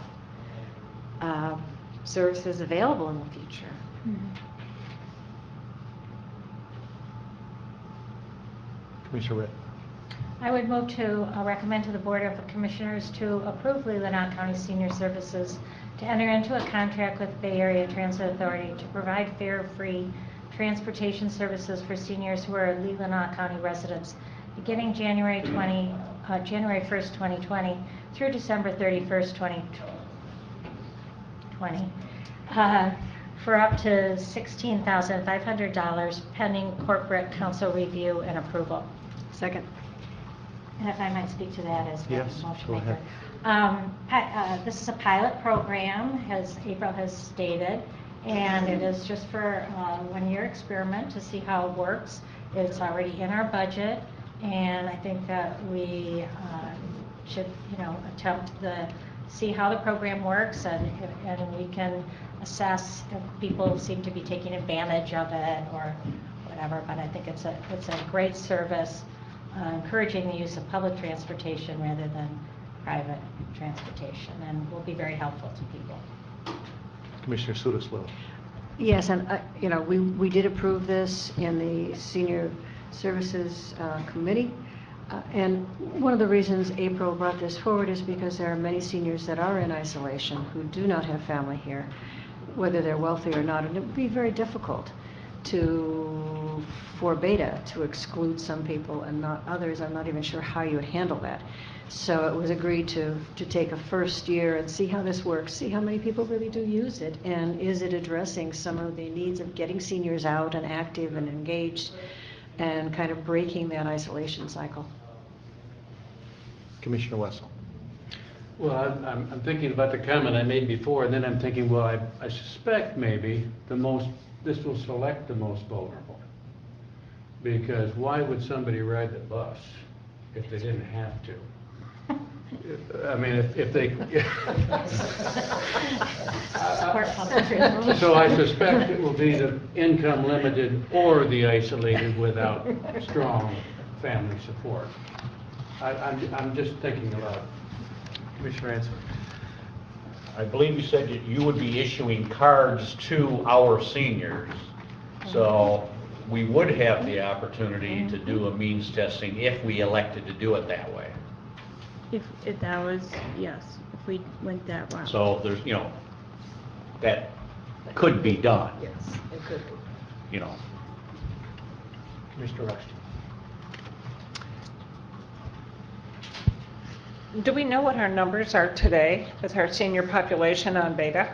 services available in the future. Commissioner Witt. I would move to recommend to the Board of Commissioners to approve Leelanau County Senior Services to enter into a contract with Bay Area Transit Authority to provide fare-free transportation services for seniors who are Leelanau County residents beginning January 1st, 2020 through December 31st, 2020 for up to $16,500 pending corporate council review and approval. Second. And if I might speak to that as well. Yes, motion go maker. ahead. This is a pilot program, as April has stated, and it is just for a one-year experiment to see how it works. It's already in our budget, and I think that we should, attempt see how the program works, and we can assess if people seem to be taking advantage of it or whatever. But I think it's a great service, encouraging the use of public transportation rather than private transportation, and will be very helpful to people. Commissioner Sudas-Little. Yes, and, we did approve this in the Senior Services Committee. And one of the reasons April brought this forward is because there are many seniors that are in isolation who do not have family here, whether they're wealthy or not. And it would be very difficult for Beta to exclude some people and not others. I'm not even sure how you would handle that. So it was agreed to take a first year and see how this works, see how many people really do use it, and is it addressing some of the needs of getting seniors out and active and engaged and kind of breaking that isolation cycle. Commissioner Wessel. Well, I'm thinking about the comment I made before, and then I'm thinking, well, I suspect maybe this will select the most vulnerable. Because why would somebody ride the bus if they didn't have to? I mean, if they... So I suspect it will be the income limited or the isolated without strong family support. I'm just thinking aloud. Commissioner Ansel. I believe you said that you would be issuing cards to our seniors. So we would have the opportunity to do a means testing if we elected to do it that way. If that was, yes, if we went that route. So there's, that could be done, Yes, it could be. Commissioner Rushton. Do we know what our numbers are today with our senior population on Beta?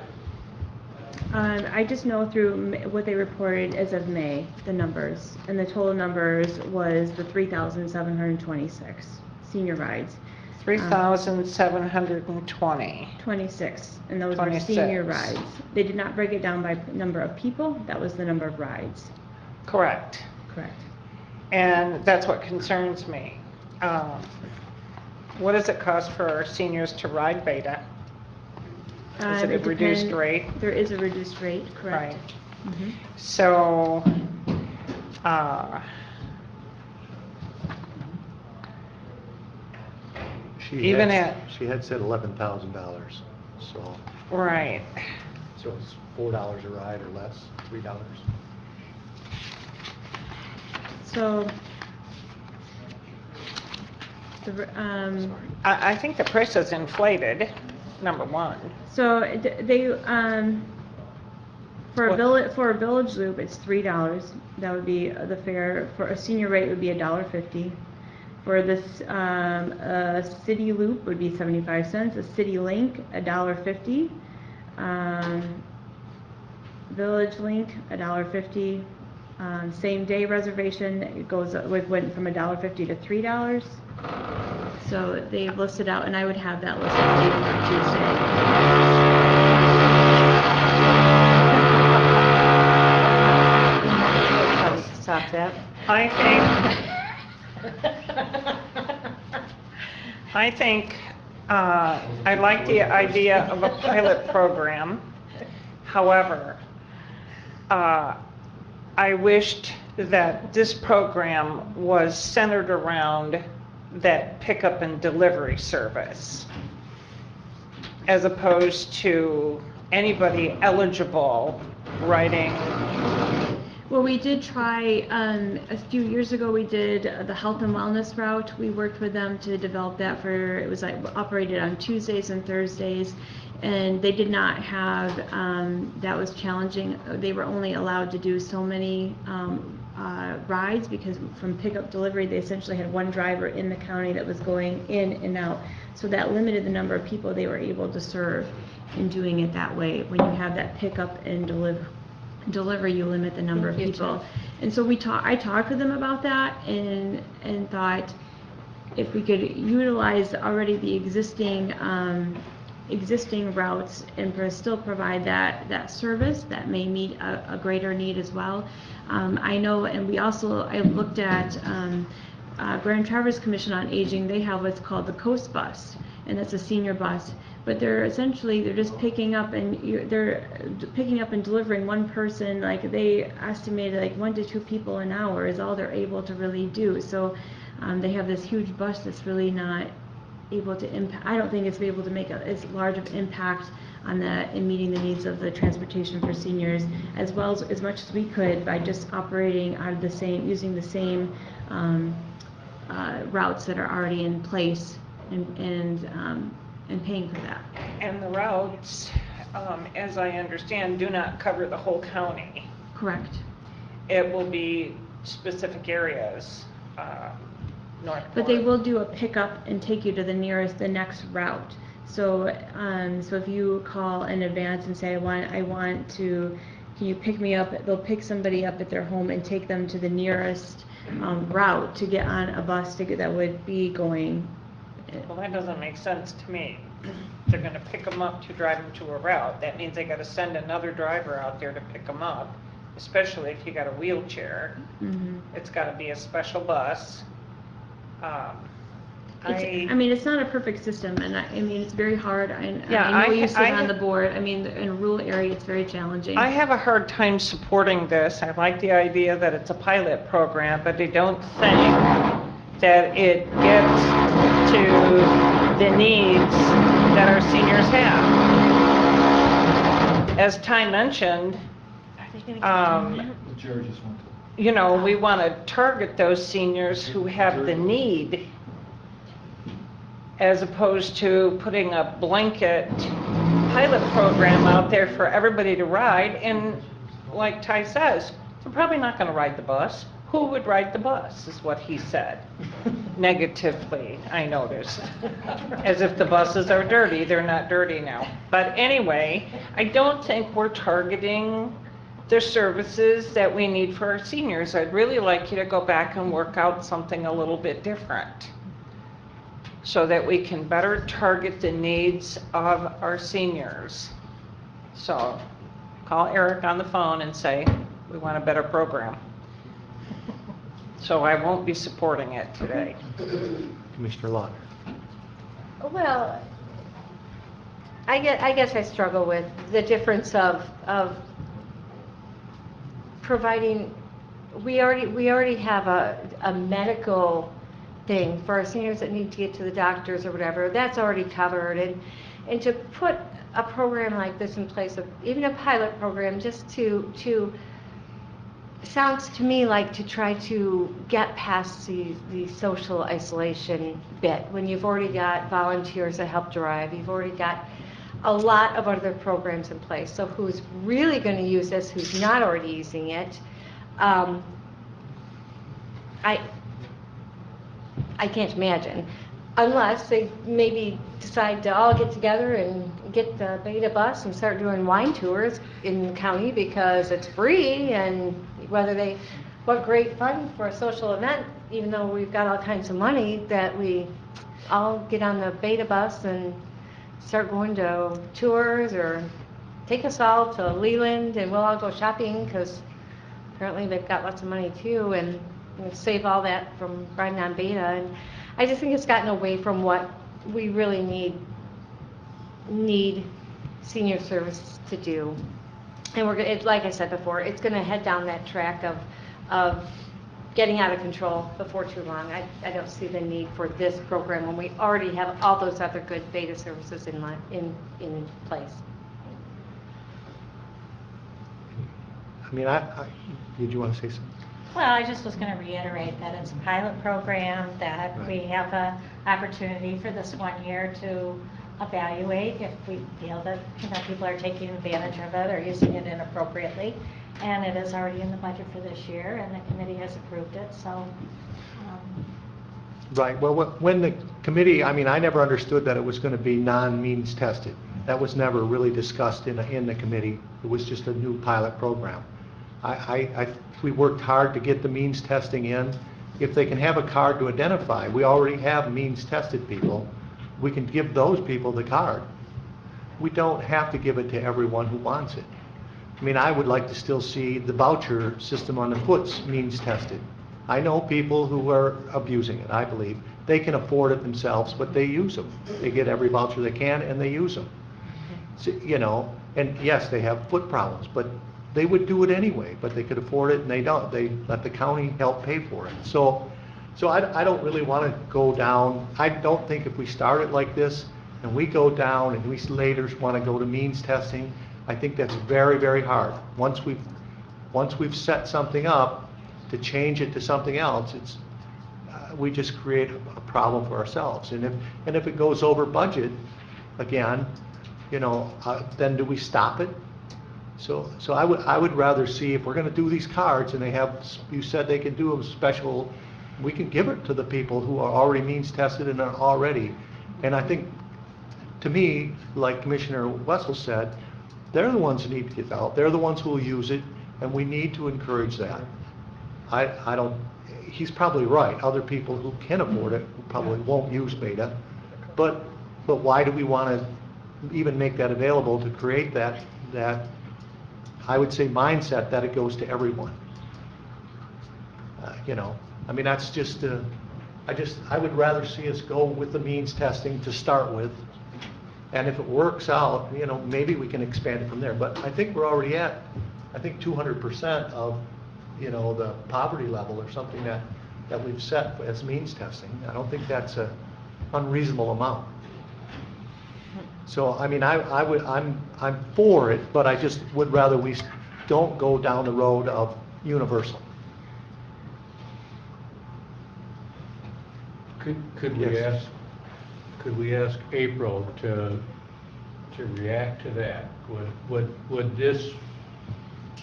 I just know through what they reported as of May, the numbers, and the total numbers was the 3,726 senior rides. 3,720. 26, and those were 26. senior rides. They did not break it down by number of people, that was the number of rides. Correct. Correct. And that's what concerns me. What does it cost for our seniors to ride Beta? Is it a reduced rate? There is a reduced rate, correct. Right. Mhm. So, She had said $11,000, so. right. So it's $4 a ride or less, $3. So, I think the price is inflated, number one. so they, for a village loop, it's $3. That would be the fare. For a senior rate would be $1.50. For this, a city loop would be 75 cents. A city link, $1.50. Village link, $1.50. Same day reservation, it went from $1.50 to $3. So they've listed out, and I would have that listed for Tuesday. Stop that. I think I like the idea of a pilot program. However, I wished that this program was centered around that pickup and delivery service, as opposed to anybody eligible riding. Well, we did try, a few years ago, we did the health and wellness route. We worked with them to develop that it was like operated on Tuesdays and Thursdays, and they did not have, that was challenging. They were only allowed to do so many rides, because from pickup delivery, they essentially had one driver in the county that was going in and out. So that limited the number of people they were able to serve in doing it that way. When you have that pickup and delivery, you limit the number of people. And so I talked with them about that and thought, if we could utilize already the existing routes and still provide that service that may meet a greater need as well. I know, and I looked at Grand Traverse Commission on Aging. They have what's called the Coast Bus, and it's a senior bus. But they're just picking up and delivering one person. Like they estimated, like 1 to 2 people an hour is all they're able to really do. So they have this huge bus that's really not able to impact. I don't think it's able to make as large of impact in meeting the needs of the transportation for seniors, as well as much as we could by just operating out of using the same routes that are already in place and paying for that. And the routes, as I understand, do not cover the whole county. Correct. It will be specific areas, north. But they will do a pickup and take you to the next route. So, so if you call in advance and say, I want to, can you pick me up? They'll pick somebody up at their home and take them to the nearest route to get on a bus that would be going. Well, that doesn't make sense to me. They're going to pick them up to drive them to a route. That means they got to send another driver out there to pick them up, especially if you got a wheelchair. Mm-hmm. It's got to be a special bus. It's not a perfect system, and it's very hard. I know you sit on the board. In a rural area, it's very challenging. I have a hard time supporting this. I like the idea that it's a pilot program, but I don't think that it gets to the needs that our seniors have. As Ty mentioned, we want to target those seniors who have the need, as opposed to putting a blanket pilot program out there for everybody to ride. And like Ty says, they're probably not going to ride the bus. Who would ride the bus, is what he said. Negatively, I noticed. As if the buses are dirty. They're not dirty now. But anyway, I don't think we're targeting the services that we need for our seniors. I'd really like you to go back and work out something a little bit different, so that we can better target the needs of our seniors. So call Eric on the phone and say, we want a better program. So I won't be supporting it today. Commissioner Lauder. Well, I guess I struggle with the difference of providing. We already have a medical thing for our seniors that need to get to the doctors or whatever. That's already covered, and to put a program like this in place, of even a pilot program, just to sounds to me like to try to get past the social isolation bit, when you've already got volunteers that help drive, you've already got a lot of other programs in place. So who's really going to use this, who's not already using it? I can't imagine, unless they maybe decide to all get together and get the beta bus and start doing wine tours in the county because it's free, and what great fun for a social event, even though we've got all kinds of money, that we all get on the beta bus and start going to tours, or take us all to Leland and we'll all go shopping, because apparently they've got lots of money too, and we'll save all that from riding on beta. And I just think it's gotten away from what we really need senior services to do. And like I said before, it's going to head down that track of getting out of control before too long. I don't see the need for this program when we already have all those other good beta services in place. Did you want to say something? Well, I just was going to reiterate that it's a pilot program, that we have an opportunity for this 1 year to evaluate if we feel that people are taking advantage of it or using it inappropriately. And it is already in the budget for this year, and the committee has approved it, so. Right, well, when the committee, I never understood that it was going to be non-means tested. That was never really discussed in the committee. It was just a new pilot program. We worked hard to get the means testing in, if they can have a card to identify, we already have means-tested people, we can give those people the card. We don't have to give it to everyone who wants it. I mean, I would like to still see the voucher system on the foots means-tested. I know people who are abusing it, I believe. They can afford it themselves, but they use them. They get every voucher they can, and they use them. So, you know, and yes, they have foot problems, but they would do it anyway, but they could afford it, and they don't. They let the county help pay for it. So I don't really want to go down. I don't think if we start it like this, and we go down, and we later want to go to means testing, I think that's very, very hard. Once we've set something up, to change it to something else, it's we just create a problem for ourselves. And if it goes over budget, again, you know, then do we stop it? So I would rather see, if we're going to do these cards, and they have, you said they can do them special, we can give it to the people who are already means tested and are already. And I think, to me, like Commissioner Wessel said, they're the ones who need to get out. They're the ones who will use it, and we need to encourage that. I don't, he's probably right. Other people who can afford it probably won't use beta. But why do we want to even make that available to create that I would say mindset that it goes to everyone? You know, I mean, that's just, I would rather see us go with the means testing to start with. And if it works out, you know, maybe we can expand it from there. But I think we're already at, I think 200% of, you know, the poverty level or something that we've set as means testing. I don't think that's an unreasonable amount. So, I mean, I'm for it, but I just would rather we don't go down the road of universal. Could we ask April to react to that? Would this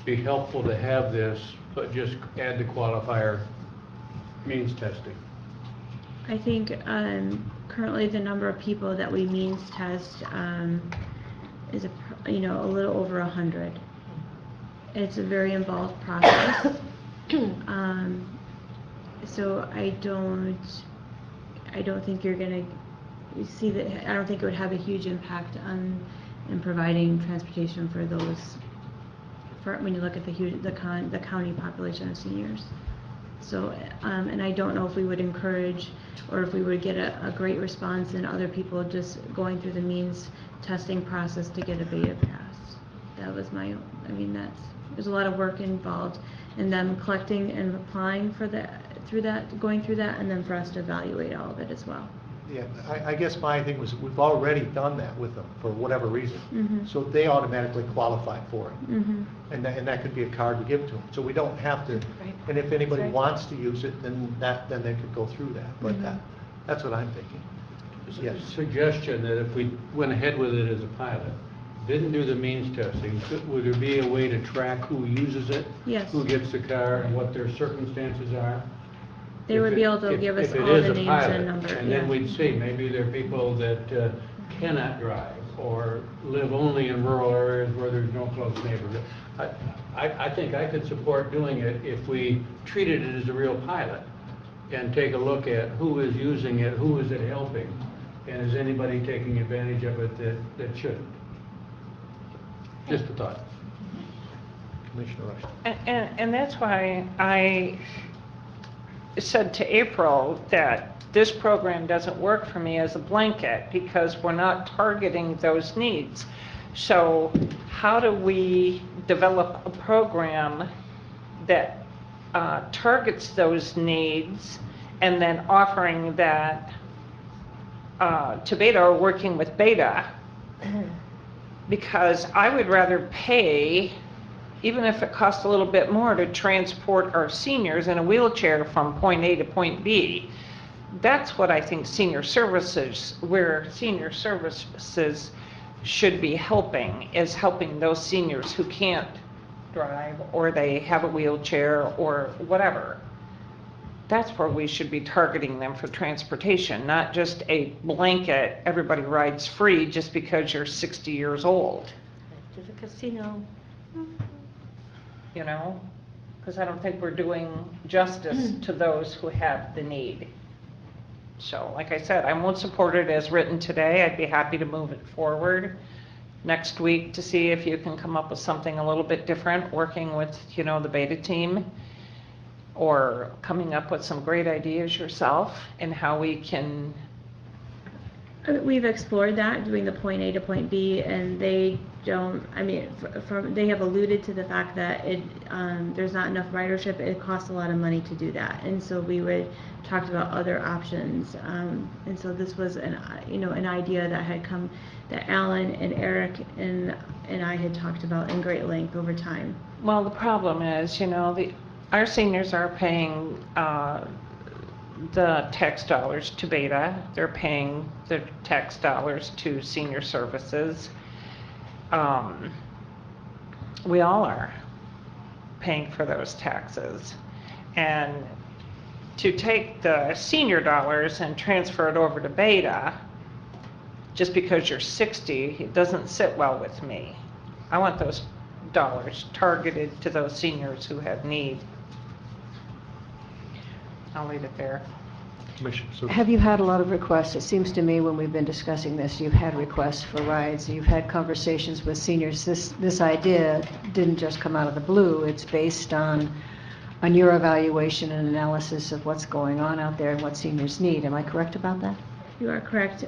be helpful to have this, but just add the qualifier means testing? I think currently the number of people that we means test is a little over 100. It's a very involved process. So I don't think you're going to see that. I don't think it would have a huge impact in providing transportation for those. When you look at the county population of seniors. So, and I don't know if we would encourage, or if we would get a great response in other people just going through the means testing process to get a beta pass. That was I mean, there's a lot of work involved in them collecting and applying for going through that, and then for us to evaluate all of it as well. Yeah, I guess my thing was, we've already done that with them for whatever reason. Mm-hmm. So they automatically qualify for it. Mm-hmm. And that could be a card we give to them. So we don't have to, Right. and if anybody Right. wants to use it, then they could go through that. But Mm-hmm. that's what I'm thinking. Yes. Suggestion that if we went ahead with it as a pilot, didn't do the means testing, would there be a way to track who uses it? Yes. Who gets the car and what their circumstances are? They would be able to give us all the names and numbers. And then we'd see, maybe there are people that cannot drive or live only in rural areas where there's no close neighborhood. I think I could support doing it if we treated it as a real pilot and take a look at who is using it, who is it helping, and is anybody taking advantage of it that shouldn't. Just a thought. Commissioner Rush. And that's why I said to April that this program doesn't work for me as a blanket, because we're not targeting those needs. So how do we develop a program that targets those needs, and then offering that to Beta or working with Beta? Because I would rather pay, even if it costs a little bit more, to transport our seniors in a wheelchair from point A to point B. That's what I think senior services should be helping, is helping those seniors who can't drive, or they have a wheelchair or whatever. That's where we should be targeting them for transportation, not just a blanket, everybody rides free just because you're 60 years old. To the casino. You know? because I don't think we're doing justice to those who have the need. So, like I said, I won't support it as written today. I'd be happy to move it forward next week to see if you can come up with something a little bit different, working with, the beta team, or coming up with some great ideas yourself and how we can. We've explored that, doing the point A to point B, and they don't, they have alluded to the fact that there's not enough ridership, it costs a lot of money to do that, and so we talked about other options, and so this was an idea that had come, that Alan and Eric and I had talked about in great length over time. Well, the problem is, our seniors are paying the tax dollars to Beta. They're paying the tax dollars to senior services. We all are paying for those taxes. And to take the senior dollars and transfer it over to Beta, just because you're 60, it doesn't sit well with me. I want those dollars targeted to those seniors who have need. I'll leave it there. Have you had a lot of requests? It seems to me when we've been discussing this, you've had requests for rides, you've had conversations with seniors. This idea didn't just come out of the blue. It's based on your evaluation and analysis of what's going on out there and what seniors need. Am I correct about that? You are correct.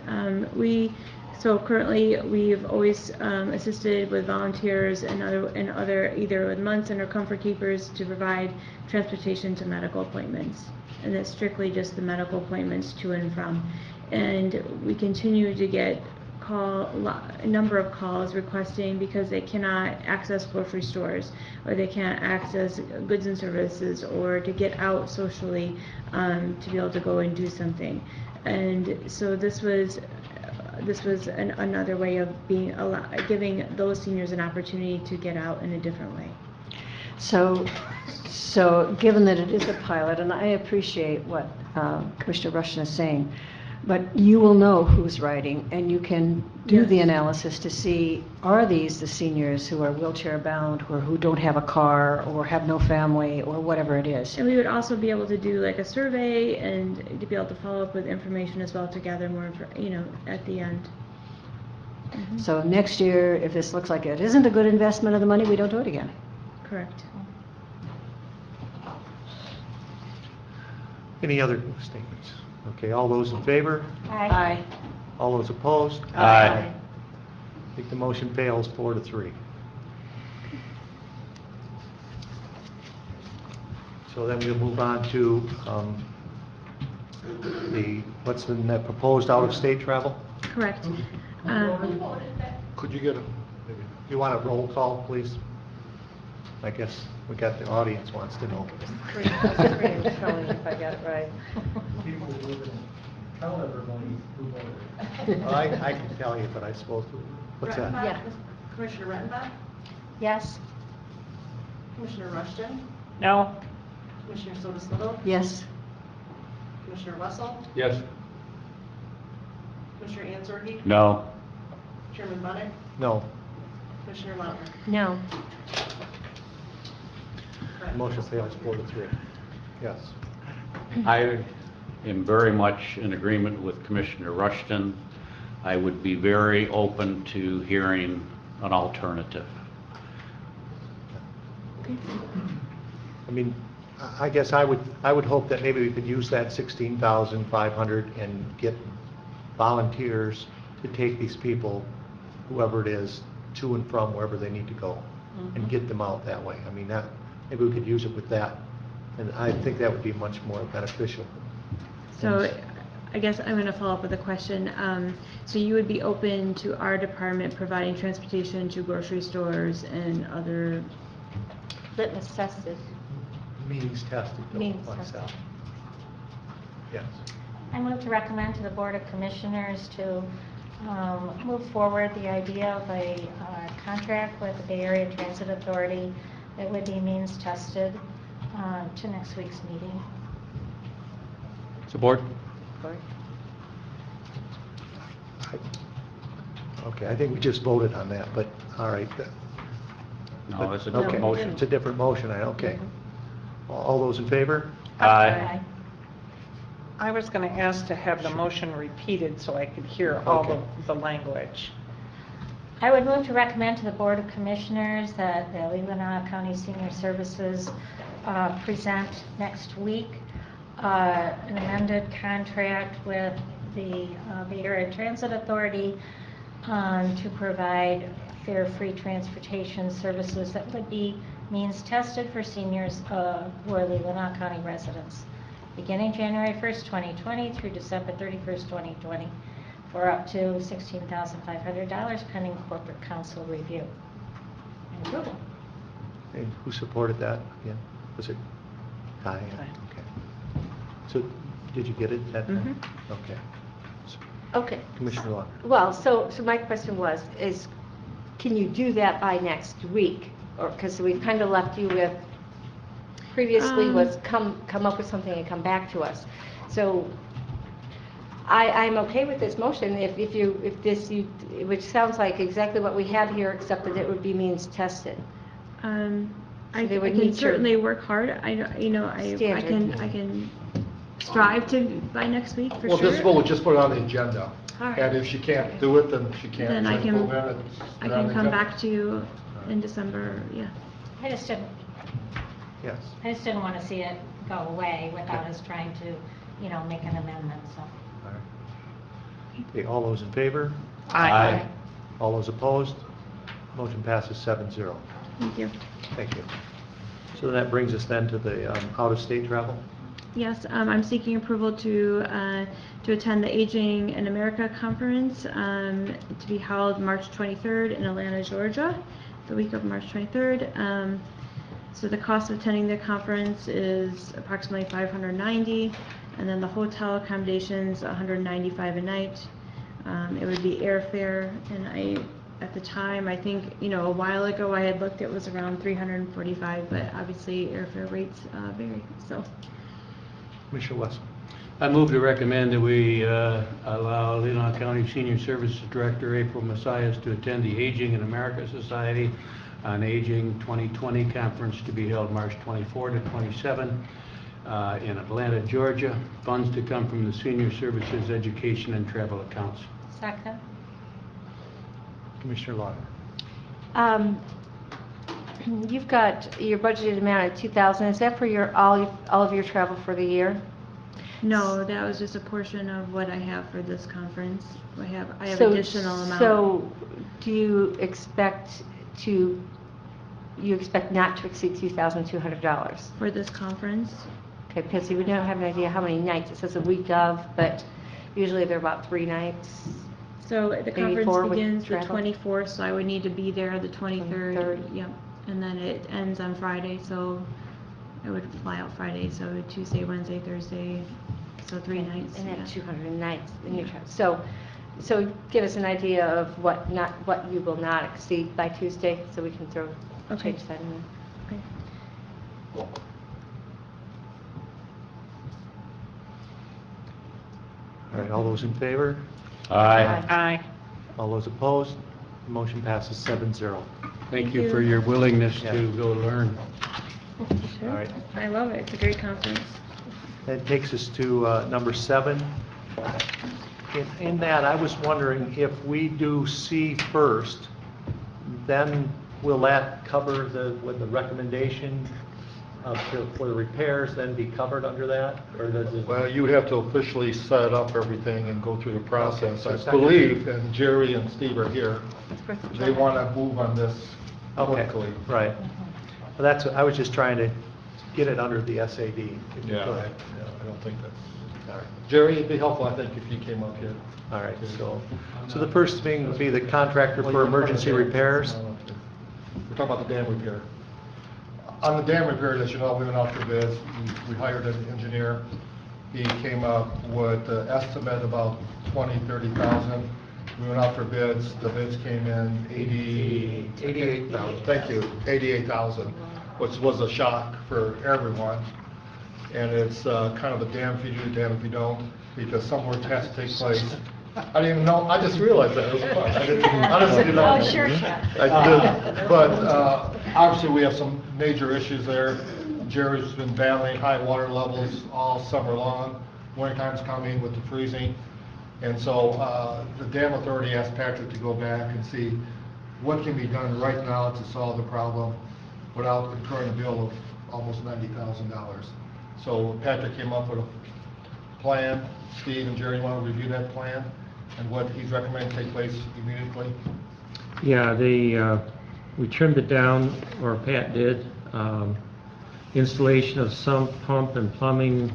So currently, we've always assisted with volunteers and other either with Munson or Comfort Keepers to provide transportation to medical appointments, and that's strictly just the medical appointments to and from. And we continue to get a number of calls requesting because they cannot access grocery stores, or they can't access goods and services, or to get out socially to be able to go and do something. And so this was another way of giving those seniors an opportunity to get out in a different way. So given that it is a pilot, and I appreciate what Commissioner Rushton is saying, but you will know who's riding, and you can do the analysis to see, are these the seniors who are wheelchair bound, or who don't have a car, or have no family, or whatever it is. And we would also be able to do like a survey and to be able to follow up with information as well to gather more, at the end. Mm-hmm. So next year, if this looks like it isn't a good investment of the money, we don't do it again. Correct. Any other statements? Okay, all those in favor? Aye. All those opposed? Aye. I think the motion fails 4-3. So then we'll move on to what's in the proposed out-of-state travel? Correct. Could you get you want a roll call, please? I guess we got the audience wants to know. If I got it right. People would tell everybody who voted. Well, I can tell you, but I suppose, what's that? Yeah. Commissioner Rettenbach? Yes? Commissioner Rushton? No? Commissioner Sotis Little? Yes. Commissioner Russell? Yes. Commissioner Answergey? No. Chairman Bunnick? No. Commissioner Lautner? No. Motion fails 4-3. Yes. I am very much in agreement with Commissioner Rushton. I would be very open to hearing an alternative. I mean, I guess I would hope that maybe we could use that 16,500 and get volunteers to take these people, whoever it is, to and from wherever they need to go, and get them out that way. I mean, maybe we could use it with that, and I think that would be much more beneficial. So I guess I'm going to follow up with a question. So you would be open to our department providing transportation to grocery stores and other Litmus tested. Means tested, Means myself. Yes. I move to recommend to the Board of Commissioners to move forward the idea of a contract with the Bay Area Transit Authority that would be means tested to next week's meeting. Support. Okay, I think we just voted on that, but, all right. No, it's a Okay, different motion. It's a different motion, okay. All those in favor? Aye. I was going to ask to have the motion repeated so I could hear all Okay. the language. I would move to recommend to the Board of Commissioners that the Leelanau County Senior Services present next week an amended contract with the Bay Area Transit Authority to provide fare-free transportation services that would be means tested for seniors who are Leelanau County residents, beginning January 1st, 2020 through December 31st, 2020, for up to $16,500 pending corporate council review and approval. And who supported that again? Was it Ty? Okay. So, did you get it that time? Okay. Okay. Commissioner Walker? Well, so my question was, can you do that by next week? Or, because we've kind of left you with, previously was come up with something and come back to us. So I'm okay with this motion which sounds like exactly what we have here, except that it would be means tested. I they would can meet your certainly work hard. I standard. can strive to by next week for Well, sure. this we'll just put it on the agenda. All right. And if she can't do it, then she can't. Then I Just can move in and I put it on can the come agenda. back to you in December. Yeah. I just didn't Yes. want to see it go away without us trying to, make an amendment, so. All right. Okay, all those in favor? Aye. All those opposed? Motion passes 7-0. Thank you. Thank you. So then that brings us then to the out-of-state travel. Yes, I'm seeking approval to attend the Aging in America Conference to be held March 23rd in Atlanta, Georgia, the week of March 23rd. So the cost of attending the conference is approximately $590, and then the hotel accommodations $195 a night. It would be airfare, and at the time, I think, a while ago I had looked, it was around $345, but obviously airfare rates vary, so. Commissioner Wessel. I move to recommend that we allow Leelanau County Senior Services Director April Messias to attend the Aging in America Society on Aging 2020 conference to be held March 24 to 27 in Atlanta, Georgia. Funds to come from the Senior Services Education and Travel accounts. Second. Commissioner Lauder. You've got your budgeted amount of $2,000. Is that for all of your travel for the year? No, that was just a portion of what I have for this conference. I have additional amount. So do you expect not to exceed $2,200? For this conference? Okay, because we don't have an idea how many nights. It says a week of, but usually they're about 3 nights. So the Maybe conference 4 with begins the travel? 24th, so I would need to be there the 23rd. Yep. And then it ends on Friday, so I would fly out Friday, so Tuesday, Wednesday, Thursday, so 3 nights. And yeah. that's 200 nights in your travel. So give us an idea of what you will not exceed by Tuesday, so we can change that in there. Okay. All right, all those in favor? Aye. Aye. All those opposed? Motion passes 7-0. Thank you for your willingness Yeah. to go learn. Sure. All right. I love it. It's a great conference. That takes us to number 7. In that, I was wondering if we do C first, then will that cover would the recommendation for the repairs then be covered under that? Or does it? Well, you would have to officially set up everything and go through the process. Okay, so I second- believe, and Jerry and Steve are here, they want to move on this quickly. Right. Well, I was just trying to get it under the SAD. if you Yeah, could. I don't think that's, All right. Jerry, it'd be helpful, I think, if you came up here. All right, so the first thing would be the contractor for emergency repairs. We're talking about the dam repair. On the dam repair, as you know, we went out for bids. We hired an engineer. He came up with an estimate about 30,000. We went out for bids. The bids came in 88,000. Thank you, 88,000, which was a shock for everyone. And it's kind of a damn if you do, damn if you don't, because some work has to take place. I didn't even know, I just realized that. It was fun. I didn't honestly know. Oh, sure. I did, but obviously we have some major issues there. Jerry's been battling high water levels all summer long. Winter time's coming with the freezing. And so the dam authority asked Patrick to go back and see what can be done right now to solve the problem without incurring a bill of almost $90,000. So Patrick came up with a plan. Steve and Jerry want to review that plan and what he's recommending take place immediately. Yeah, we trimmed it down, or Pat did. Installation of sump, pump, and plumbing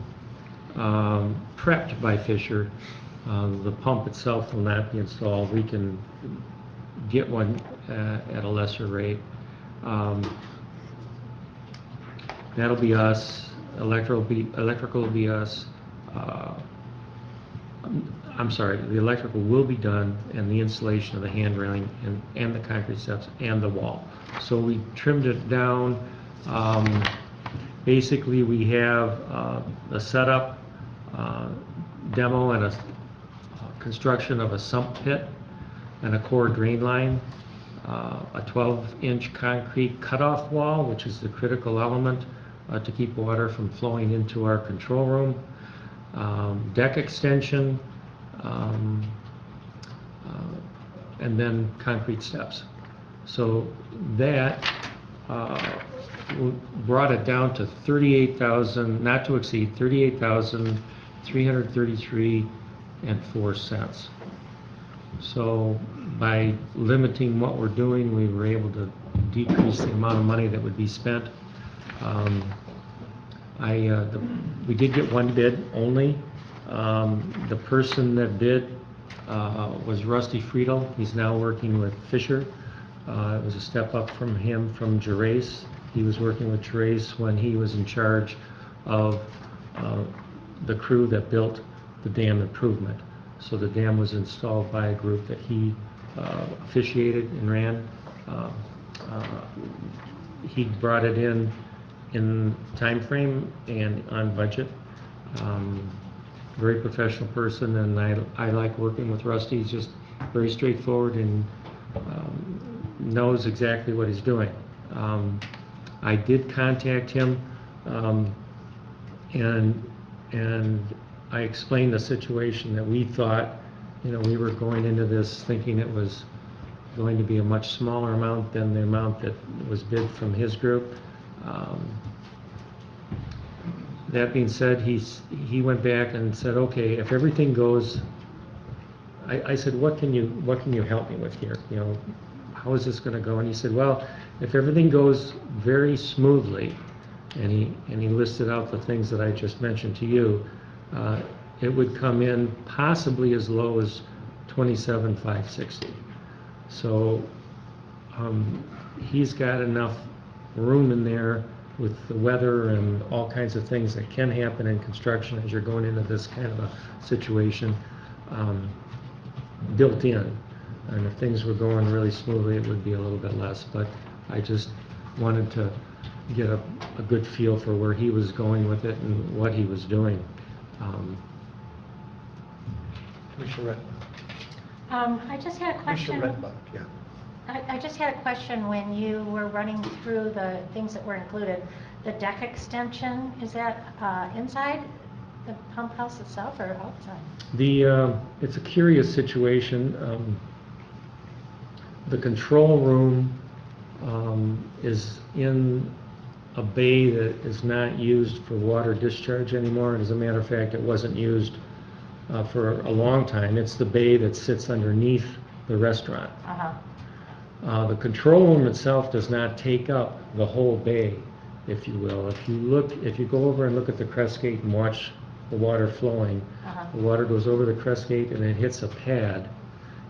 prepped by Fisher. The pump itself will not be installed. We can get one at a lesser rate. That'll be us. Electrical will be us. I'm sorry, the electrical will be done, and the installation of the hand railing and the concrete steps and the wall. So we trimmed it down. Basically, we have a setup, demo, and a construction of a sump pit and a core drain line, a 12-inch concrete cutoff wall, which is the critical element to keep water from flowing into our control room, deck extension, and then concrete steps. So that brought it down to 38,000, not to exceed 38,333.04. So by limiting what we're doing, we were able to decrease the amount of money that would be spent. We did get one bid only. The person that bid was Rusty Friedel. He's now working with Fisher. It was a step up from him from Gerace. He was working with Gerace when he was in charge of the crew that built the dam improvement. So the dam was installed by a group that he officiated and ran. He brought it in time frame and on budget. Very professional person, and I like working with Rusty. He's just very straightforward and knows exactly what he's doing. I did contact him, and I explained the situation that we thought, we were going into this thinking it was going to be a much smaller amount than the amount that was bid from his group. That being said, he went back and said, okay, if everything goes, I said, what can you help me with here? How is this going to go? And he said, well, if everything goes very smoothly, and he listed out the things that I just mentioned to you, it would come in possibly as low as $27,560. So he's got enough room in there with the weather and all kinds of things that can happen in construction as you're going into this kind of a situation, built in. And if things were going really smoothly, it would be a little bit less. But I just wanted to get a good feel for where he was going with it and what he was doing. Commissioner I just had a question. Commissioner Redbud, yeah. I just had a question when you were running through the things that were included. The deck extension, is that inside the pump house itself or outside? It's a curious situation. The control room is in a bay that is not used for water discharge anymore. As a matter of fact, it wasn't used for a long time. It's the bay that sits underneath the restaurant. The control room itself does not take up the whole bay, if you will. If you go over and look at the crest gate and watch the water flowing, the water goes over the crest gate and it hits a pad,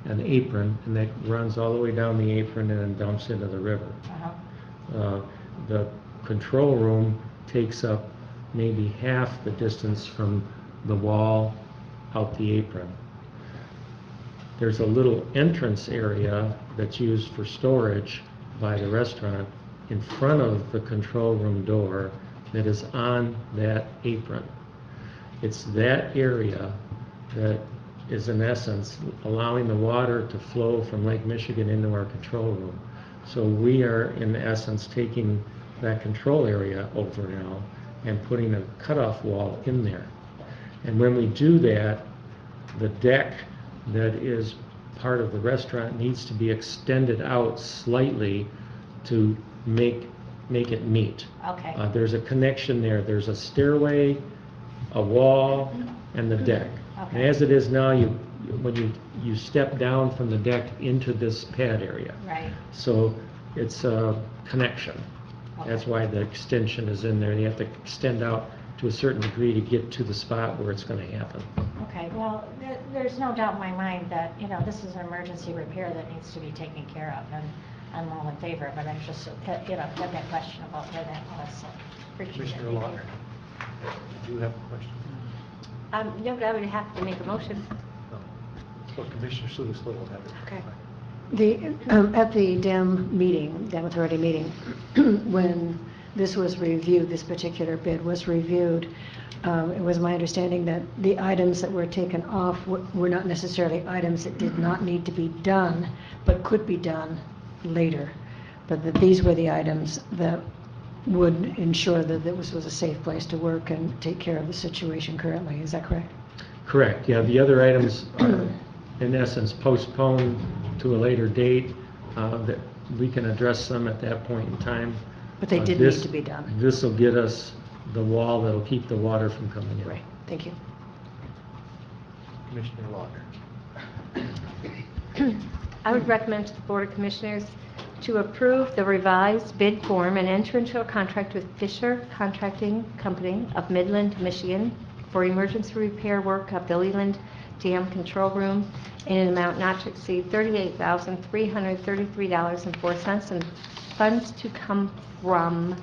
an apron, and that runs all the way down the apron and then dumps into the river. The control room takes up maybe half the distance from the wall out the apron. There's a little entrance area that's used for storage by the restaurant in front of the control room door that is on that apron. It's that area that is in essence allowing the water to flow from Lake Michigan into our control room. So we are in essence taking that control area over now and putting a cutoff wall in there. And when we do that, the deck that is part of the restaurant needs to be extended out slightly to make it meet. Okay. There's a connection there. There's a stairway, a wall, and the deck. And Okay. as it is now, when you step down from the deck into this pad area. Right. So it's a connection. That's Okay. why the extension is in there. You have to extend out to a certain degree to get to the spot where it's going to happen. Okay, well, there's no doubt in my mind that, this is an emergency repair that needs to be taken care of, and I'm all in favor, but I'm just, had that question about where that was, so appreciate it. Commissioner Lautner, do you have a question? No, but I would have to make a motion. No. So Commissioner Sutis will have it. Okay. At the dam authority meeting, when this was reviewed, this particular bid was reviewed, it was my understanding that the items that were taken off were not necessarily items that did not need to be done, but could be done later. But that these were the items that would ensure that this was a safe place to work and take care of the situation currently. Is that correct? Correct, yeah. The other items are, in essence, postponed to a later date, that we can address them at that point in time. But they did need to be done. This will get us the wall that'll keep the water from coming in. Right, thank you. Commissioner Lautner. I would recommend to the Board of Commissioners to approve the revised bid form and enter into a contract with Fisher Contracting Company of Midland, Michigan for emergency repair work of the Leland Dam Control Room in an amount not to exceed $38,333.04, and funds to come from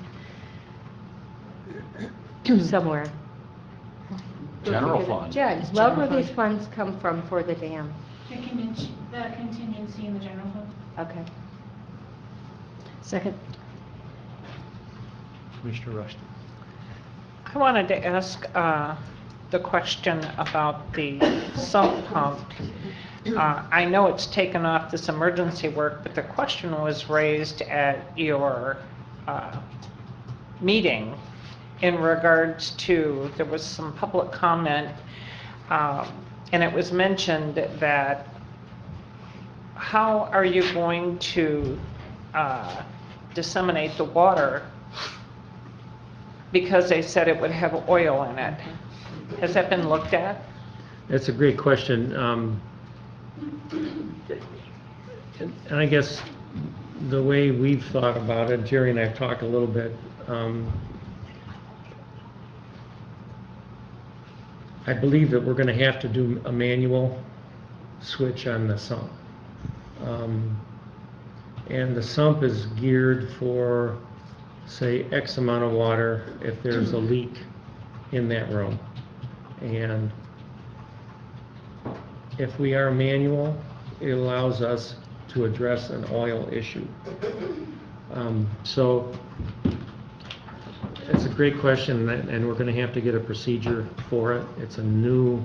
somewhere. General fund. Jen, where will these funds come from for the dam? The contingency in the general fund. Okay. Second. Commissioner Rushton. I wanted to ask the question about the sump pump. I know it's taken off this emergency work, but the question was raised at your meeting in regards to, there was some public comment, and it was mentioned that how are you going to disseminate the water, because they said it would have oil in it. Has that been looked at? That's a great question. And I guess the way we've thought about it, Jerry and I have talked a little bit, I believe that we're going to have to do a manual switch on the sump. And the sump is geared for, say, X amount of water if there's a leak in that room. And if we are manual, it allows us to address an oil issue. So it's a great question, and we're going to have to get a procedure for it. It's a new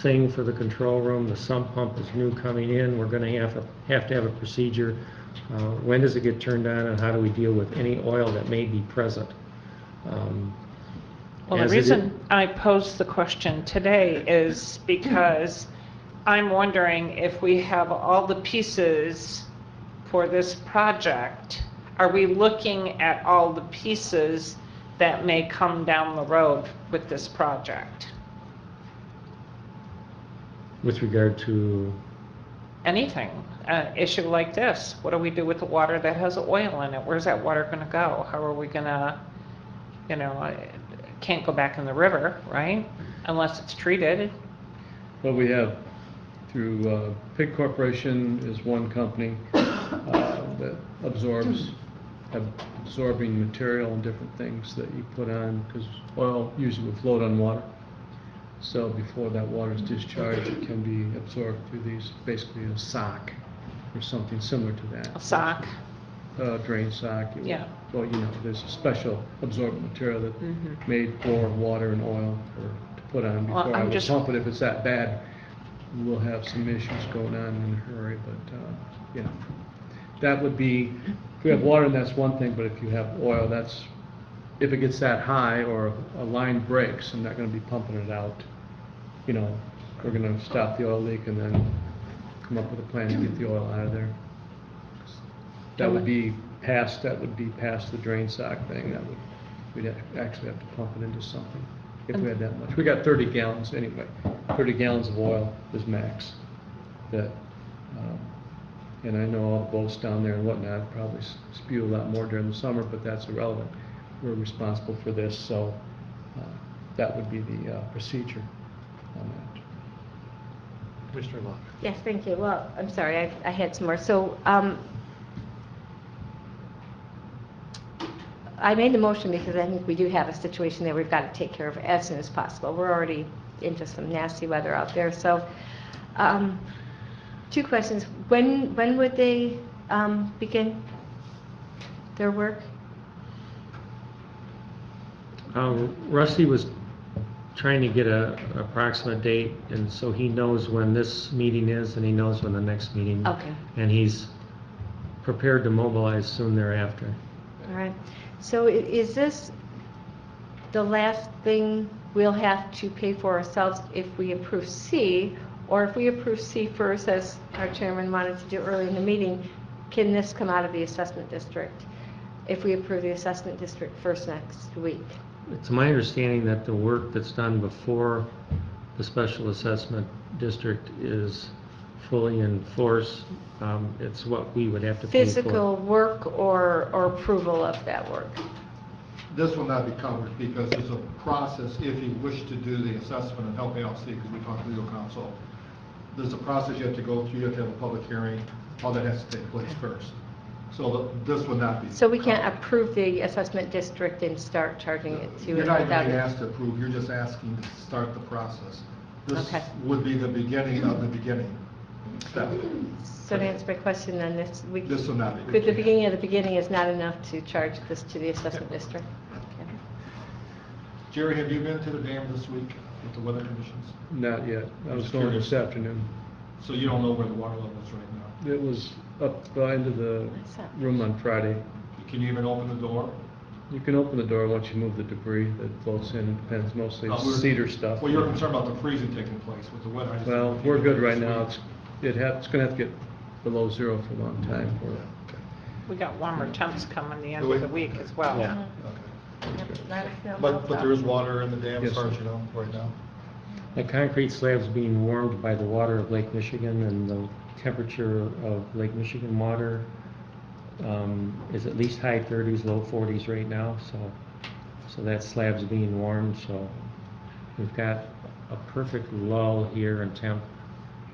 thing for the control room. The sump pump is new coming in. We're going to have to have a procedure. When does it get turned on, and how do we deal with any oil that may be present? Well, the reason I posed the question today is because I'm wondering if we have all the pieces for this project, are we looking at all the pieces that may come down the road with this project? With regard to? Anything, an issue like this. What do we do with the water that has oil in it? Where's that water going to go? How are we going to, it can't go back in the river, right? Unless it's treated. Well, we have through Pig Corporation is one company that have absorbing material and different things that you put on, because oil usually will float on water. So before that water is discharged, it can be absorbed through these, basically a sock or something similar to that. A sock? Drain sock. Yeah. Well, there's a special absorbent material that made for water and oil to put on before I would pump it. If it's that bad, we'll have some issues going on in a hurry. But yeah, that would be we have water, and that's one thing, but if you have oil, if it gets that high or a line breaks, I'm not gonna be pumping it out. You know, we're gonna stop the oil leak and then come up with a plan to get the oil out of there. That would be past the drain sock thing. We'd actually have to pump it into something if we had that much. We got 30 gallons anyway. 30 gallons of oil is max. And I know all the boats down there and whatnot probably spew a lot more during the summer, but that's irrelevant. We're responsible for this, so that would be the procedure on that. Commissioner Locke. Yes, thank you. Well, I'm sorry, I had some more. So, I made the motion because I think we do have a situation that we've got to take care of as soon as possible. We're already into some nasty weather out there, so, two questions. When would they begin their work? Rusty was trying to get a approximate date, and so he knows when this meeting is, and he knows when the next meeting. Okay. And he's prepared to mobilize soon thereafter. All right. So is this the last thing we'll have to pay for ourselves if we approve C? Or if we approve C first, as our chairman wanted to do early in the meeting, can this come out of the assessment district? If we approve the assessment district first next week? It's my understanding that the work that's done before the special assessment district is fully in force. It's what we would have to pay for. Physical work or approval of that work? This will not be covered because there's a process if you wish to do the assessment, and help me out, Steve, because we talked to legal counsel. There's a process you have to go through, you have to have a public hearing, all that has to take place first. So this would not be. So we can't approve the assessment district and start charging it to it? You're not even without being it? asked to approve, you're just asking to start the process. This Okay. would be the beginning of the beginning. So to answer my question, then this will not be. But the beginning of the beginning is not enough to charge this to the assessment district? Okay. Jerry, have you been to the dam this week with the weather conditions? Not yet. I was Just going curious. this afternoon. So you don't know where the water level is right now? It was up into the room on Friday. Can you even open the door? You can open the door once you move the debris that floats in. It depends, mostly it's cedar stuff. Well, you're concerned about the freezing taking place with the weather. I just- Well, we're good right now. It's gonna have to get below zero for a long time for it. We got warmer temps coming the end of the week as well. Yeah. But there is water in the dam Yes, as far as sir. you know right now? The concrete slab's being warmed by the water of Lake Michigan, and the temperature of Lake Michigan water is at least high 30s, low 40s right now, so that slab's being warmed, so we've got a perfect lull here in temp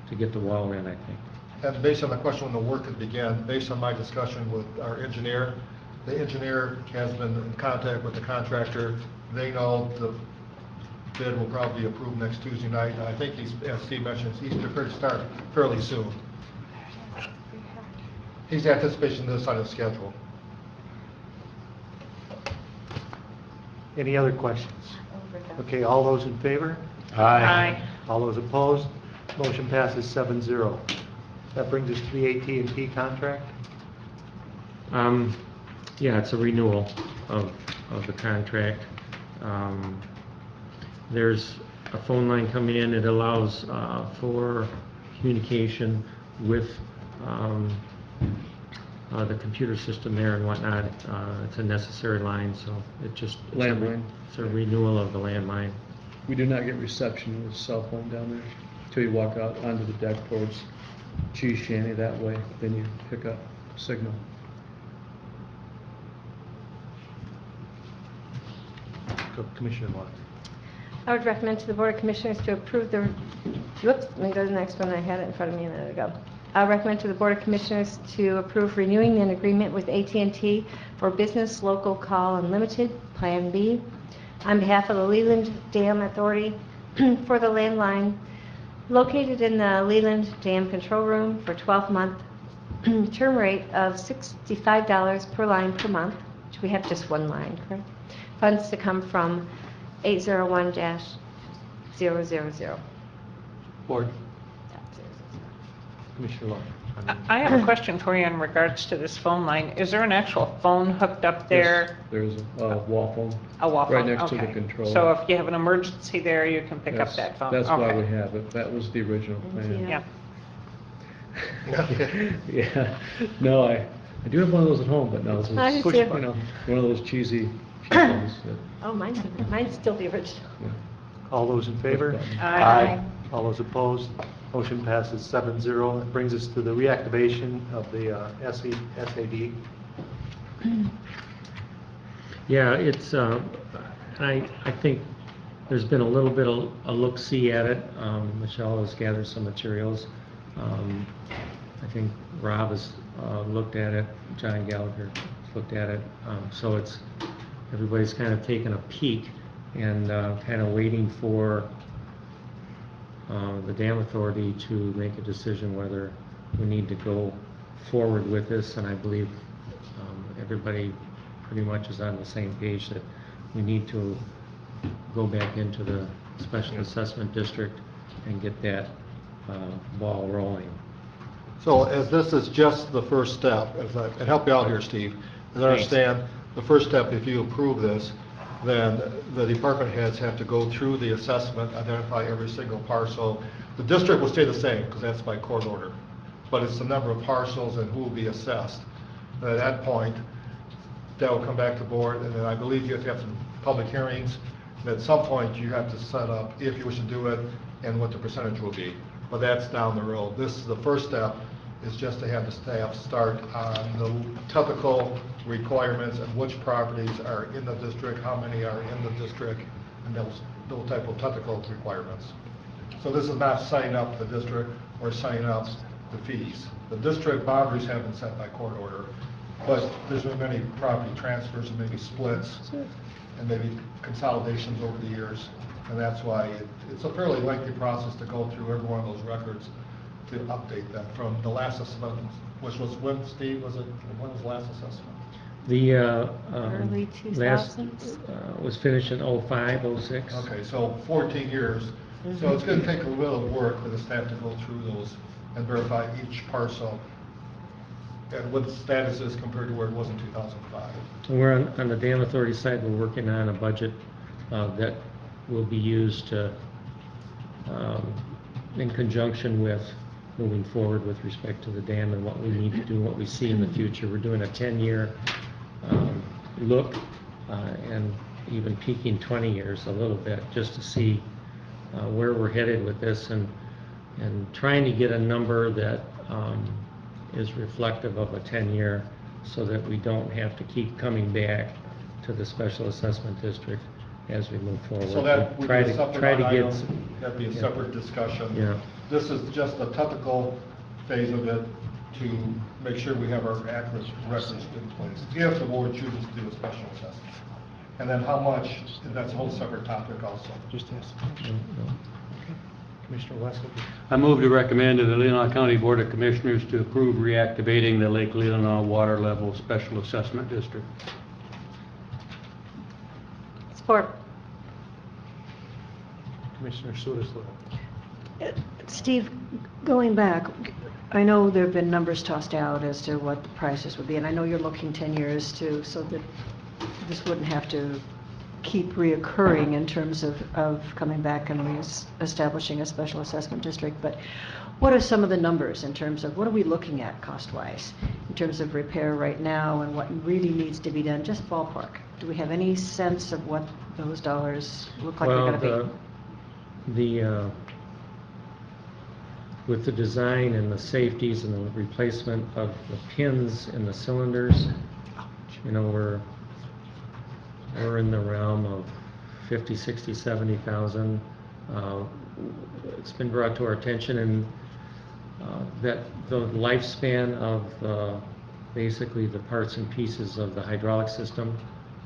to get the wall in, I think. And based on the question when the work could begin, based on my discussion with our engineer, the engineer has been in contact with the contractor. They know the bid will probably be approved next Tuesday night. And I think he's, as Steve mentioned, he's prepared to start fairly soon. He's anticipating this on his schedule. Any other questions? Okay, all those in favor? Aye. All those opposed? Motion passes 7-0. That brings us to the AT&T contract. Yeah, it's a renewal of the contract. There's a phone line coming in. It allows for communication with the computer system there and whatnot. It's a necessary line, so Landline. It's a renewal of the landline. We do not get reception with cell phone down there until you walk out onto the deck towards Cheese Shanty that way, then you pick up signal. Commissioner Locke. I would recommend to the Board of Commissioners to approve the, whoops, let me go to the next one. I had it in front of me a minute ago. I recommend to the Board of Commissioners to approve renewing an agreement with AT&T for Business Local Call Unlimited, Plan B, on behalf of the Leland Dam Authority for the landline located in the Leland Dam Control Room for 12-month term rate of $65 per line per month, which we have just one line, correct? Funds to come from 801-000. Board. Commissioner Locke. I have a question for you in regards to this phone line. Is there an actual phone hooked up there? Yes, there's a wall phone. A wall phone? Right next to the Okay. control. So if you have an emergency there, you can pick up That's- that phone? That's why Okay. we have it. That was the original plan. Yeah. Yeah, no, I do have one of those at home, but no, it's, I do push, too. you know, one of those cheesy phones that, Oh, mine's still the original. yeah. All those in favor? Aye. All those opposed? Motion passes 7-0. That brings us to the reactivation of the SAD. Yeah, it's, I think there's been a little bit of a look-see at it. Michelle has gathered some materials. I think Rob has looked at it, John Gallagher looked at it. So it's, everybody's kind of taken a peek and kind of waiting for the dam authority to make a decision whether we need to go forward with this. And I believe everybody pretty much is on the same page that we need to go back into the special assessment district and get that ball rolling. So as this is just the first step, and help you out here, Steve, as I understand, the first step, if you approve this, then the department heads have to go through the assessment, identify every single parcel. The district will stay the same, because that's by court order, but it's the number of parcels and who will be assessed. And at that point, that will come back to board, and then I believe you have to have some public hearings, and at some point, you have to set up, if you wish to do it, and what the percentage will be. But that's down the road. This is the first step, is just to have the staff start on the technical requirements and which properties are in the district, how many are in the district, and those type of technical requirements. So this is not signing up the district or signing up the fees. The district boundaries have been set by court order, but there's been many property transfers and maybe splits and maybe consolidations over the years, and that's why it's a fairly lengthy process to go through every one of those records to update them from the last assessment, which was when, Steve, when was the last assessment? The Early last 2000s? was finished in 05, 06. Okay, so 14 years. So it's going to take a little work for the staff to go through those and verify each parcel and what the status is compared to where it was in 2005. We're on the dam authority side, we're working on a budget that will be used to, in conjunction with moving forward with respect to the dam and what we need to do, what we see in the future. We're doing a 10-year look and even peaking 20 years a little bit just to see where we're headed with this and trying to get a number that is reflective of a 10-year so that we don't have to keep coming back to the special assessment district as we move forward. So that would be a separate item, that'd be a yeah. separate discussion. Yeah. This is just the technical phase of it to make sure we have our accurate records in place. If the board chooses to do a special assessment. And then how much, that's a whole separate topic also. Just ask. Commissioner Wesson? I move to recommend to the Leelanau County Board of Commissioners to approve reactivating the Lake Leelanau Water Level Special Assessment District. Support. Commissioner Sudas. Steve, going back, I know there have been numbers tossed out as to what the prices would be, and I know you're looking 10 years too, so that this wouldn't have to keep reoccurring in terms of coming back and establishing a special assessment district. But what are some of the numbers in terms of what are we looking at cost-wise in terms of repair right now and what really needs to be done? Just ballpark. Do we have any sense of what those dollars look like they're going to be? With the design and the safeties and the replacement of the pins in the cylinders, you know, we're in the realm of 50, 60, 70,000. It's been brought to our attention and that the lifespan of basically the parts and pieces of the hydraulic system,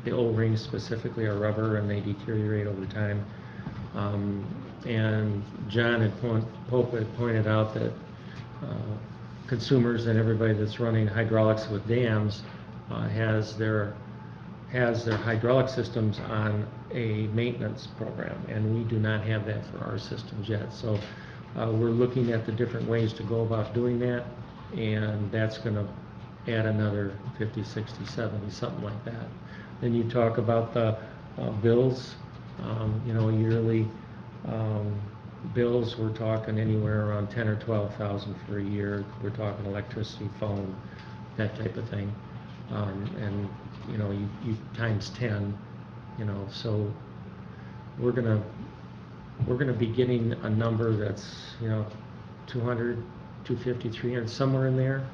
the O-rings specifically are rubber and they deteriorate over time. And John and Pope had pointed out that consumers and everybody that's running hydraulics with dams has their hydraulic systems on a maintenance program, and we do not have that for our systems yet. So we're looking at the different ways to go about doing that. and that's gonna add another 50, 60, 70, something like that. Then you talk about the bills, yearly bills, we're talking anywhere around 10 or 12,000 for a year. We're talking electricity, phone, that type of thing. And you times 10, so we're gonna be getting a number that's 200, 250, 300, somewhere in there,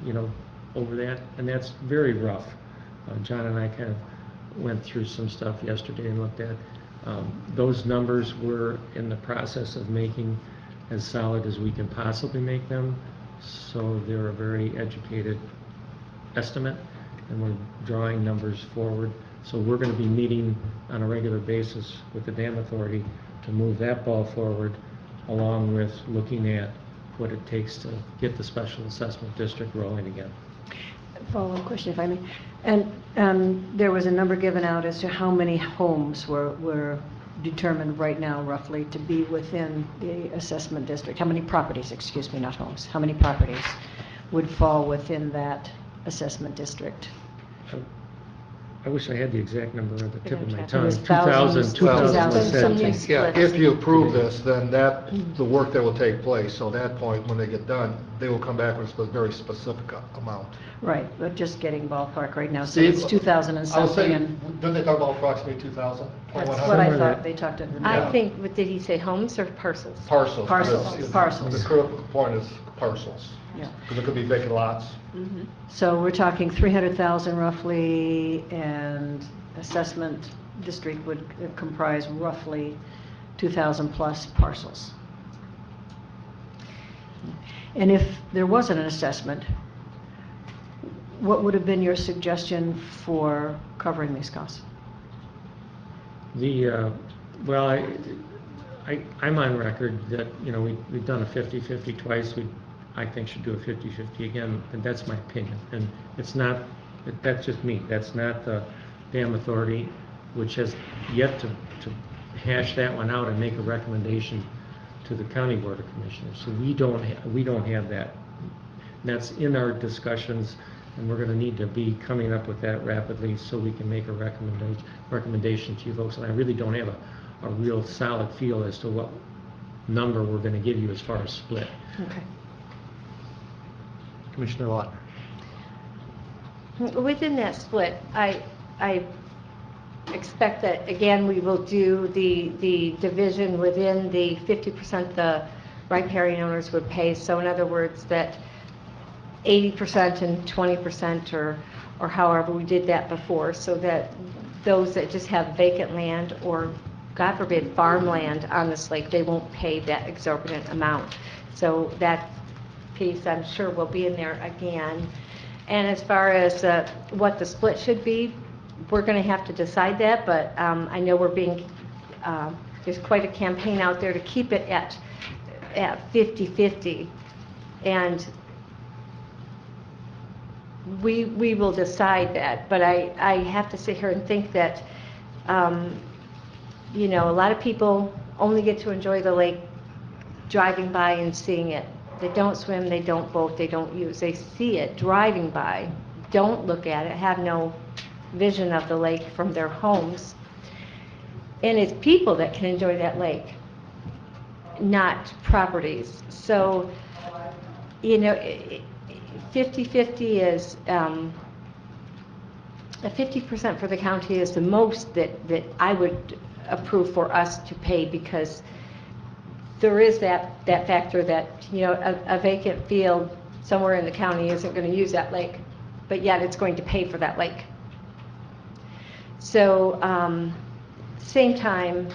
over that, and that's very rough. John and I kind of went through some stuff yesterday and looked at those numbers. We're in the process of making as solid as we can possibly make them, so they're a very educated estimate, and we're drawing numbers forward. So we're going to be meeting on a regular basis with the dam authority to move that ball forward, along with looking at what it takes to get the special assessment district rolling again. Follow-up question, if I may. And there was a number given out as to how many homes were determined right now roughly to be within the assessment district. How many properties, excuse me, not homes, how many properties would fall within that assessment district? I wish I had the exact number at the tip of my It tongue. was thousands, 2,017. Yeah, if you approve this, then the work that will take place, so at that point, when they get done, they will come back with a very specific amount. Right, but just getting ballpark right now, so it's 2,000 and I would say, something, and didn't they talk about approximately 2,000? that's what I thought they talked about. I think, what did he say, homes or parcels? Parcels. Parcels, parcels. The critical point is parcels. Yeah. Because it could be vacant lots. So we're talking 300,000 roughly, and assessment district would comprise roughly 2,000 plus parcels. And if there wasn't an assessment, what would have been your suggestion for covering these costs? Well, I'm on record that, we've done a 50-50 twice. I think should do a 50-50 again, and that's my opinion. And it's not, that's just me. That's not the dam authority, which has yet to hash that one out and make a recommendation to the county board of commissioners. So we don't have that. That's in our discussions, and we're going to need to be coming up with that rapidly so we can make a recommendation to you folks. And I really don't have a real solid feel as to what number we're going to give you as far as split. Okay. Commissioner Lautner. Within that split, I expect that, again, we will do the division within the 50% the riparian owners would pay. So in other words, that 80% and 20%, or however we did that before, so that those that just have vacant land or, God forbid, farmland on this lake, they won't pay that exorbitant amount. So that piece, I'm sure, will be in there again. And as far as what the split should be, we're going to have to decide that, but I know there's quite a campaign out there to keep it at 50-50, and we will decide that. But I have to sit here and think that, a lot of people only get to enjoy the lake driving by and seeing it. They don't swim, they don't boat, they don't use. They see it driving by, don't look at it, have no vision of the lake from their homes. And it's people that can enjoy that lake, not properties. So, 50-50 is, 50% for the county is the most that I would approve for us to pay, because there is that factor that, a vacant field somewhere in the county isn't going to use that lake, but yet it's going to pay for that lake. So, same time,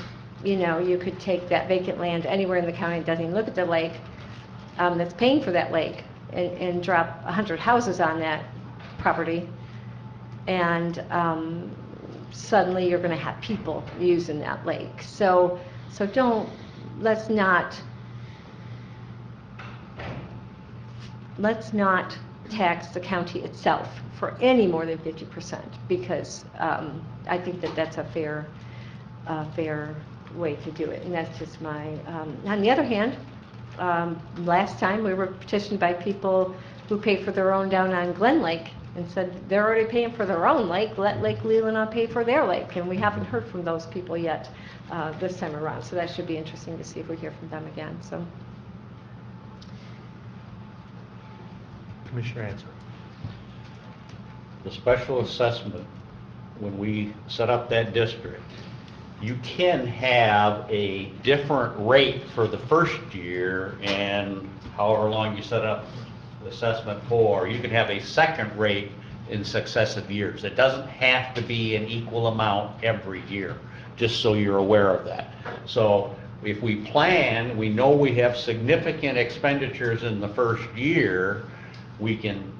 you could take that vacant land anywhere in the county that doesn't even look at the lake, that's paying for that lake, and drop 100 houses on that property, and suddenly you're going to have people using that lake. So let's not tax the county itself for any more than 50%, because I think that's a fair way to do it, and that's just my. On the other hand, last time we were petitioned by people who pay for their own down on Glen Lake and said they're already paying for their own lake, let Lake Leelanau pay for their lake. And we haven't heard from those people yet this time around. So that should be interesting to see if we hear from them again. So. Commissioner Answer. The special assessment, when we set up that district, you can have a different rate for the first year and however long you set up the assessment for, you can have a second rate in successive years. It doesn't have to be an equal amount every year, just so you're aware of that. So if we plan, we know we have significant expenditures in the first year, we can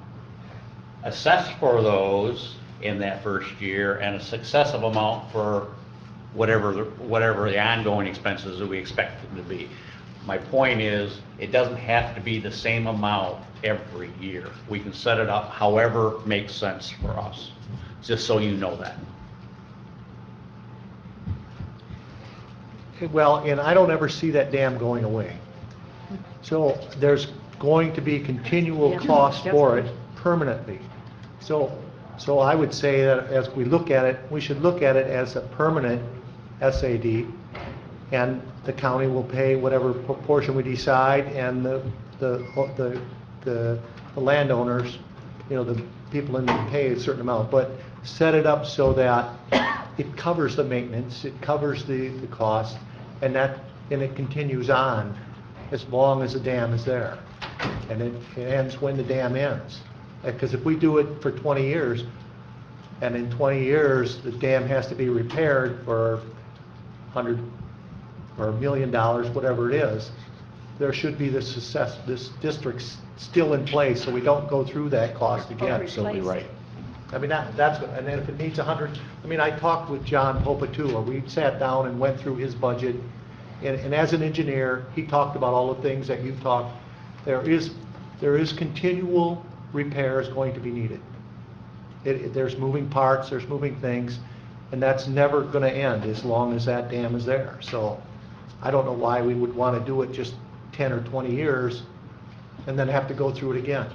assess for those in that first year and a successive amount for whatever the ongoing expenses that we expect them to be. My point is, it doesn't have to be the same amount every year. We can set it up however makes sense for us, just so you know that. Well, and I don't ever see that dam going away. So there's going to be continual cost for it permanently. So I would say that as we look at it, we should look at it as a permanent SAD, and the county will pay whatever proportion we decide, and the landowners, you know, the people in there pay a certain amount, but set it up so that it covers the maintenance, it covers the cost, and it continues on as long as the dam is there, and it ends when the dam ends. Because if we do it for 20 years, and in 20 years the dam has to be repaired for 100 or $1 million, whatever it is, there should be this district still in place, so we don't go through that cost again. Absolutely right. I mean, that's what, and then if it needs 100, I mean, I talked with John Popa too, or we sat down and went through his budget, and as an engineer, he talked about all the things that you've talked. There is continual repairs going to be needed. There's moving parts, there's moving things, and that's never going to end as long as that dam is there. So I don't know why we would want to do it just 10 or 20 years and then have to go through it again.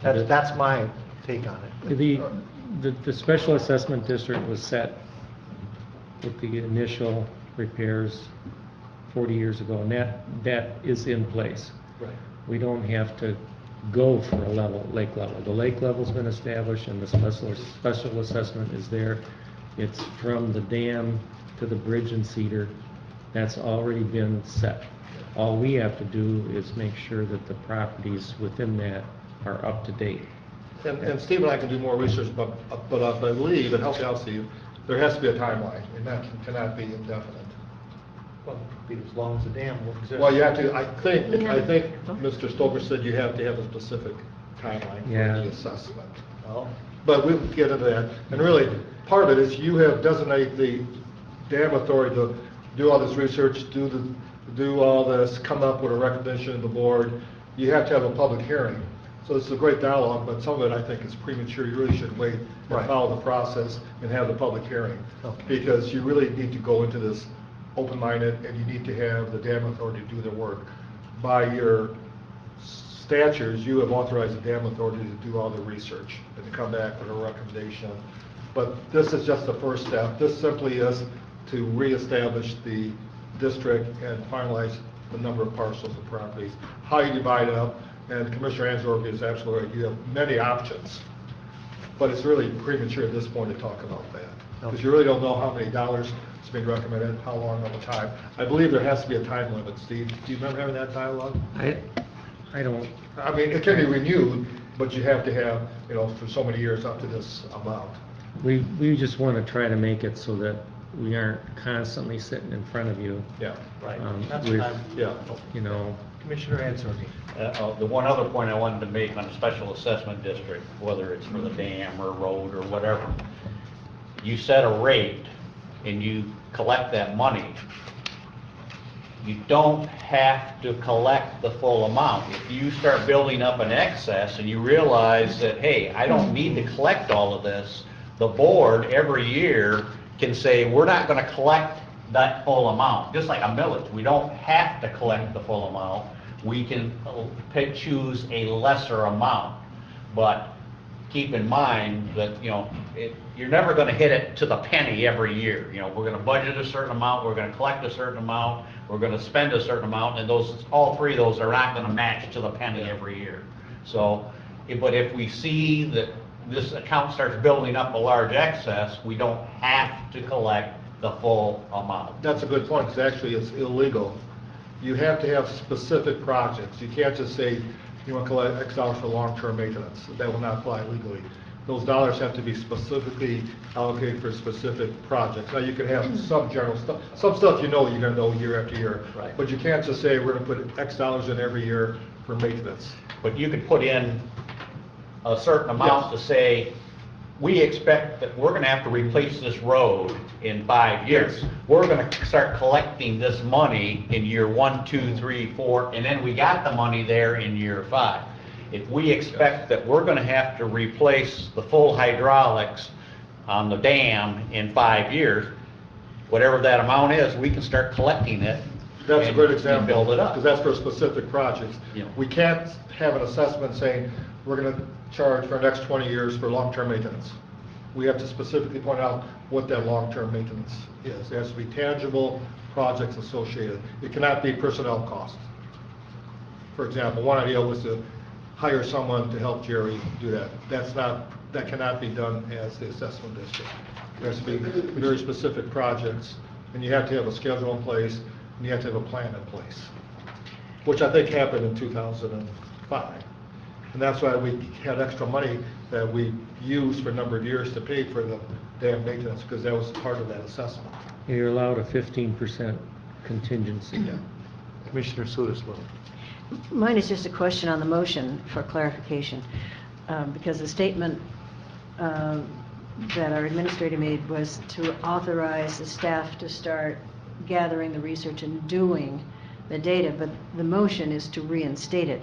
That's my take on it. The special assessment district was set with the initial repairs 40 years ago, and that is in place. Right. We don't have to go for a lake level. The lake level's been established and the special assessment is there. It's from the dam to the bridge and cedar. That's already been set. All we have to do is make sure that the properties within that are up to date. And Steve and I can do more research, but I believe, and help you out, Steve, there has to be a timeline, and that cannot be indefinite. Well, as long as the dam will exist. Well, you have to, I think Mr. Stoker said you have to have a specific timeline for the assessment. Well, but we'll get into that. And really, part of it is you have designated the dam authority to do all this research, do all this, come up with a recommendation of the board. You have to have a public hearing. So this is a great dialogue, but some of it I think is premature. You really should wait and follow the process and have the public hearing. Okay. Because you really need to go into this open-minded, and you need to have the dam authority do their work. By your statutes, you have authorized the dam authority to do all the research and to come back with a recommendation. But this is just the first step. This simply is to reestablish the district and finalize the number of parcels of properties, how you divide it up. And Commissioner Ansdorf is absolutely right. You have many options, but it's really premature at this point to talk about that, because you really don't know how many dollars is being recommended, how long of a time. I believe there has to be a time limit. Steve, do you remember having that dialogue? I don't. I mean, it can be renewed, but you have to have, you know, for so many years up to this amount. We just want to try to make it so that we aren't constantly sitting in front of you. Yeah, right. You know. Commissioner Ansdorf. The one other point I wanted to make on the special assessment district, whether it's for the dam or road or whatever, you set a rate and you collect that money. You don't have to collect the full amount. If you start building up an excess and you realize that, hey, I don't need to collect all of this, the board every year can say, we're not going to collect that full amount, just like a millage. We don't have to collect the full amount, we can choose a lesser amount. But keep in mind that, you're never gonna hit it to the penny every year. We're gonna budget a certain amount, we're gonna collect a certain amount, we're gonna spend a certain amount, and all three of those are not gonna match to the penny every year. So, but if we see that this account starts building up a large excess, we don't have to collect the full amount. That's a good point, because actually it's illegal. You have to have specific projects. You can't just say you want to collect X dollars for long-term maintenance. That will not apply legally. Those dollars have to be specifically allocated for specific projects. Now, you can have some general stuff, some stuff you're going to know year after year. Right. But you can't just say we're going to put X dollars in every year for maintenance. But you could put in a certain amount to say, we expect that we're gonna have to replace this road in 5 years. We're gonna start collecting this money in year 1, 2, 3, 4, and then we got the money there in year 5. If we expect that we're gonna have to replace the full hydraulics on the dam in 5 years, whatever that amount is, we can start collecting it. That's a good example. And build it up. Because that's for specific projects. Yeah. We can't have an assessment saying, we're going to charge for the next 20 years for long-term maintenance. We have to specifically point out what that long-term maintenance is. There has to be tangible projects associated. It cannot be personnel costs. For example, one idea was to hire someone to help Jerry do that. That cannot be done as the assessment district. There has to be very specific projects, and you have to have a schedule in place, and you have to have a plan in place, which I think happened in 2005. And that's why we had extra money that we used for a number of years to pay for the dam maintenance, because that was part of that assessment. You're allowed a 15% contingency. Yeah. Commissioner Sudas-Little. Mine is just a question on the motion for clarification, because the statement that our administrator made was to authorize the staff to start gathering the research and doing the data, but the motion is to reinstate it.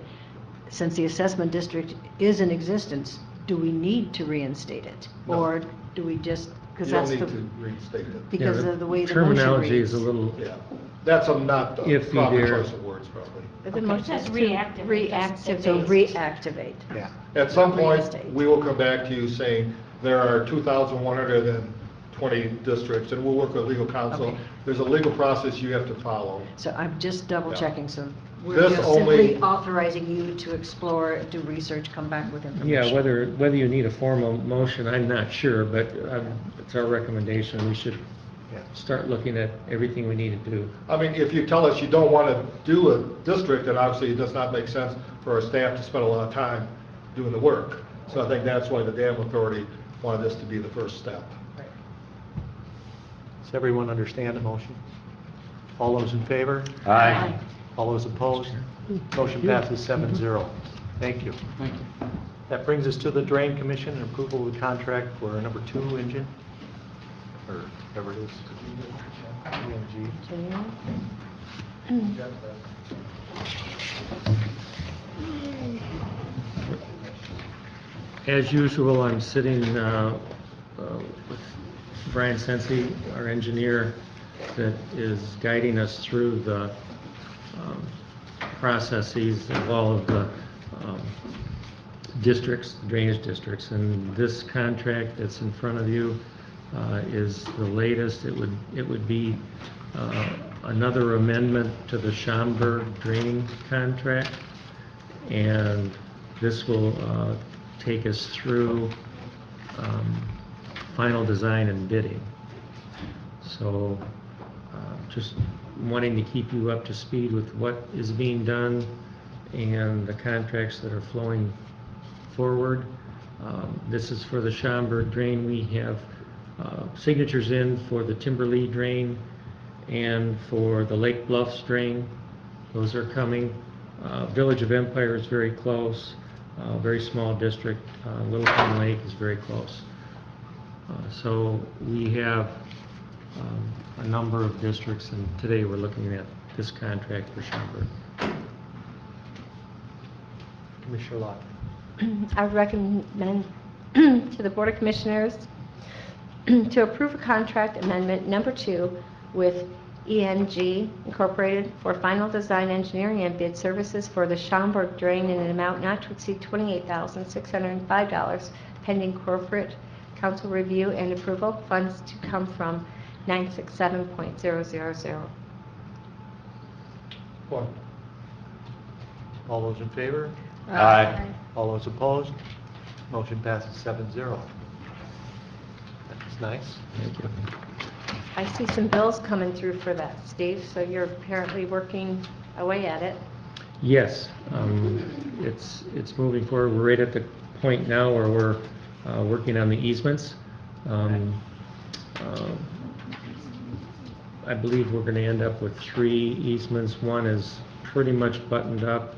Since the assessment district is in existence, do we need to reinstate it? No. Or do we just, because You don't that's need the, to reinstate it. because of the way the motion Terminology is reads. a little Yeah, that's not the iffy proper there. choice of words, probably. The motion says is to reactivate. So reactivate. Yeah. At some point, Reinstate. we will come back to you saying there are 2,120 districts, and we'll work with legal counsel. Okay. There's a legal process you have to follow. So I'm just double checking, so we're This just only- simply authorizing you to explore, do research, come back with information. Yeah, whether you need a formal motion, I'm not sure, but it's our recommendation. We should start looking at everything we need to do. I mean, if you tell us you don't want to do a district, then obviously it does not make sense for our staff to spend a lot of time doing the work. So I think that's why the Dam Authority wanted this to be the first step. Does everyone understand the motion? All those in favor? Aye. All those opposed? Motion passes 7-0. Thank you. Thank you. That brings us to the Drain Commission and approval of the contract for number 2 engine, or whatever it is. EMG. As usual, I'm sitting with Brian Sensi, our engineer, that is guiding us through the processes of all of the districts, drainage districts. And this contract that's in front of you is the latest. It would be another amendment to the Schaumburg draining contract, and this will take us through final design and bidding. So just wanting to keep you up to speed with what is being done and the contracts that are flowing forward. This is for the Schaumburg drain. We have signatures in for the Timberlea drain and for the Lake Bluffs drain. Those are coming. Village of Empire is very close. Very small district. Littleton Lake is very close. So we have a number of districts, and today we're looking at this contract for Schaumburg. Commissioner Lott. I would recommend to the Board of Commissioners to approve a contract amendment number 2 with ENG Incorporated for final design engineering and bid services for the Schaumburg drain in an amount not to exceed $28,605, pending corporate council review and approval. Funds to come from 967.000. Support. All those in favor? Aye. All those opposed? Motion passes 7-0. That's nice. Thank you. I see some bills coming through for that, Steve, so you're apparently working away at it. Yes, it's moving forward. We're right at the point now where we're working on the easements. I believe we're going to end up with 3 easements. One is pretty much buttoned up.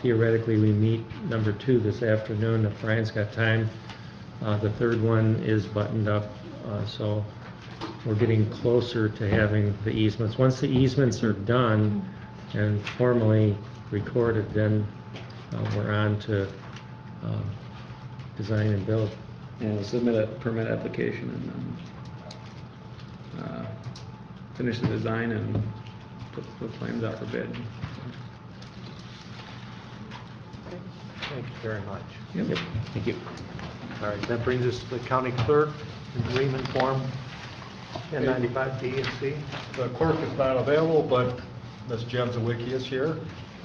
Theoretically, we meet number 2 this afternoon if Brian's got time. The third one is buttoned up, so we're getting closer to having the easements. Once the easements are done and formally recorded, then we're on to design and build. And we'll submit a permit application and then finish the design and put the plans out for bid. Thank you very much. Yep. Thank you. All right, that brings us to the county clerk agreement form 1095B and C. The clerk is not available, but Ms. Jen Zawicki is here.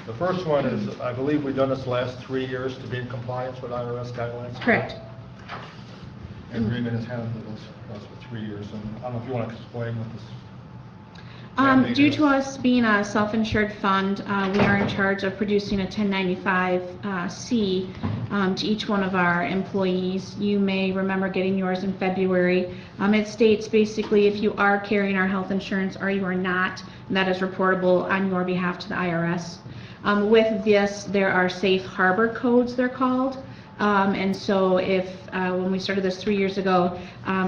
The first one is, I believe we've done this the last 3 years to be in compliance with IRS guidelines. Correct. And agreement is handled us for 3 years, and I don't know if you want to explain what this. Due to us being a self-insured fund, we are in charge of producing a 1095-C to each one of our employees. You may remember getting yours in February. It states basically if you are carrying our health insurance or you are not, that is reportable on your behalf to the IRS. With this, there are safe harbor codes, they're called. And so if, when we started this 3 years ago,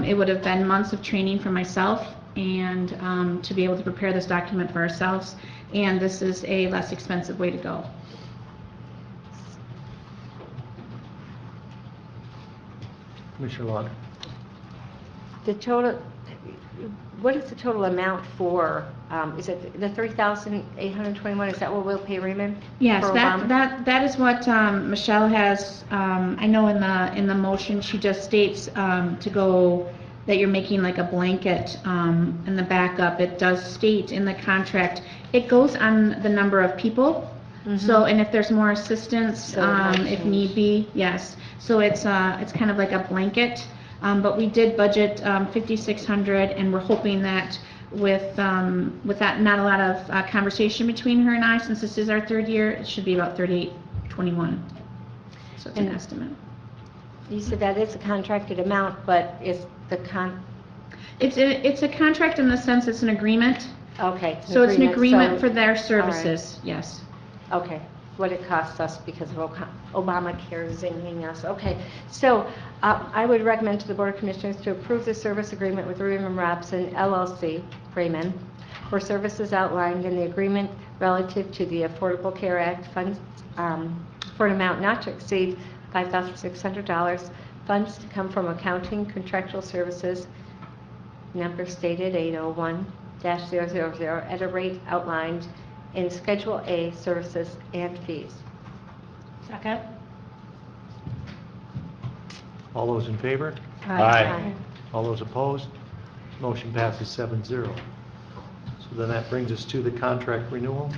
it would have been months of training for myself and to be able to prepare this document for ourselves, and this is a less expensive way to go. Commissioner Law. The total, what is the total amount for, is it the $3,821, is that what we'll pay Raymond? Yes, for Obama? that is what Michelle has, I know in the motion, she just states to go, that you're making like a blanket in the backup. It does state in the contract, it goes on the number of people. So, and if there's more assistance, if need be, yes. So it's kind of like a blanket. But we did budget $5,600, and we're hoping that with that not a lot of conversation between her and I, since this is our 3rd year, it should be about $3,821. So it's an estimate. You said that is a contracted amount, but is the It's a contract in the sense it's an agreement. Okay. So it's an agreement so- for their all right. services, yes. Okay, what it costs us because of Obamacare zinging us. Okay, so I would recommend to the Board of Commissioners to approve the service agreement with Raymond Robson LLC, Raymond, for services outlined in the agreement relative to the Affordable Care Act funds for an amount not to exceed $5,600. Funds to come from accounting contractual services, number stated 801-000, at a rate outlined in Schedule A, services and fees. Second. All those in favor? Aye. All those opposed? Motion passes 7-0. So then that brings us to the contract renewal.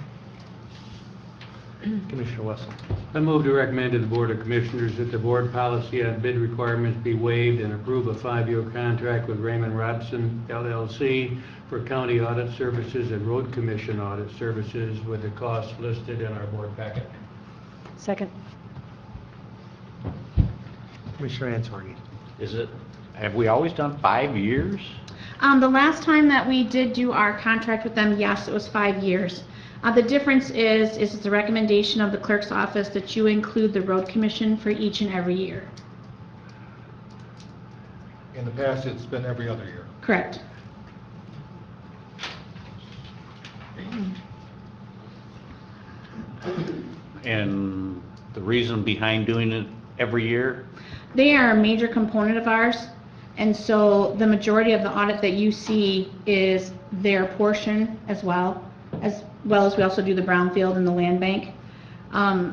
Commissioner Wessel. I move to recommend to the Board of Commissioners that the board policy on bid requirements be waived and approve a 5-year contract with Raymond Robson LLC for county audit services and road commission audit services with the costs listed in our board packet. Second. Commissioner Answorthy. Have we always done 5 years? The last time that we did do our contract with them, yes, it was 5 years. The difference is it's a recommendation of the clerk's office that you include the road commission for each and every year. In the past, it's been every other year. Correct. And the reason behind doing it every year? They are a major component of ours, And so the majority of the audit that you see is their portion as well as we also do the brownfield and the land bank.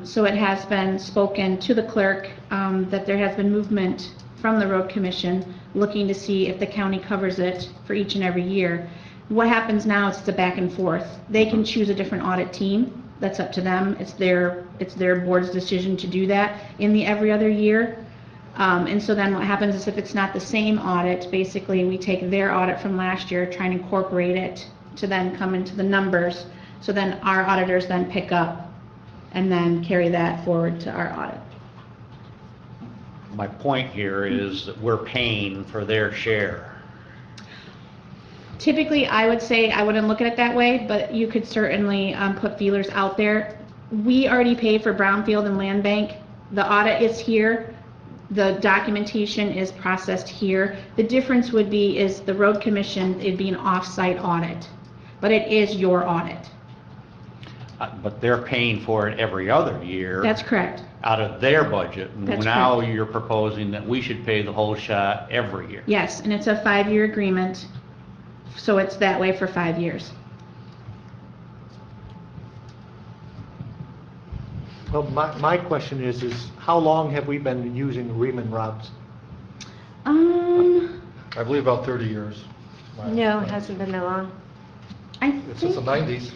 So it has been spoken to the clerk that there has been movement from the road commission looking to see if the county covers it for each and every year. What happens now is it's a back and forth. They can choose a different audit team. That's up to them. It's their board's decision to do that in the every other year. And so then what happens is if it's not the same audit, basically we take their audit from last year, try and incorporate it to then come into the numbers. So then our auditors then pick up and then carry that forward to our audit. My point here is that we're paying for their share. Typically, I would say I wouldn't look at it that way, but you could certainly put feelers out there. We already pay for brownfield and land bank. The audit is here. The documentation is processed here. The difference would be is the road commission, it'd be an off-site audit, but it is your audit. But they're paying for it every other year. That's correct. Out of their budget. That's now correct. You're proposing that we should pay the whole shot every year. Yes, and it's a 5-year agreement, so it's that way for 5 years. Well, my question is how long have we been using Riemann routes? I believe about 30 years. No, it hasn't been that long. It's since the 90s.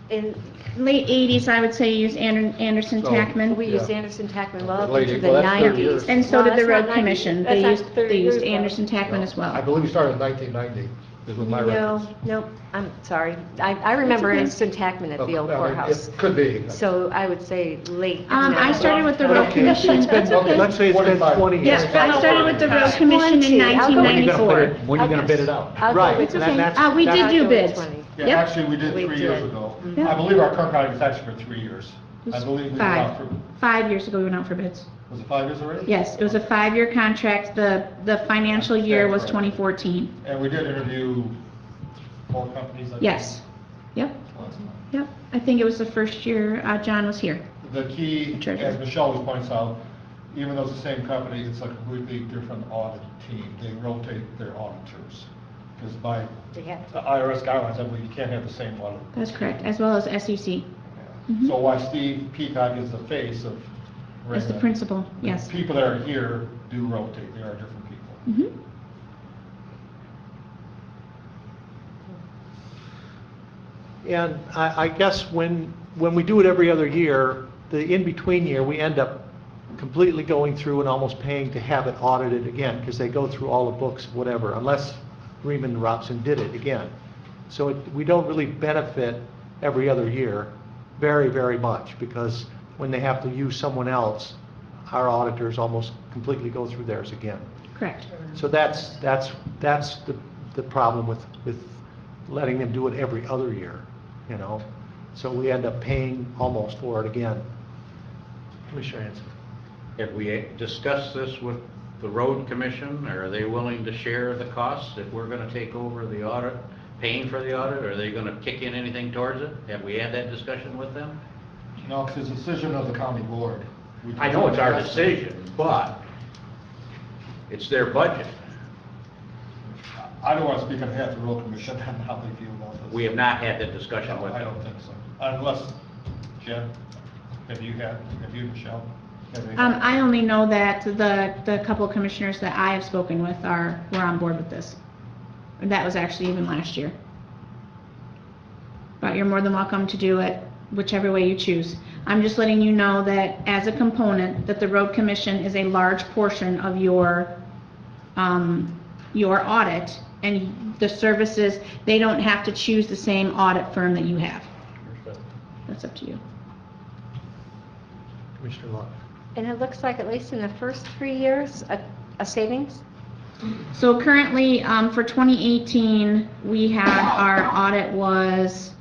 In Late 80s, I would say, use Anderson So, Tackman. We used Anderson Tackman well Late into 80s. the Well, that's 30 years. 90s. And so Well, did the that's road not 90. commission. That's They not used 30 years ago. Anderson Tackman as well. I believe we started in 1990, is with my records. No, I'm sorry. I remember okay. Anderson Tackman at the old Well, courthouse. It could be. So I would say late. I started with the road Okay, commission. it's been, let's say it's been 20 years. Yes, I started with the road commission in 1994. 1994. When are you gonna bid it out? Right. It's and okay. that's- We did do bids. Yeah, Yep. actually, we did We 3 years did. ago. Yep. I believe our current contract is actually for 3 years. I believe we went out for, 5 years ago, we went out for bids. was it 5 years already? Yes, it was a 5-year contract. The financial year was 2014. And we did interview 4 companies, I think. Yes. Yep. Last time. Yep. I think it was the first year John was here. The key, Treasurer. as Michelle always points out, even though it's the same company, it's a completely different audit team. They rotate their auditors. Because by They have the IRS guidelines, I believe you can't have the same audit. That's correct, as well as SEC. So why Steve Peacock is the face of. As the Raymond, principal, yes. the people that are here do rotate. They are different people. Mhm. And I guess when we do it every other year, the in-between year, we end up completely going through and almost paying to have it audited again, because they go through all the books, whatever, unless Riemann Robson did it again. So we don't really benefit every other year very, very much, because when they have to use someone else, our auditors almost completely go through theirs again. Correct. So that's the problem with letting them do it every other year, you know? So we end up paying almost for it again. Commissioner Hanson. Have we discussed this with the road commission? Are they willing to share the costs if we're gonna take over the audit, paying for the audit? Are they gonna kick in anything towards it? Have we had that discussion with them? No, it's a decision of the county board. I know it's our decision, but it's their budget. I don't want to speak on behalf of the road commission on how they feel about this. We have not had that discussion No, with I them. don't think so. Unless, Jen, have you, Michelle? have any- I only know that the couple of commissioners that I have spoken with were on board with this. And that was actually even last year. But you're more than welcome to do it whichever way you choose. I'm just letting you know that as a component, that the road commission is a large portion of your audit, and the services, they don't have to choose the same audit firm that you have. That's up to you. Commissioner Locke. And it looks like at least in the first 3 years, a savings? So currently, for 2018, we had, our audit was,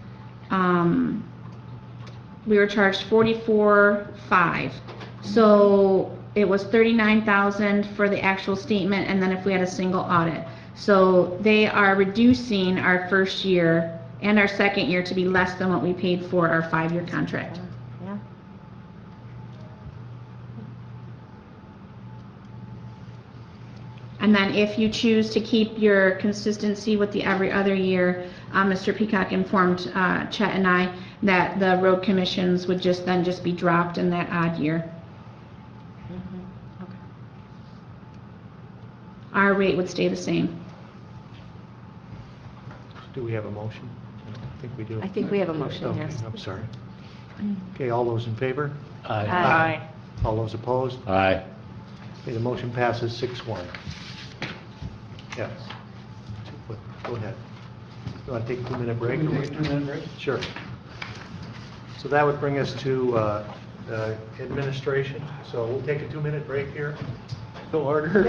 we were charged $44,500. So it was $39,000 for the actual statement, and then if we had a single audit. So they are reducing our first year and our second year to be less than what we paid for our 5-year contract. Yeah. And then if you choose to keep your consistency with the every other year, Mr. Peacock informed Chet and I that the road commissions would just be dropped in that odd year. Our rate would stay the same. Do we have a motion? I think we do. I think we have a motion, Okay, yes. I'm sorry. Okay, all those in favor? Aye. All those opposed? Aye. Okay, the motion passes 6-1. Yes. Go ahead. You want to take a 2-minute break? Can we take a 2-minute break? Sure. So that would bring us to administration. So we'll take a 2-minute break here. No order.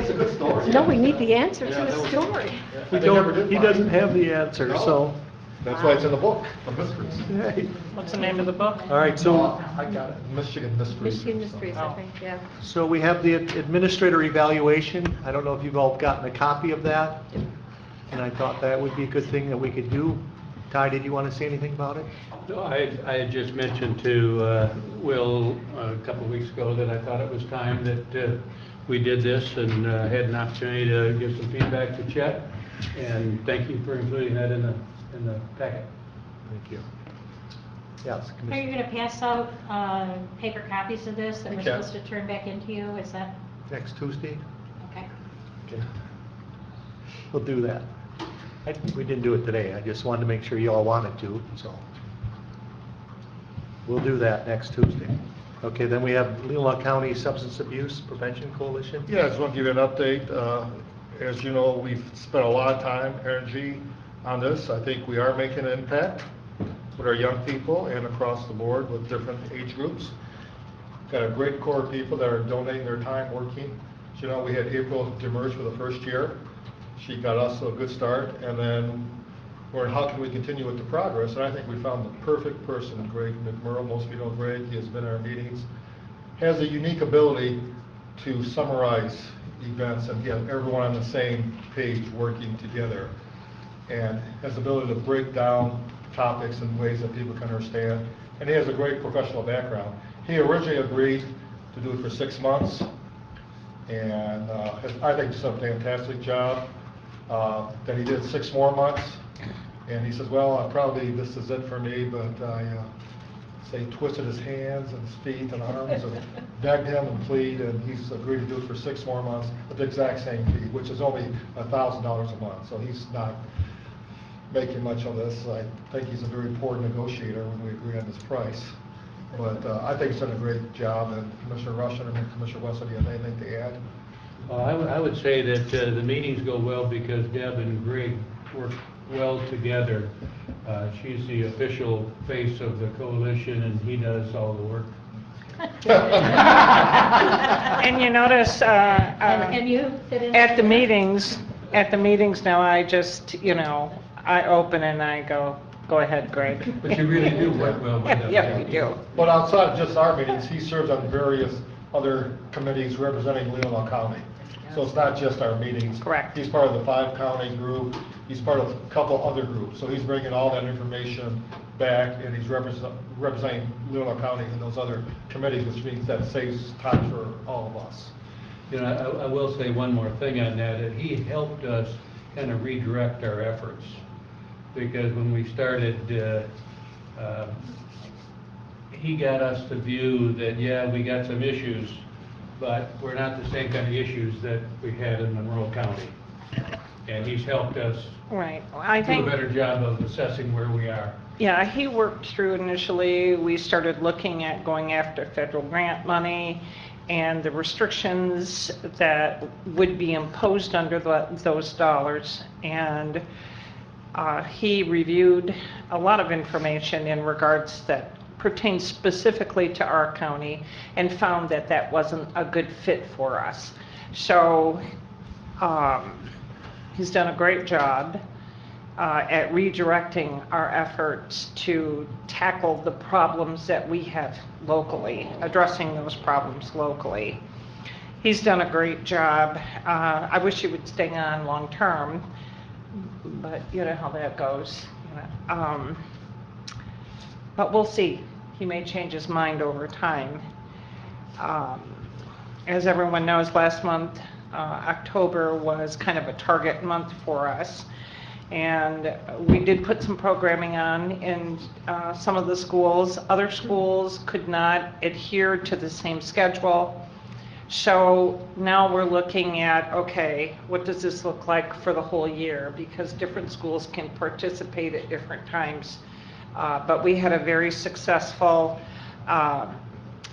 No, we need the answer to the story. We don't, he doesn't have the answer, so. That's why it's in the book, the mysteries. What's the name of the book? All right, so, I got it, Michigan Mysteries. Michigan Mysteries, I think, yeah. so we have the administrator evaluation. I don't know if you've all gotten a copy of that. And I thought that would be a good thing that we could do. Ty, did you want to say anything about it? No, I had just mentioned to Will a couple of weeks ago that I thought it was time that we did this and had an opportunity to give some feedback to Chet. And thank you for including that in the packet. Thank you. Yes, Are you Commissioner. going to pass out paper copies of this that We we're can. supposed to turn back into you? Is that, Next Tuesday? okay? Okay. We'll do that. We didn't do it today. I just wanted to make sure you all wanted to, so. We'll do that next Tuesday. Okay, then we have Leelanau County Substance Abuse Prevention Coalition. Yeah, I just want to give you an update. As you know, we've spent a lot of time, energy on this. I think we are making an impact with our young people and across the board with different age groups. Got a great core of people that are donating their time working. As you know, we had April Demers for the first year. She got us a good start, and then we're in how can we continue with the progress, and I think we found the perfect person, Greg McMurrow. Most of you know Greg, he has been in our meetings. Has a unique ability to summarize events and get everyone on the same page working together, and has the ability to break down topics in ways that people can understand, and he has a great professional background. He originally agreed to do it for 6 months, and I think he's done a fantastic job. Then he did 6 more months, and he says, well, probably this is it for me, but I say twisted his hands and his feet and arms and begged him and pleaded, and he's agreed to do it for 6 more months at the exact same fee, which is only $1,000 a month. So he's not making much of this. I think he's a very poor negotiator when we agree on this price. But I think he's done a great job, and Commissioner Rushing and Commissioner Wesson, do you have anything to add? I would say that the meetings go well because Deb and Greg work well together. She's the official face of the coalition, and he does all the work. And you notice, And you fit in? at the meetings now, I just, I open and I go ahead, Greg. But you really do work well with them. Yeah, we do. But outside of just our meetings, he serves on various other committees representing Leelanau County. So it's not just our meetings. Correct. He's part of the 5-county group. He's part of a couple other groups. So he's bringing all that information back, and he's representing Leelanau County in those other committees, which means that saves time for all of us. I will say one more thing on that. He helped us kind of redirect our efforts, because when we started, he got us to view that, yeah, we got some issues, but we're not the same kind of issues that we had in Monroe County. And he's helped us Right. I do a think, better job of assessing where we are. yeah, he worked through initially, we started looking at going after federal grant money and the restrictions that would be imposed under those dollars. And he reviewed a lot of information in regards that pertains specifically to our county and found that that wasn't a good fit for us. So he's done a great job at redirecting our efforts to tackle the problems that we have locally, addressing those problems locally. He's done a great job. I wish he would stay on long term, but you know how that goes. But we'll see. He may change his mind over time. As everyone knows, last month October was kind of a target month for us. And we did put some programming on in some of the schools. Other schools could not adhere to the same schedule. So now we're looking at, okay, what does this look like for the whole year? Because different schools can participate at different times. But we had a very successful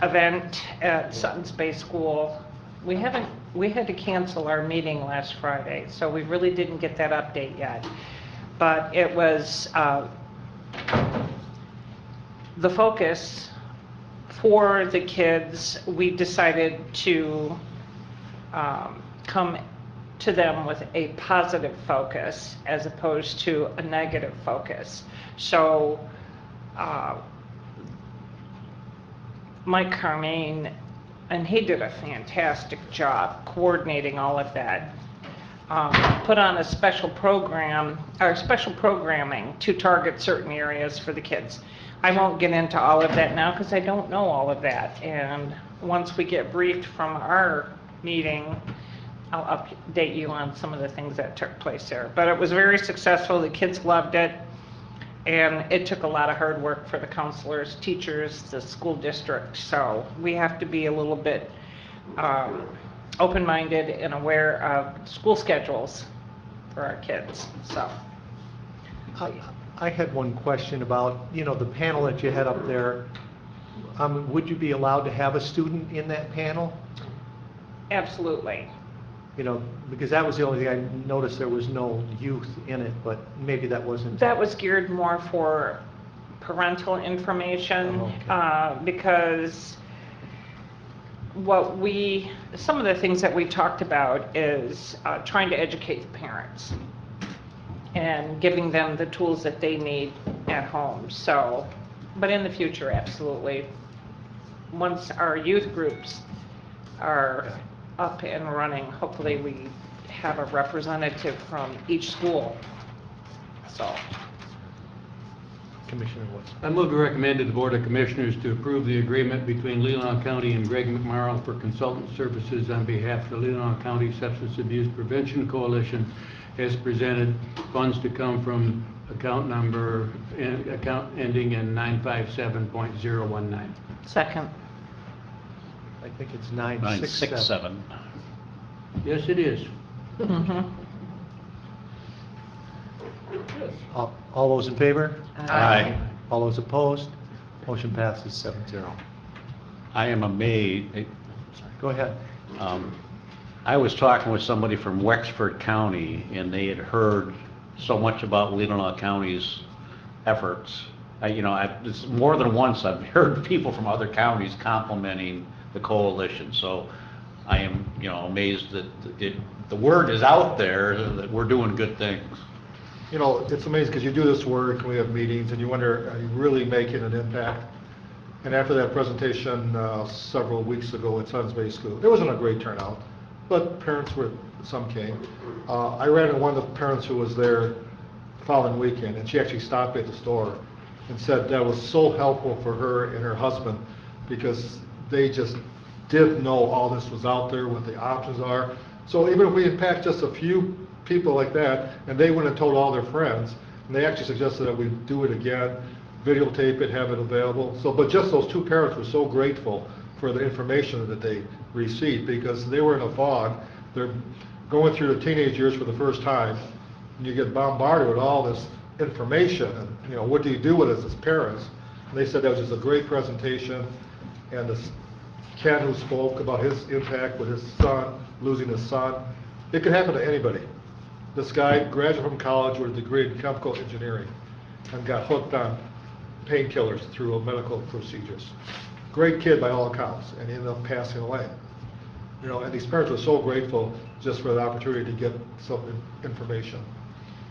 event at Sutton's Bay School. We had to cancel our meeting last Friday, so we really didn't get that update yet. But it was the focus for the kids. We decided to come to them with a positive focus as opposed to a negative focus. So Mike Carmaine, and he did a fantastic job coordinating all of that. Put on a special program, or special programming to target certain areas for the kids. I won't get into all of that now because I don't know all of that. And once we get briefed from our meeting, I'll update you on some of the things that took place there. But it was very successful. The kids loved it. And it took a lot of hard work for the counselors, teachers, the school district. So we have to be a little bit open-minded and aware of school schedules for our kids. So I had one question about, the panel that you had up there. Would you be allowed to have a student in that panel? Absolutely. Because that was the only thing I noticed, there was no youth in it, but maybe that wasn't. That was geared more for parental information, because some of the things that we talked about is trying to educate the parents and giving them the tools that they need at home. So, but in the future, absolutely. Once our youth groups are up and running, hopefully we have a representative from each school. So, Commissioner Woods. I move to recommend to the Board of Commissioners to approve the agreement between Leelanau County and Greg McMorrow for consultant services on behalf of the Leelanau County Substance Abuse Prevention Coalition as presented. Funds to come from account ending in 957.019. Second. I think it's 967. Yes, it is. All those in favor? Aye. All those opposed? Motion passes 7-0. I am amazed. Go ahead. I was talking with somebody from Wexford County, and they had heard so much about Leelanau County's efforts. It's more than once I've heard people from other counties complimenting the coalition. So I am, amazed that the word is out there that we're doing good things. It's amazing because you do this work and we have meetings and you wonder, are you really making an impact? And after that presentation several weeks ago at Sutton's Bay School, there wasn't a great turnout, but some came. I ran into one of the parents who was there the following weekend, and she actually stopped me at the store and said that was so helpful for her and her husband because they just didn't know all this was out there, what the options are. So even if we impact just a few people like that, and they went and told all their friends, and they actually suggested that we do it again, videotape it, have it available. So, but just those two parents were so grateful for the information that they received because they were in a fog. They're going through the teenage years for the first time, and you get bombarded with all this information, and what do you do with it as parents? And they said that was just a great presentation, and this Ken who spoke about his impact with his son, losing his son. It could happen to anybody. This guy graduated from college with a degree in chemical engineering and got hooked on painkillers through medical procedures. Great kid by all accounts, and he ended up passing away. And these parents were so grateful just for the opportunity to get some information.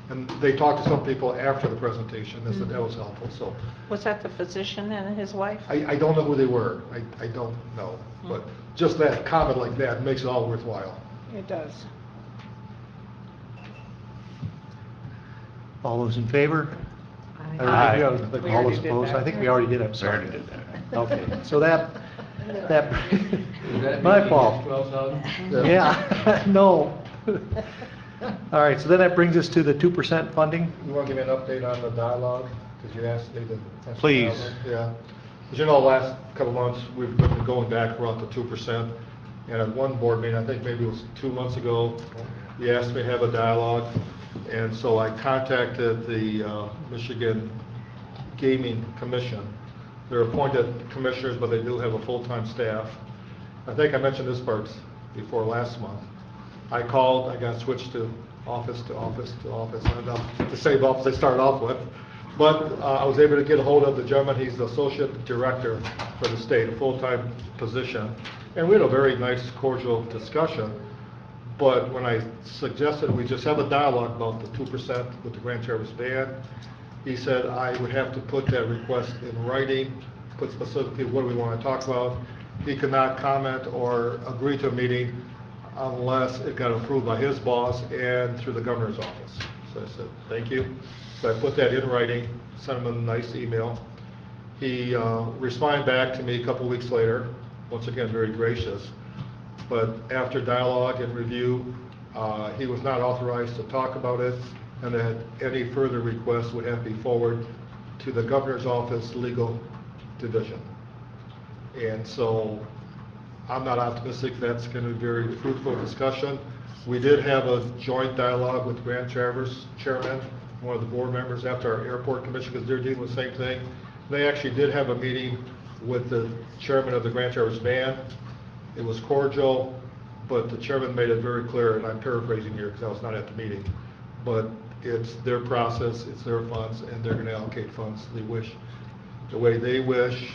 And they talked to some people after the presentation. They said that was helpful. So Was that the physician and his wife? I don't know who they were. I don't know. But just that comment like that makes it all worthwhile. It does. All those in favor? Aye. All those opposed? I think we already did it. We already did that. Okay, so that That, Does that my mean fault. 12,000? Yeah, no. All right, so then that brings us to the 2% funding. You want to give me an update on the dialogue? Because you asked me to. Please. Yeah. As you know, last couple of months, we've been going back around to 2%. And at one board meeting, I think maybe it was 2 months ago, you asked me to have a dialogue. And so I contacted the Michigan Gaming Commission. They're appointed commissioners, but they do have a full-time staff. I think I mentioned this part before last month. I called, I got switched to office to office to office, and the same office I started off with. But I was able to get a hold of the gentleman, he's the associate director for the state, a full-time position. And we had a very nice, cordial discussion. But when I suggested we just have a dialogue about the 2% with the Grand Traverse Band, he said I would have to put that request in writing, put specifically what do we want to talk about. He could not comment or agree to a meeting unless it got approved by his boss and through the governor's office. So I said, thank you. So I put that in writing, sent him a nice email. He responded back to me a couple weeks later, once again very gracious. But after dialogue and review, he was not authorized to talk about it, and that any further requests would have to be forwarded to the governor's office legal division. And so I'm not optimistic that's going to be a very fruitful discussion. We did have a joint dialogue with Grand Traverse Chairman, one of the board members after our airport commission, because they're dealing with the same thing. They actually did have a meeting with the chairman of the Grand Traverse Band. It was cordial, but the chairman made it very clear, and I'm paraphrasing here because I was not at the meeting, but it's their process, it's their funds, and they're going to allocate funds they wish, the way they wish,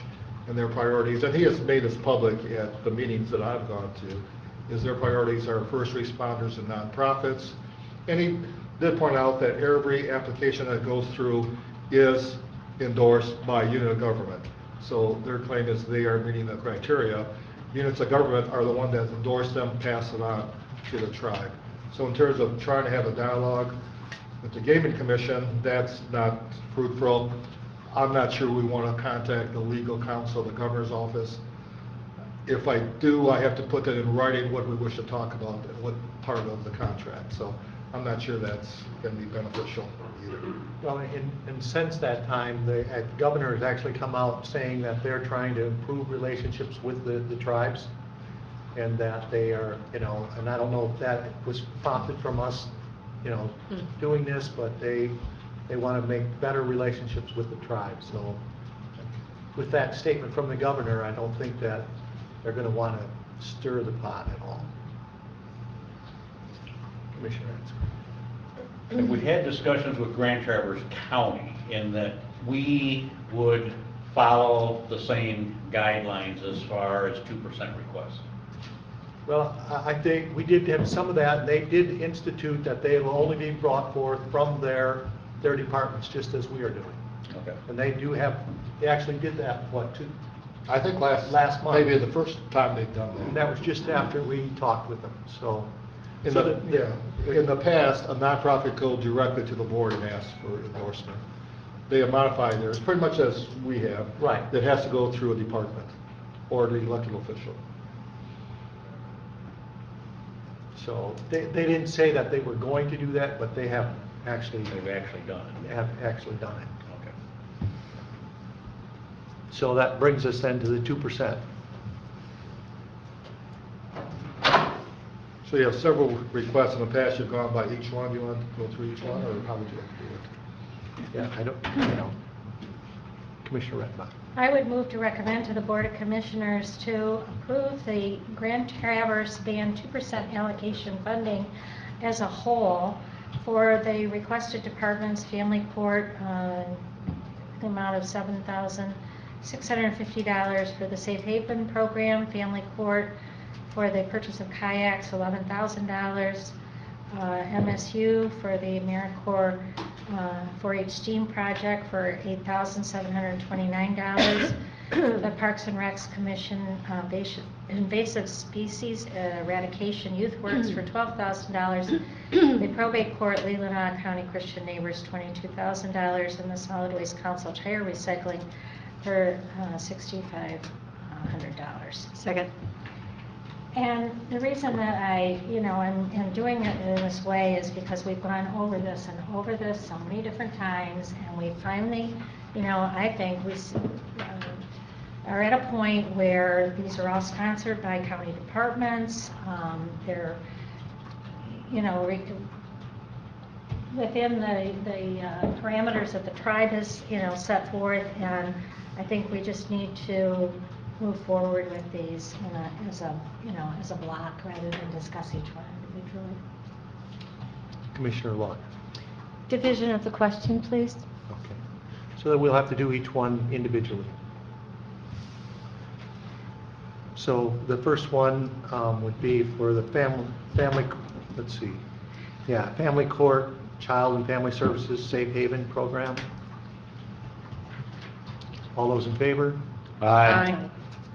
and their priorities. And he has made this public at the meetings that I've gone to, is their priorities are first responders and nonprofits. And he did point out that every application that goes through is endorsed by a unit of government. So their claim is they are meeting the criteria. Units of government are the one that endorse them, pass it on to the tribe. So in terms of trying to have a dialogue with the Gaming Commission, that's not fruitful. I'm not sure we want to contact the legal counsel of the governor's office. If I do, I have to put that in writing what we wish to talk about and what part of the contract. So I'm not sure that's going to be beneficial either. Well, and since that time, the governor has actually come out saying that they're trying to improve relationships with the tribes, and that they are, and I don't know if that was prompted from us, doing this, but they want to make better relationships with the tribes. So with that statement from the governor, I don't think that they're going to want to stir the pot at all. Commissioner Ansel. And we had discussions with Grand Traverse County in that we would follow the same guidelines as far as 2% requests. Well, I think we did have some of that. They did institute that they will only be brought forth from their departments, just as we are doing. Okay. And they actually did that, I think last month. Maybe the first time they've done that. And that was just after we talked with them, so. In the past, a nonprofit go directly to the board and ask for endorsement. They have modified theirs, pretty much as we have. Right. That has to go through a department or the elected official. So they didn't say that they were going to do that, but they have actually. They've actually done it. Have actually done it. Okay. So that brings us then to the 2%. So you have several requests in the past, you've gone by each one, do you want to go through each one, or how would you like to do it? Yeah, I don't, Commissioner Redmond. I would move to recommend to the Board of Commissioners to approve the Grand Traverse Band 2% allocation funding as a whole for the requested departments, family court, the amount of $7,650 for the Safe Haven program, family court for the purchase of kayaks, $11,000, MSU for the AmeriCorps 4-H STEAM project for $8,729, the Parks and Recs Commission invasive species eradication youth works for $12,000, the probate court Leelanau County Christian Neighbors $22,000, and the solid waste council tire recycling for $65,000. $100. Second. And the reason that I'm doing it in this way is because we've gone over this and over this so many different times, and we finally, I think we are at a point where these are all sponsored by county departments. They're, within the parameters that the tribe has, set forth, and I think we just need to move forward with these as a block rather than discuss each one individually. Commissioner Locke. Division of the question, please. Okay. So that we'll have to do each one individually. So the first one would be for the family, let's see. Yeah, Family Court, Child and Family Services Safe Haven Program. All those in favor? Aye.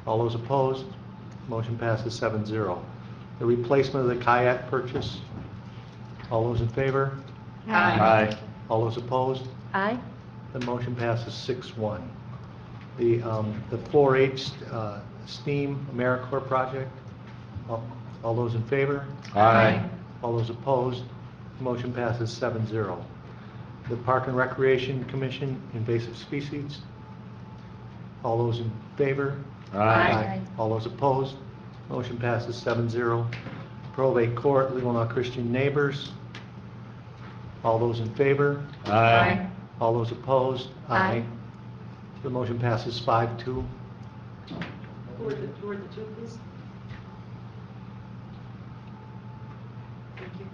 All those opposed? Motion passes 7-0. The replacement of the kayak purchase. All those in favor? Aye. All those opposed? Aye. The motion passes 6-1. The 4-H STEAM AmeriCorps project. All those in favor? Aye. All those opposed? Motion passes 7-0. The Park and Recreation Commission invasive species. All those in favor? Aye. All those opposed? Motion passes 7-0. Probate Court, Leelanau Christian Neighbors. All those in favor? Aye. All those opposed? Aye. The motion passes 5-2. Who are the two, please? Thank you.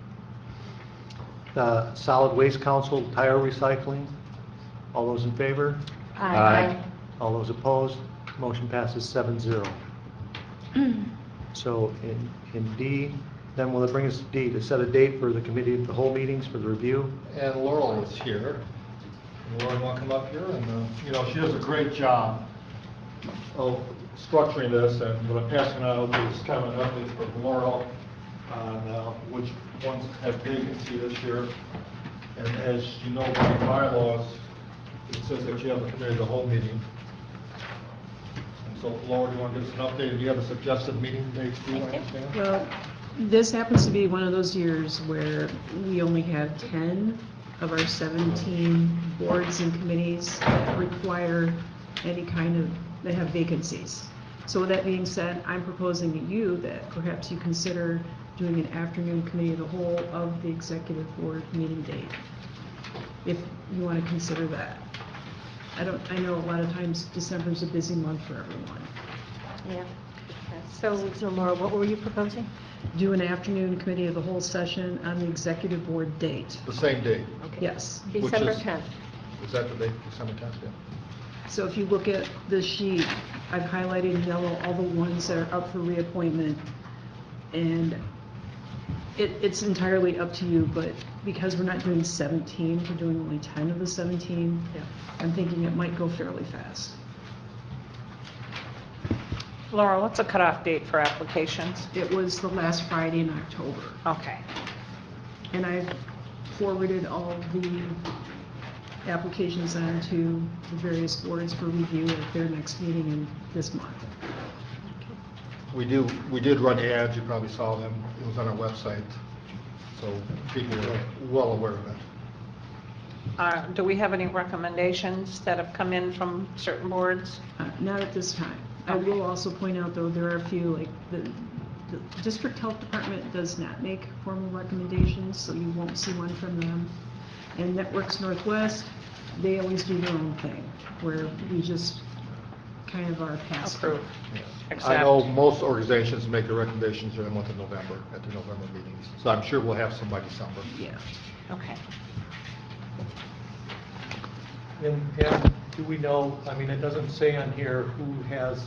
The Solid Waste Council tire recycling. All those in favor? Aye. All those opposed? Motion passes 7-0. So in D, then will it bring us to D, to set a date for the committee of the whole meetings for the review? And Laurel is here. Laurel, you want to come up here? And, she does a great job of structuring this, and what I'm passing out is kind of an update for Laurel on which ones have vacancy this year. And as you know by the bylaws, it says that you have a committee of the whole meeting. And so, Laura, do you want to give us an update? Do you have a suggested meeting date? Do you understand? Well, this happens to be one of those years where we only have 10 of our 17 boards and committees that require any kind of, that have vacancies. So with that being said, I'm proposing to you that perhaps you consider doing an afternoon committee of the whole of the executive board meeting date, if you want to consider that. I know a lot of times December's a busy month for everyone. Yeah. So Laura, what were you proposing? Do an afternoon committee of the whole session on the executive board date. The same date. Yes. December 10th. Is that the date, December 10th? Yeah. So if you look at the sheet, I've highlighted in yellow all the ones that are up for reappointment. And it's entirely up to you, but because we're not doing 17, we're doing only 10 of the 17, I'm thinking it might go fairly fast. Laura, what's the cutoff date for applications? It was the last Friday in October. Okay. And I've forwarded all the applications on to the various boards for review at their next meeting in this month. We did run ads, you probably saw them, it was on our website, so people are well aware of it. Do we have any recommendations that have come in from certain boards? Not at this time. I will also point out, though, there are a few, like the district health department does not make formal recommendations, so you won't see one from them. And Networks Northwest, they always do their own thing, where we just kind of are pass through. I know most organizations make their recommendations during the month of November, at the November meetings, so I'm sure we'll have some by December. Yeah. Okay. And do we know, I mean, it doesn't say on here who has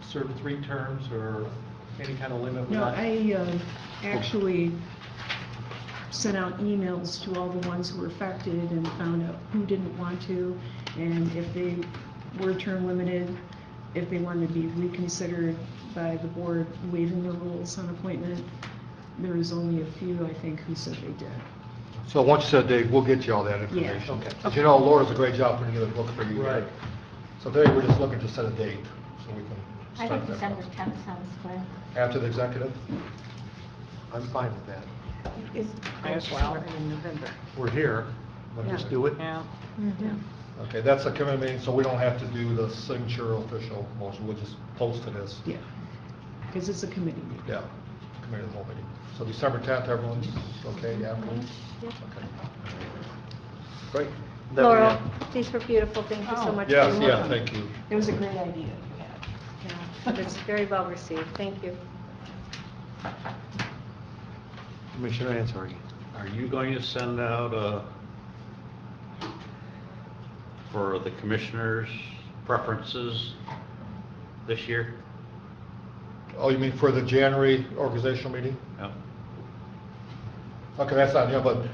served 3 terms or any kind of limit with No, that? I actually sent out emails to all the ones who were affected and found out who didn't want to, and if they were term limited, if they wanted to be reconsidered by the board waiving the rules on appointment. There was only a few, I think, who said they did. So once you set a date, we'll get you all that information. Yeah. Okay. As you know, Laura does a great job putting together a book for you. Right. So today, we're just looking to set a date, so we can I think December 10th sounds good. After the executive? I'm fine with that. As well. In November. We're here, let's just do it. Yeah. Okay, that's a committee meeting, so we don't have to do the signature official motion, we'll just post it as, Yeah, because it's a committee meeting. yeah, committee of the whole meeting. So December 10th, everyone's okay afterwards? Yeah. Okay. Great. Then we Laurel, have- these were beautiful. Thank you so much. Yes, for yeah, your- thank you. It was a great idea. Yeah, it's very well received. Thank you. Commissioner Ansari. Are you going to send out for the commissioners' preferences this year? Oh, you mean for the January organizational meeting? Yeah. Okay, that's not, yeah, but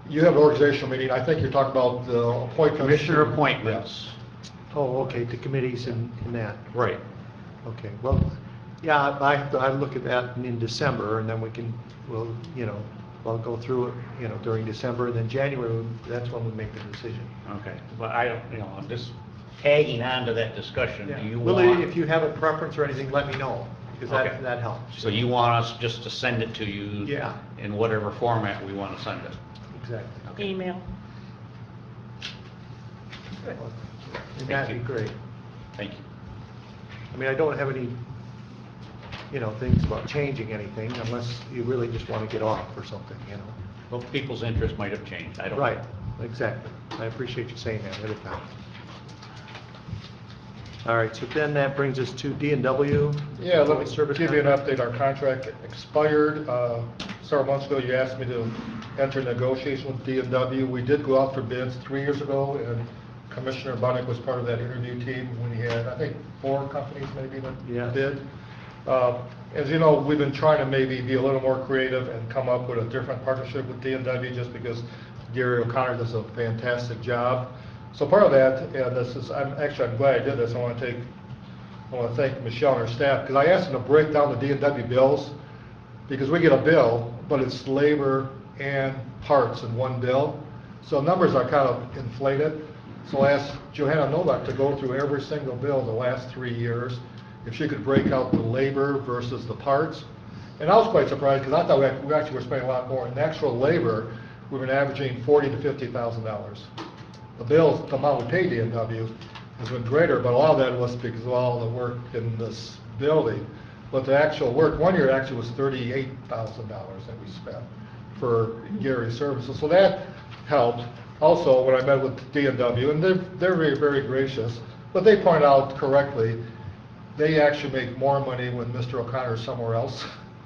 you have an organizational meeting, I think you're talking about the appointments. Commissioner appointments. Oh, okay, to committees and that. Right. Okay, well, yeah, I look at that in December, and then we'll go through it, during December, and then January, that's when we make the decision. Okay, but I don't, I'm just tagging on to that discussion. Do you Willie, want? if you have a preference or anything, let me know, because Okay. that helps. So you want us just to send it to you? Yeah. In whatever format we want to send it? Exactly. Email. And that'd be great. Thank you. I mean, I don't have any, things about changing anything, unless you really just want to get off or something, Well, people's interest might have changed, I don't know. Right, exactly. I appreciate you saying that ahead of time. All right, so then that brings us to D&W. Yeah, let me Service give you an contract. update. Our contract expired several months ago. You asked me to enter negotiation with D&W. We did go out for bids 3 years ago, and Commissioner Bunnick was part of that interview team when he had, I think, 4 companies maybe that bid. As you know, we've been trying to maybe be a little more creative and come up with a different partnership with D&W just because Gary O'Connor does a fantastic job. So part of that, and I'm glad I did this. I want to thank Michelle and her staff, because I asked them to break down the D&W bills, because we get a bill, but it's labor and parts in one bill. So numbers are kind of inflated. So I asked Johanna Novak to go through every single bill the last 3 years, if she could break out the labor versus the parts. And I was quite surprised, because I thought we actually were spending a lot more. In actual labor, we've been averaging $40,000 to $50,000. The bills, the amount we pay D&W has been greater, but a lot of that was because of all the work in this building. But the actual work, 1 year actually was $38,000 that we spent for Gary's services. So that helped. Also, when I met with D&W, and they're very, very gracious, but they point out correctly, they actually make more money when Mr. O'Connor is somewhere else.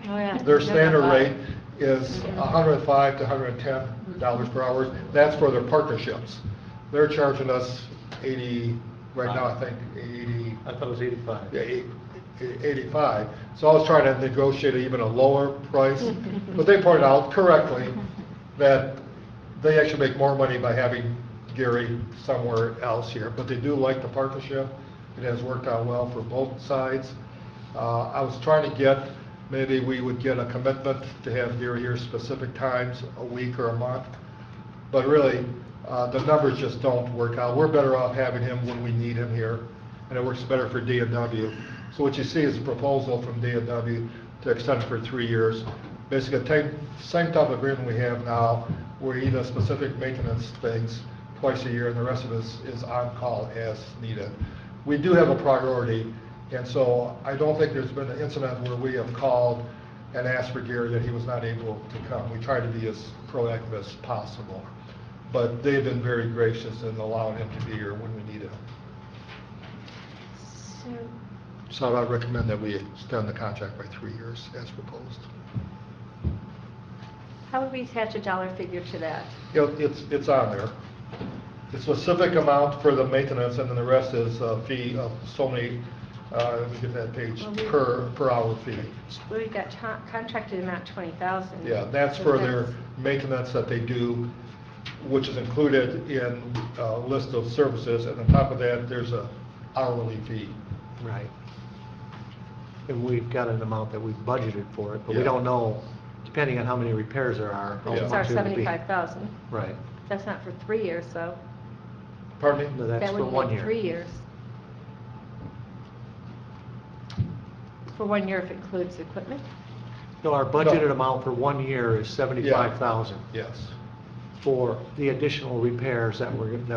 Oh, yeah. Their standard rate is $105 to $110 per hour. That's for their partnerships. They're charging us 80, right now I think 80. I thought it was 85. Yeah, 85. So I was trying to negotiate even a lower price. But they pointed out correctly that they actually make more money by having Gary somewhere else here. But they do like the partnership. It has worked out well for both sides. I was trying to get, maybe we would get a commitment to have Gary here specific times, a week or a month. But really, the numbers just don't work out. We're better off having him when we need him here, and it works better for D&W. So what you see is a proposal from D&W to extend it for 3 years. Basically, same type of agreement we have now, where he does specific maintenance things twice a year, and the rest of it is on call as needed. We do have a priority, and so I don't think there's been an incident where we have called and asked for Gary that he was not able to come. We try to be as proactive as possible. But they've been very gracious in allowing him to be here when we need him. So I recommend that we extend the contract by 3 years as proposed. How would we attach a dollar figure to that? It's on there. The specific amount for the maintenance, and then the rest is a fee of so many, let me get that page, per hour fee. We got contracted amount 20,000. Yeah, that's So for their maintenance that they do, which is included in a list of services, and on top of that, there's a hourly fee. Right. And we've got an amount that we've budgeted for it, but we Yeah. don't know, depending on how many repairs there are. how It's our much it would be. 75,000. Right. That's not for 3 years, though. Pardon me? No, that's That for would 1 make year. 3 years. for 1 year if it includes equipment? No, our budgeted amount for 1 year is 75,000 Yes. for the additional repairs that we, I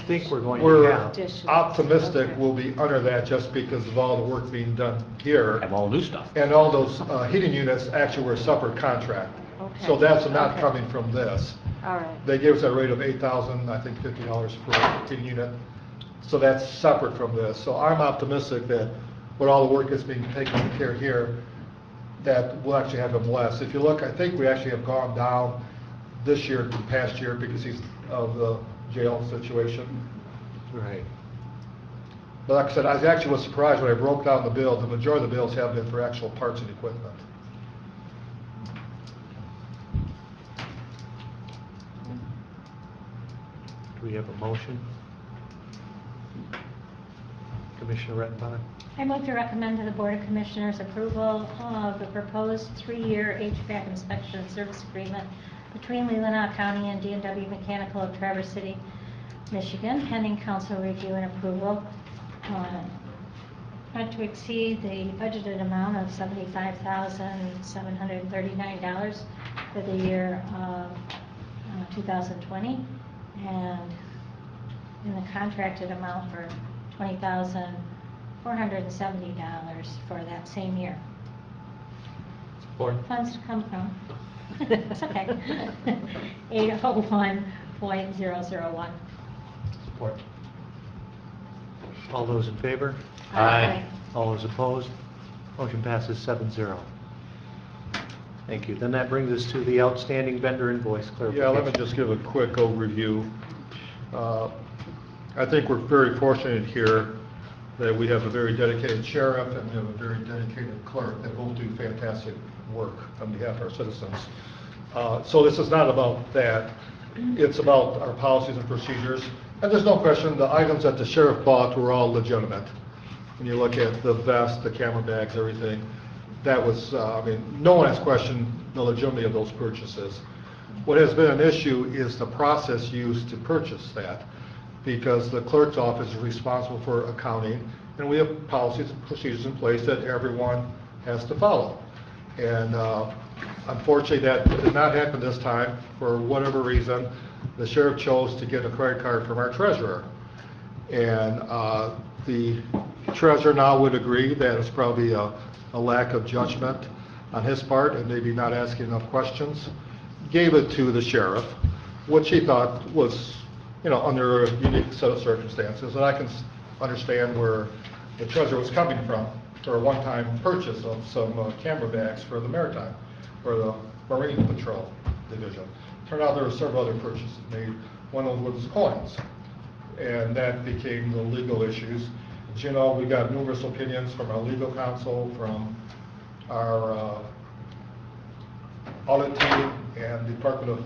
think we're going to We're have. optimistic Okay. we'll be under that just because of all the work being done here. Have all new stuff. And all those heating units actually were a separate contract. Okay. So that's not Okay. coming from this. All right. They gave us a rate of $8,000, I think $50 for a heating unit. So that's separate from this. So I'm optimistic that with all the work that's being taken care here, that we'll actually have them less. If you look, I think we actually have gone down this year to past year because of the jail situation. Right. But like I said, I actually was surprised when I broke down the bill. The majority of the bills have been for actual parts and equipment. Do we have a motion? Commissioner Rettenbach? I move to recommend to the Board of Commissioners approval of the proposed 3-year HVAC inspection service agreement between Leelanau County and D&W Mechanical of Traverse City, Michigan, pending council review and approval. Not to exceed the budgeted amount of $75,739 for the year of 2020, and in the contracted amount for $20,470 for that same year. Support. Funds to come from, it's okay, 801.001. Support. All those in favor? Aye. All those opposed? Motion passes 7-0. Thank you. Then that brings us to the outstanding vendor invoice clarification. Yeah, let me just give a quick overview. I think we're very fortunate here that we have a very dedicated sheriff and we have a very dedicated clerk that both do fantastic work on behalf of our citizens. So this is not about that. It's about our policies and procedures. And there's no question, the items that the sheriff bought were all legitimate. When you look at the vest, the camera bags, everything, that was, no one has questioned the legitimacy of those purchases. What has been an issue is the process used to purchase that, because the clerk's office is responsible for accounting, and we have policies and procedures in place that everyone has to follow. And unfortunately, that did not happen this time. For whatever reason, the sheriff chose to get a credit card from our treasurer. And the treasurer now would agree that it's probably a lack of judgment on his part and maybe not asking enough questions. Gave it to the sheriff, which he thought was, under a unique set of circumstances. And I can understand where the treasurer was coming from for a one-time purchase of some camera bags for the Maritime, or the Marine Patrol Division. Turned out there were several other purchases made. One of them was coins, and that became the legal issues. As you know, we got numerous opinions from our legal counsel, from our audit team, and Department of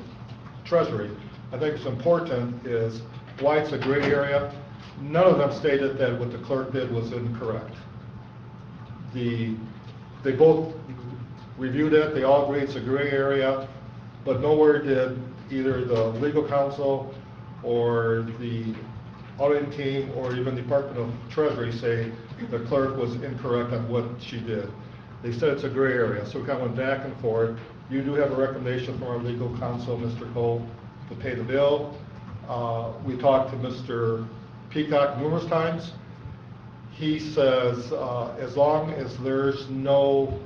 Treasury. I think what's important is why it's a gray area. None of them stated that what the clerk did was incorrect. They both reviewed it, they all agreed it's a gray area, but nowhere did either the legal counsel or the auditing team or even the Department of Treasury say the clerk was incorrect on what she did. They said it's a gray area, so we kind of went back and forth. You do have a recommendation from our legal counsel, Mr. Cole, to pay the bill. We talked to Mr. Peacock numerous times. He says as long as there's no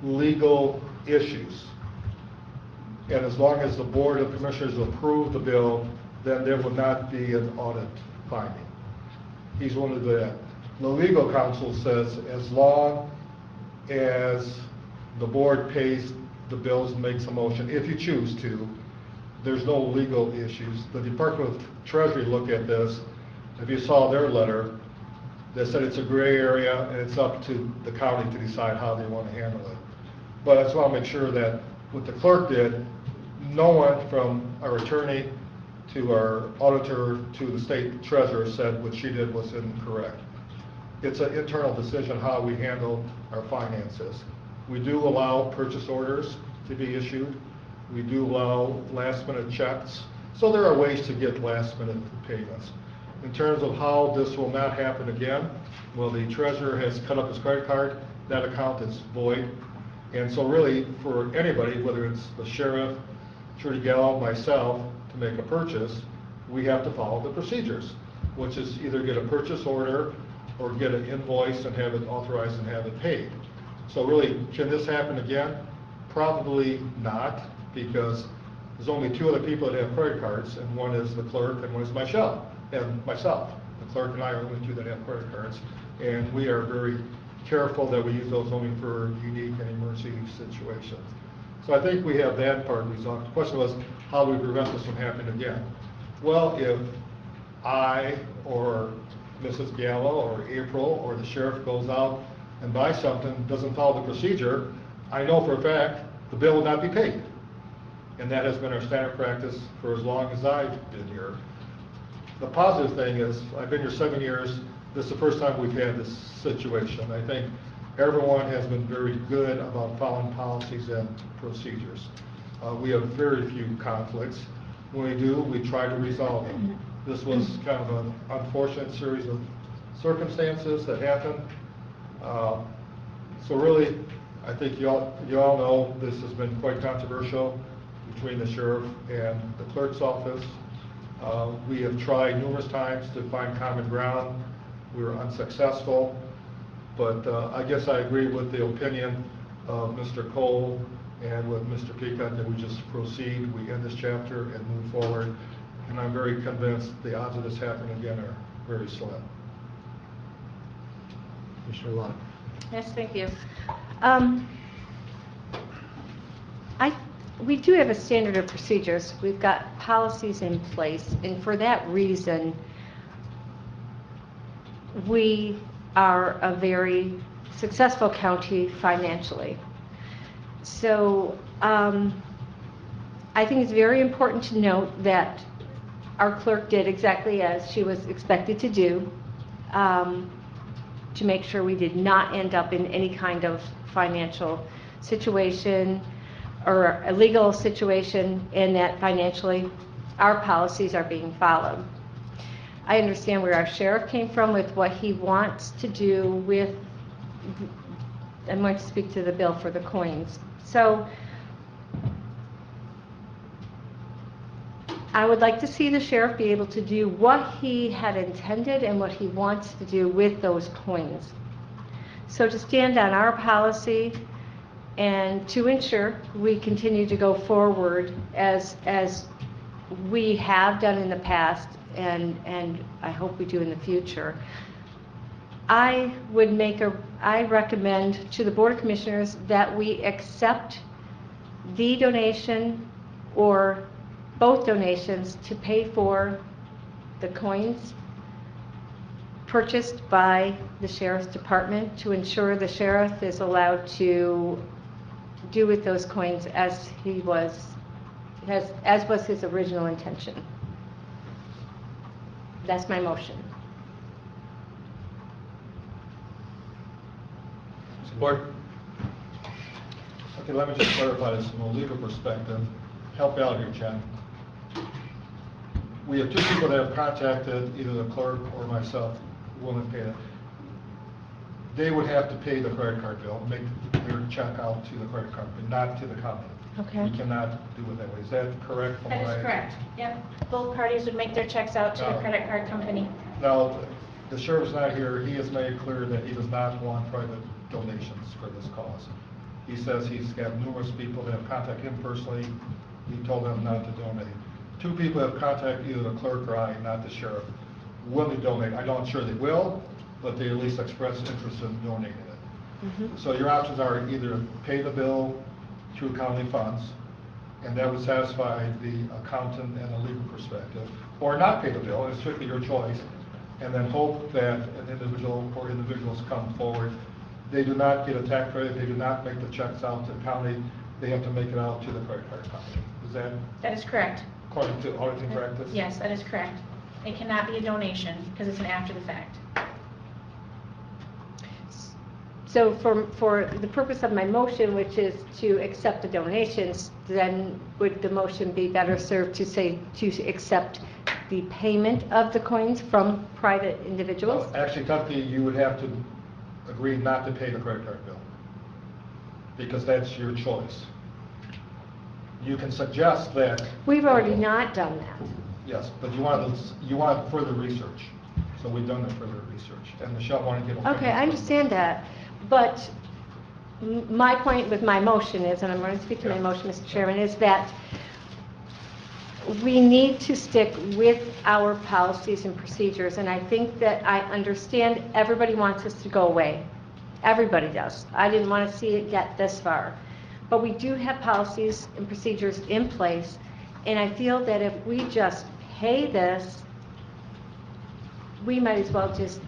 legal issues, and as long as the Board of Commissioners approve the bill, then there will not be an audit finding. He's one of the legal counsel says as long as the board pays the bills and makes a motion, if you choose to, there's no legal issues. The Department of Treasury looked at this. If you saw their letter, they said it's a gray area and it's up to the county to decide how they want to handle it. But I just want to make sure that what the clerk did, no one from our attorney to our auditor to the state treasurer said what she did was incorrect. It's an internal decision how we handle our finances. We do allow purchase orders to be issued. We do allow last minute checks. So there are ways to get last minute payments. In terms of how this will not happen again, well, the treasurer has cut up his credit card, that account is void. And so really, for anybody, whether it's the sheriff, Trudy Gallo, myself, to make a purchase, we have to follow the procedures, which is either get a purchase order or get an invoice and have it authorized and have it paid. So really, can this happen again? Probably not, because there's only two other people that have credit cards, and one is the clerk and one is myself. The clerk and I are the only two that have credit cards, and we are very careful that we use those only for unique and emergency situations. So I think we have that part resolved. The question was, how do we prevent this from happening again? Well, if I or Mrs. Gallo or April or the sheriff goes out and buys something, doesn't follow the procedure, I know for a fact the bill will not be paid. And that has been our standard practice for as long as I've been here. The positive thing is, I've been here 7 years, this is the first time we've had this situation. I think everyone has been very good about following policies and procedures. We have very few conflicts. When we do, we try to resolve them. This was kind of an unfortunate series of circumstances that happened. So really, I think you all know this has been quite controversial between the sheriff and the clerk's office. We have tried numerous times to find common ground. We were unsuccessful, but I guess I agree with the opinion of Mr. Cole and with Mr. Peacock that we just proceed, we end this chapter and move forward. And I'm very convinced the odds of this happening again are very slim. Commissioner Lott. Yes, thank you. We do have a standard of procedures. We've got policies in place, and for that reason, we are a very successful county financially. So I think it's very important to note that our clerk did exactly as she was expected to do, to make sure we did not end up in any kind of financial situation or a legal situation, and that financially our policies are being followed. I understand where our sheriff came from with what he wants to do with, I'm going to speak to the bill for the coins. So I would like to see the sheriff be able to do what he had intended and what he wants to do with those coins. So to stand on our policy and to ensure we continue to go forward as we have done in the past, and I hope we do in the future, I recommend to the Board of Commissioners that we accept the donation or both donations to pay for the coins purchased by the Sheriff's Department, to ensure the sheriff is allowed to do with those coins as was his original intention. That's my motion. Support. Okay, let me just clarify this from a legal perspective. Help me out here, Chen. We have two people that have contacted either the clerk or myself who will pay it. They would have to pay the credit card bill, make their check out to the credit card, but not to the county. Okay. We cannot do it that way. Is that correct? That is correct. Yep. Both parties would make their checks out to the credit card company. Now, the sheriff's not here. He has made clear that he does not want private donations for this cause. He says he's got numerous people that have contacted him personally. He told them not to donate. Two people have contacted either the clerk or I, not the sheriff. Will they donate? I'm not sure they will, but they at least express interest in donating it. So your options are either pay the bill through county funds, and that would satisfy the accountant and the legal perspective, or not pay the bill, it's strictly your choice, and then hope that an individual or individuals come forward. They do not get a tax credit, they do not make the checks out to the county, they have to make it out to the credit card company. Is that? That is correct. According to auditing practice? Yes, that is correct. It cannot be a donation because it's an after the fact. So for the purpose of my motion, which is to accept the donations, then would the motion be better served to say to accept the payment of the coins from private individuals? No, actually, technically, you would have to agree not to pay the credit card bill, because that's your choice. You can suggest that. We've already not done that. Yes, but you want further research. So we've done the further research, and Michelle wanted to get. Okay, I understand that, but my point with my motion is, and I'm going to speak to my motion, Mr. Chairman, is that we need to stick with our policies and procedures, and I think that I understand everybody wants us to go away. Everybody does. I didn't want to see it get this far. But we do have policies and procedures in place, and I feel that if we just pay this, we might as well just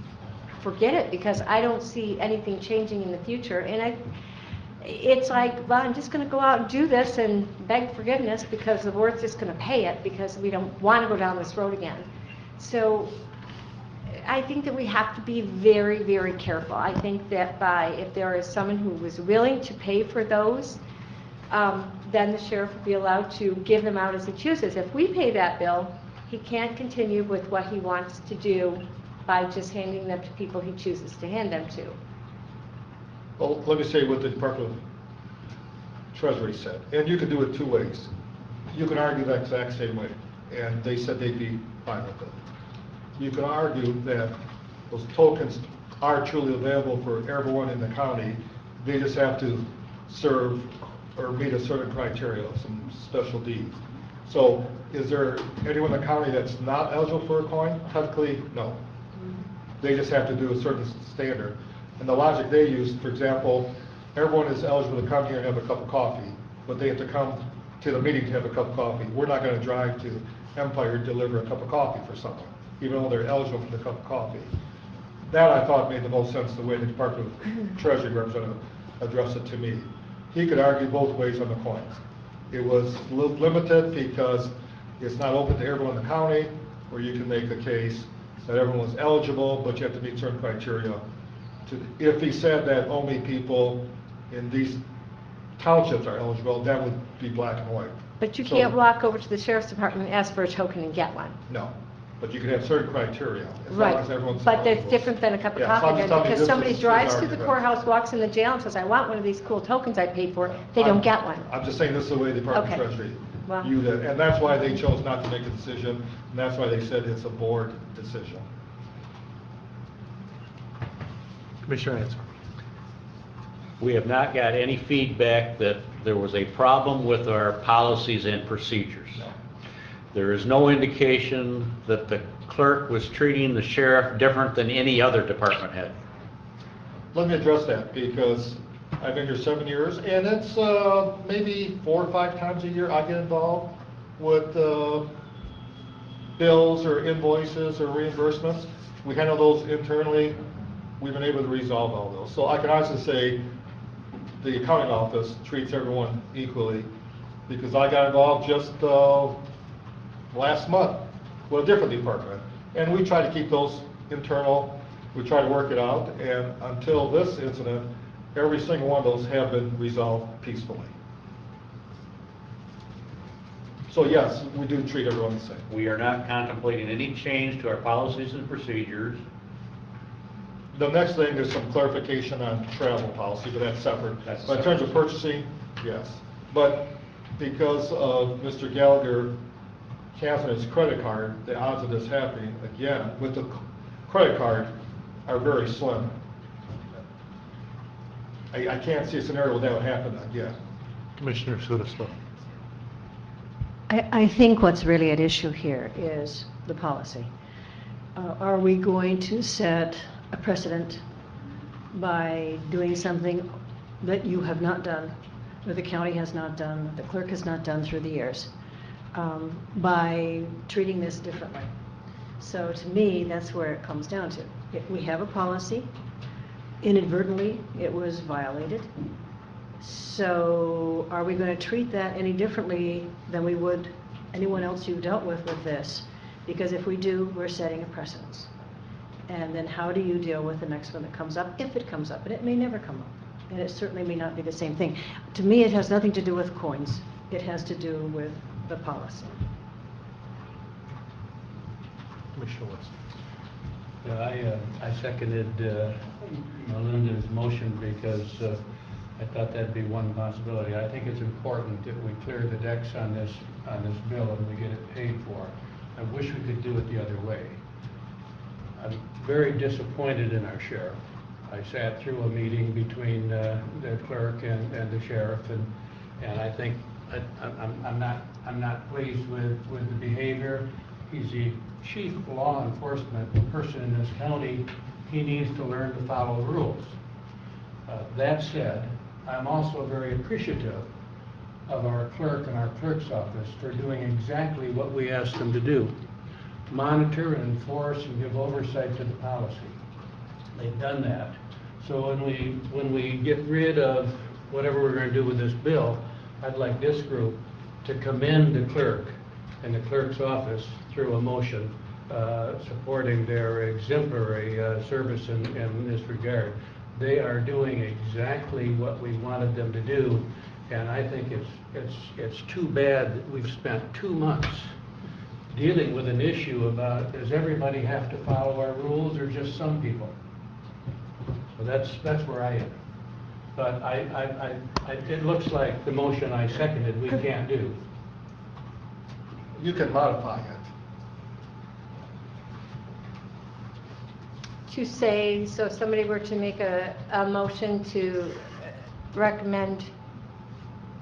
forget it, because I don't see anything changing in the future. And it's like, well, I'm just going to go out and do this and beg forgiveness because the board's just going to pay it because we don't want to go down this road again. So I think that we have to be very, very careful. I think that if there is someone who was willing to pay for those, then the sheriff will be allowed to give them out as he chooses. If we pay that bill, he can't continue with what he wants to do by just handing them to people he chooses to hand them to. Well, let me say what the Department of Treasury said, and you can do it two ways. You can argue the exact same way, and they said they'd be fine with it. You can argue that those tokens are truly available for everyone in the county. They just have to serve or meet a certain criteria, some special deeds. So is there anyone in the county that's not eligible for a coin? Technically, no. They just have to do a certain standard. And the logic they use, for example, everyone is eligible to come here and have a cup of coffee, but they have to come to the meeting to have a cup of coffee. We're not going to drive to Empire to deliver a cup of coffee for someone, even though they're eligible for the cup of coffee. That, I thought, made the most sense the way the Department of Treasury representative addressed it to me. He could argue both ways on the coins. It was limited because it's not open to everyone in the county, where you can make the case that everyone was eligible, but you have to meet certain criteria. If he said that only people in these townships are eligible, that would be black and white. But you can't walk over to the sheriff's department and ask for a token and get one. No, but you could have certain criteria, as long Right, as everyone's but that's eligible. different than a cup of Yeah, so I'm coffee, just then, telling you because this somebody is drives to the argument. courthouse, walks in the jail and says, I want one of these cool tokens I paid for, they don't get one. I'm just saying this is the way the Department of Okay. Treasury Well- viewed it, and that's why they chose not to make a decision, and that's why they said it's a board decision. Commissioner Ansel. We have not got any feedback that there was a problem with our policies and procedures. There is no indication that the clerk was treating the sheriff different than any other department head. Let me address that, because I've been here 7 years, and it's maybe 4 or 5 times a year I get involved with bills or invoices or reimbursements. We handle those internally. We've been able to resolve all those. So I can honestly say the accounting office treats everyone equally, because I got involved just last month with a different department. And we try to keep those internal. We try to work it out. And until this incident, every single one of those have been resolved peacefully. So yes, we do treat everyone the same. We are not contemplating any change to our policies and procedures. The next thing is some clarification on travel policy, but that's separate. But in terms of purchasing, yes. But because of Mr. Gallagher canceling his credit card, the odds of this happening again with the credit card are very slim. I can't see a scenario where that would happen again. Commissioner Sudaslo. I think what's really at issue here is the policy. Are we going to set a precedent by doing something that you have not done, or the county has not done, the clerk has not done through the years, by treating this differently? So to me, that's where it comes down to. If we have a policy, inadvertently it was violated, so are we going to treat that any differently than we would anyone else you've dealt with this? Because if we do, we're setting a precedence. And then how do you deal with the next one that comes up, if it comes up? And it may never come up. And it certainly may not be the same thing. To me, it has nothing to do with coins. It has to do with the policy. Commissioner West. I seconded Melinda's motion because I thought that'd be one possibility. I think it's important that we clear the decks on this bill and we get it paid for. I wish we could do it the other way. I'm very disappointed in our sheriff. I sat through a meeting between the clerk and the sheriff, and I think I'm not pleased with the behavior. He's the chief law enforcement person in this county. He needs to learn to follow the rules. That said, I'm also very appreciative of our clerk and our clerk's office for doing exactly what we asked them to do. Monitor and enforce and give oversight to the policy. They've done that. So when we get rid of whatever we're going to do with this bill, I'd like this group to commend the clerk and the clerk's office through a motion supporting their exemplary service in this regard. They are doing exactly what we wanted them to do, and I think it's too bad that we've spent 2 months dealing with an issue about, does everybody have to follow our rules or just some people? So that's where I am. But it looks like the motion I seconded we can't do. You can modify it. To say, so if somebody were to make a motion to recommend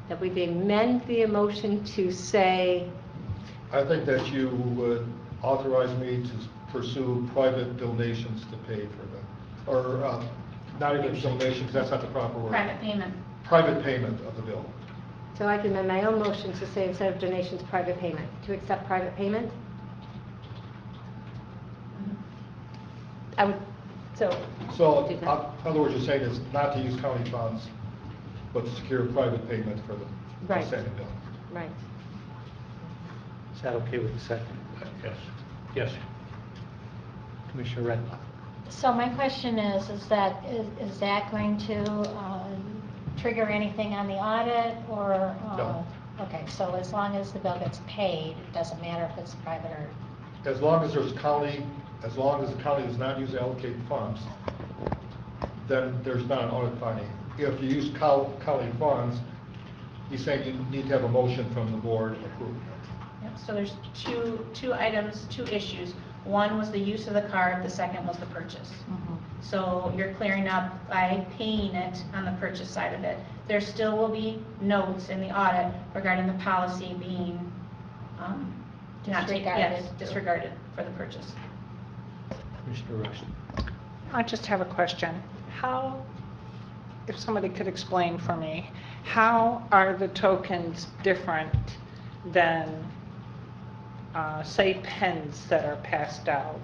that we amend the motion to say, I think that you would authorize me to pursue private donations to pay for them. Or not even donations, that's not the proper word. Private payment. Private payment of the bill. so I can amend my own motion to say instead of donations, private payment, to accept private payment? I would, so. So, do in that. other words, you're saying is not to use county funds, but to secure private payment for the Right. second bill. Right. Is that okay with the second? Yes. Yes. Commissioner Redpath? So my question is that going to trigger anything on the audit or? No. Okay, so as long as the bill gets paid, it doesn't matter if it's private or? As long as the county does not use allocated funds, then there's not an audit finding. If you use county funds, he's saying you need to have a motion from the board approving it. Yep, so there's two items, two issues. One was the use of the card, the second was the purchase. So you're clearing up by paying it on the purchase side of it. There still will be notes in the audit regarding the policy being not taken, yes, disregarded for the purchase. Commissioner Rush? I just have a question. How, if somebody could explain for me, how are the tokens different than, say, pens that are passed out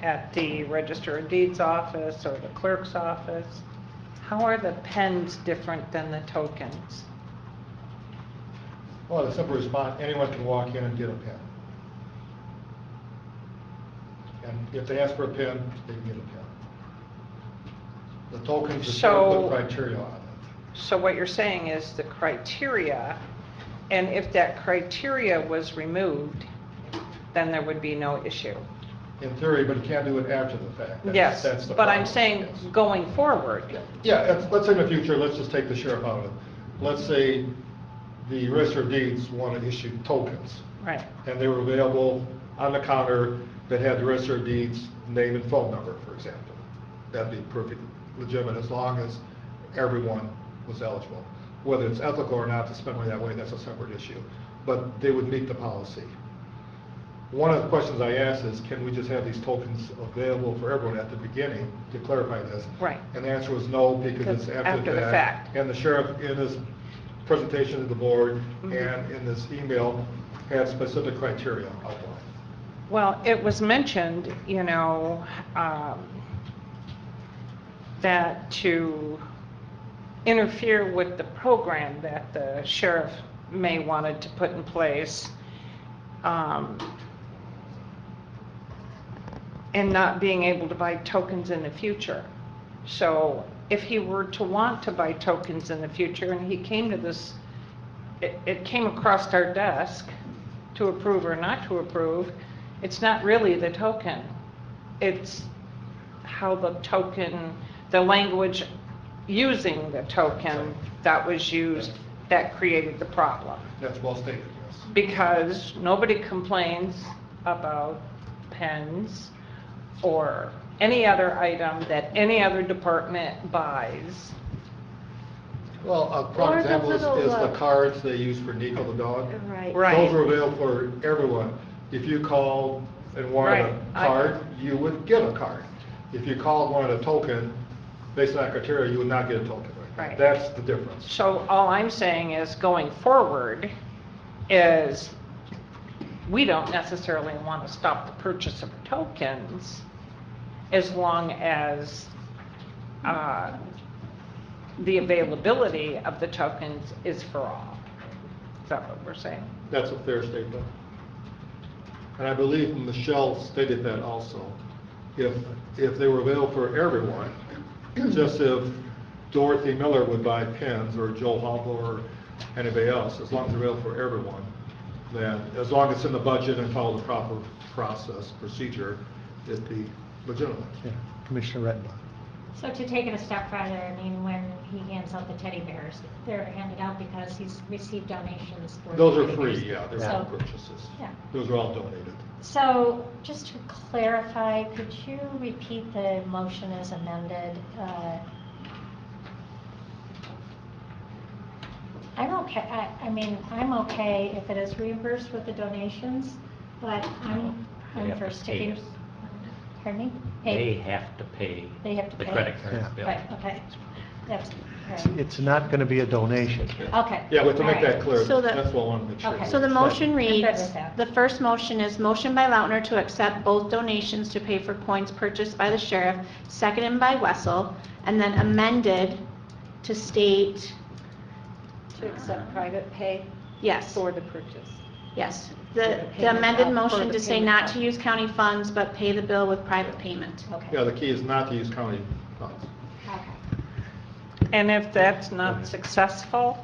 at the Register of Deeds office or the clerk's office? How are the pens different than the tokens? Well, the simple response, anyone can walk in and get a pen. And if they ask for a pen, they can get a pen. The tokens are sort of put criteria on it. So what you're saying is the criteria, and if that criteria was removed, then there would be no issue. In theory, but you can't do it after the fact. Yes, That's the but I'm problem. saying Yes. going forward. Yeah, let's say in the future, let's just take the sheriff out of it. Let's say the Register of Deeds want to issue tokens. Right. And they were available on the counter that had the Register of Deeds name and phone number, for example. That'd be perfectly legitimate as long as everyone was eligible. Whether it's ethical or not to spend money that way, that's a separate issue. But they would meet the policy. One of the questions I asked is, can we just have these tokens available for everyone at the beginning to clarify this? Right. And the answer was no, because it's after the that. fact. And the sheriff, in his presentation to the board and in this email, had specific criteria outlined. Well, it was mentioned, that to interfere with the program that the sheriff may wanted to put in place, and not being able to buy tokens in the future. So if he were to want to buy tokens in the future, and he came to this, it came across our desk to approve or not to approve, It's not really the token. It's how the token, the language using the token that was used that created the problem. That's well stated, yes. Because nobody complains about pens or any other item that any other department buys. Well, a prime Or the example is little, the cards they use for Nico the dog. Right. Right. Those are available for everyone. If you called and wanted Right. a card, you would get a card. If you called and wanted a token, based on that criteria, you would not get a token. Right. That's the difference. So all I'm saying is going forward is we don't necessarily want to stop the purchase of tokens as long as the availability of the tokens is for all. Is that what we're saying? That's a fair statement. And I believe Michelle stated that also. If they were available for everyone, just if Dorothy Miller would buy pens, or Joe Hobble, or anybody else, as long as they're available for everyone, then as long as it's in the budget and follow the proper procedure, it'd be legitimate. Yeah. Commissioner Rettenbach. So to take it a step further, I mean, when he hands out the teddy bears, they're handed out because he's received donations for Those are teddy free, bears. yeah, they're So- all purchases. Yeah. Those are all donated. So, just to clarify, could you repeat the motion as amended? I'm okay, I mean, I'm okay if it is reimbursed with the donations, but I'm They have for to pay sticking. us. Pardon me? They have to pay They have to the pay. credit Yeah. card bill. Right, okay. That's, all right. It's not going to be a donation. Okay. Yeah, but to all make right. that clear, So the- that's what I want to make sure. Okay. So the motion I'm good reads, with that. the first motion is motion by Lautner to accept both donations to pay for coins purchased by the sheriff, seconded by Wessel, and then amended to state, To accept private pay yes, for the purchase. yes. The The payment amended for motion the to say payment not of- to use county funds, but pay the bill with private payment. Okay. Yeah, the key is not to use county funds. Okay. And if that's not successful,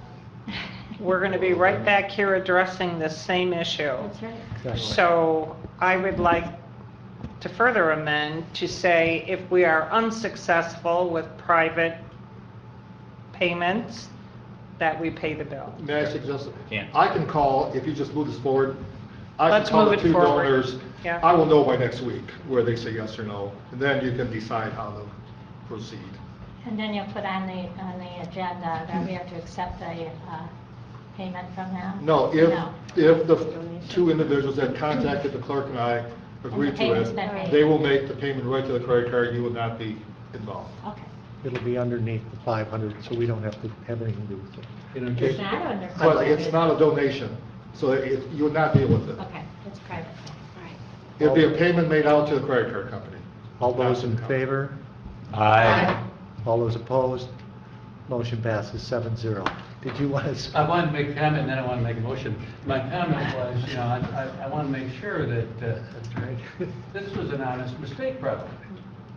we're going to be right back here addressing the same issue. That's right. Exactly. So I would like to further amend to say if we are unsuccessful with private payments, that we pay the bill. May I suggest, Yeah. I can call, if you just move this forward, I Let's can call move the it two forward. donors. Yeah. I will know by next week where they say yes or no, and then you can decide how to proceed. And then you'll put on the agenda that we have to accept a payment from them? No, if the two individuals that contacted the clerk and I agreed to payment's it, been made. they will make the payment right to the credit card, you will not be involved. Okay. It'll be underneath the 500, so we don't have to have anything to do with it. It's not under. But it's not a donation, so you will not deal with it. Okay, it's private. All right. It'll be a payment made out to the credit card company. All those in Not to the company. favor? Aye. All those opposed? Motion passes 7-0. Did you want to? I wanted to make a comment, and then I want to make a motion. My comment was, I want to make sure that this was an honest mistake probably.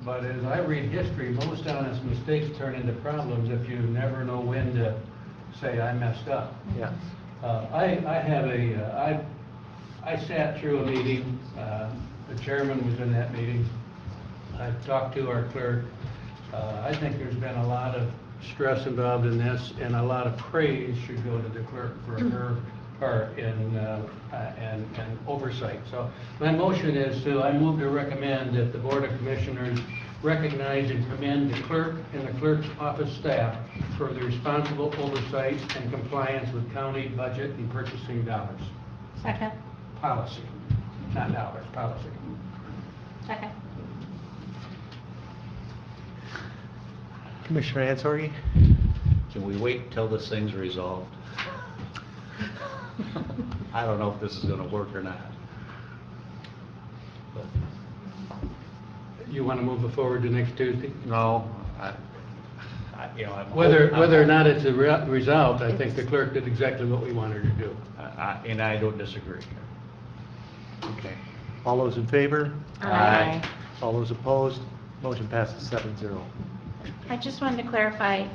But as I read history, most honest mistakes turn into problems if you never know when to say, I messed up. Yeah. I sat through a meeting, the chairman was in that meeting. I talked to our clerk. I think there's been a lot of stress involved in this, and a lot of praise should go to the clerk for her part in and oversight. So my motion is I move to recommend that the Board of Commissioners recognize and commend the clerk and the clerk's office staff for the responsible oversight and compliance with county budget and purchasing dollars. Second? Policy, not dollars, policy. Second. Commissioner Ansori? Can we wait till this thing's resolved? I don't know if this is gonna work or not. But, You want to move it forward to next Tuesday? No, I'm Whether or not it's resolved, I think the clerk did exactly what we wanted her to do. and I don't disagree. Okay. All those in favor? Aye. All those opposed? Motion passes 7-0. I just wanted to clarify,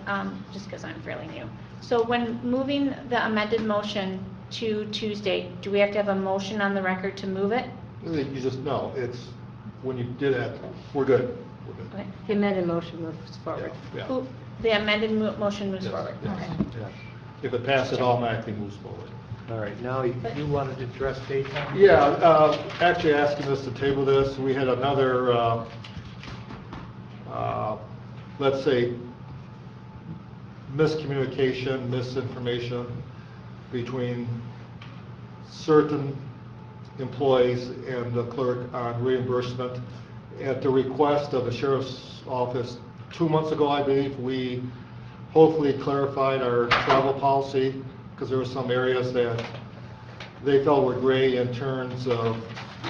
just because I'm fairly new. So when moving the amended motion to Tuesday, do we have to have a motion on the record to move it? You just, no, it's, when you did that, we're good. We're good. The amended motion moves forward. Yeah. Ooh, The amended motion moves Yes, forward. yes, Okay. yeah. If it passes, it automatically moves forward. All right, now you wanted to address daytime? Yeah, actually asking us to table this, we had another, let's say, miscommunication, misinformation between certain employees and the clerk on reimbursement. At the request of the sheriff's office 2 months ago, I believe, we hopefully clarified our travel policy, because there were some areas that they felt were gray in terms of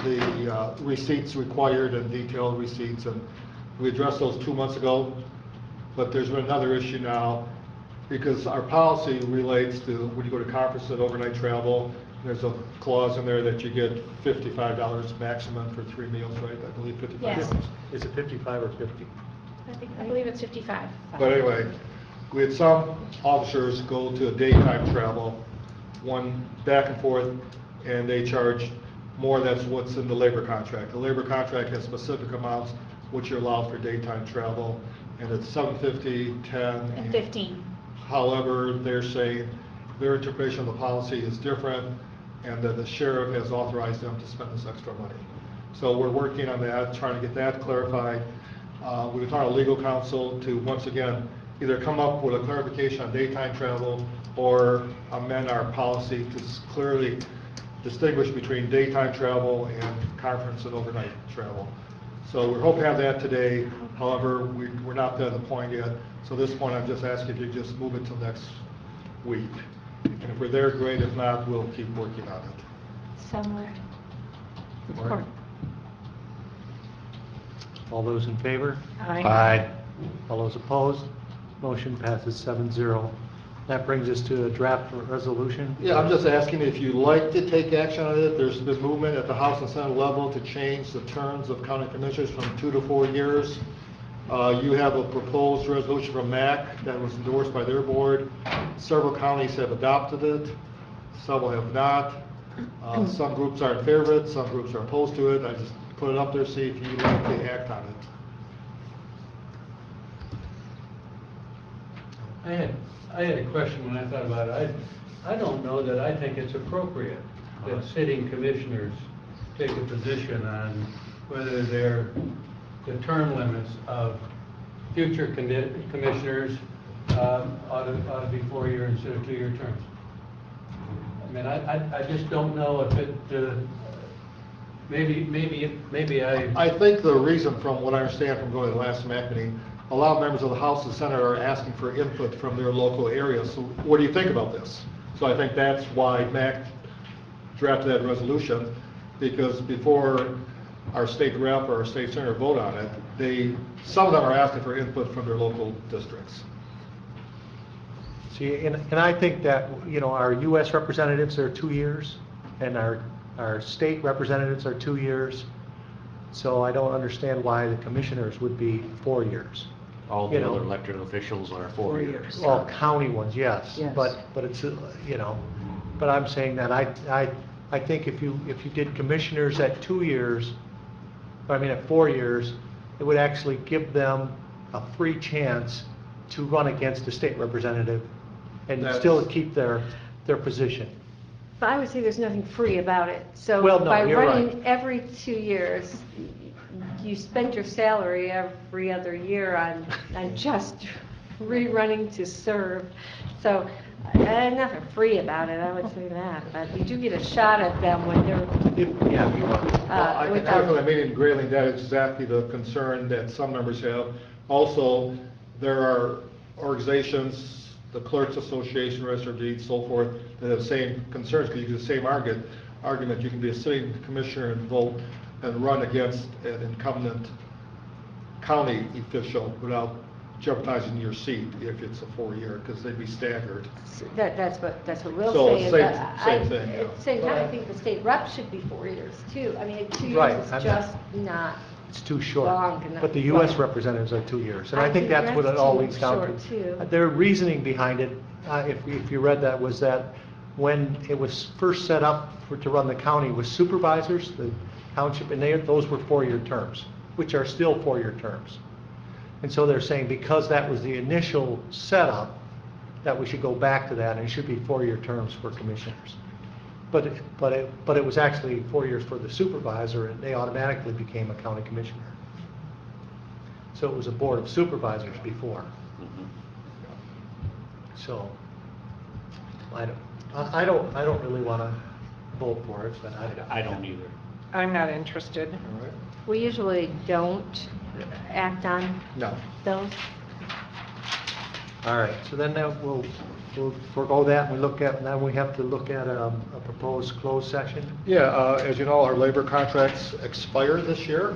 the receipts required and detailed receipts, and we addressed those 2 months ago. But there's been another issue now, because our policy relates to when you go to conference and overnight travel, there's a clause in there that you get $55 maximum for 3 meals, right? I believe $55. Yes. Is it 55 or 50? I believe it's 55. But anyway, we had some officers go to a daytime travel, one back and forth, and they charge more than what's in the labor contract. The labor contract has specific amounts which are allowed for daytime travel, and it's $750, $10, And 15. However, they're saying their interpretation of the policy is different, and that the sheriff has authorized them to spend this extra money. So we're working on that, trying to get that clarified. We've been talking to legal counsel to, once again, either come up with a clarification on daytime travel or amend our policy to clearly distinguish between daytime travel and conference and overnight travel. So we're hoping to have that today. However, we're not at the point yet. So at this point, I'm just asking if you just move it till next week. And if we're there, great. If not, we'll keep working on it. So moved. Support. All those in favor? Aye. All those opposed? Motion passes 7-0. That brings us to a draft resolution. Yeah, I'm just asking if you'd like to take action on it. There's been movement at the House and Senate level to change the terms of county commissioners from 2 to 4 years. You have a proposed resolution from MAC that was endorsed by their board. Several counties have adopted it, several have not. Some groups are in favor of it, some groups are opposed to it. I just put it up there, see if you'd like to act on it. I had a question when I thought about it. I don't know that I think it's appropriate that sitting commissioners take a position on whether the term limits of future commissioners ought to be 4-year instead of 2-year terms. I mean, I just don't know if it, maybe I think the reason, from what I understand from going to the last MAC meeting, a lot of members of the House and Senate are asking for input from their local areas. So what do you think about this? So I think that's why MAC drafted that resolution, because before our state rep or our state senator vote on it, some of them are asking for input from their local districts. See, and I think that, you know, our U.S. representatives are 2 years, and our state representatives are 2 years. So I don't understand why the commissioners would be 4 years. All the other elected officials are 4 years. Well, county ones, yes. Yes. But it's, you know, but I'm saying that I think if you did commissioners at 2 years, at 4 years, it would actually give them a free chance to run against a state representative and still keep their position. But I would say there's nothing free about it. So Well, no, by you're running right. every 2 years, you spend your salary every other year on just rerunning to serve. So nothing free about it, I would say that. But you do get a shot at them when they're Yeah, if you want. I can tell you from the meeting in Grayling, that is exactly the concern that some members have. Also, there are organizations, the Clerks Association, Register of Deeds, so forth, that have the same concerns, because you get the same argument. You can be a sitting commissioner and vote and run against an incumbent county official without jeopardizing your seat if it's a 4-year, because they'd be staggered. That's what we'll So, say. same but thing, yeah. At the same time, I think the state rep should be 4 years too. I mean, 2 Right, years is I'm just not. It's too short. Long enough. But the U.S. representatives are 2 years, and I think that's what it that's all too leads down short, to. too. Their reasoning behind it, if you read that, was that when it was first set up to run the county with supervisors, the township, and those were 4-year terms, which are still 4-year terms. And so they're saying because that was the initial setup, that we should go back to that, and it should be 4-year terms for commissioners. But it was actually 4 years for the supervisor, and they automatically became a county commissioner. So it was a board of supervisors before. So I don't really want to vote for it, but I don't either. I'm not interested. All right. We usually don't act on No. those. All right, so then we'll forego that, and now we have to look at a proposed closed session. Yeah, as you know, our labor contracts expire this year.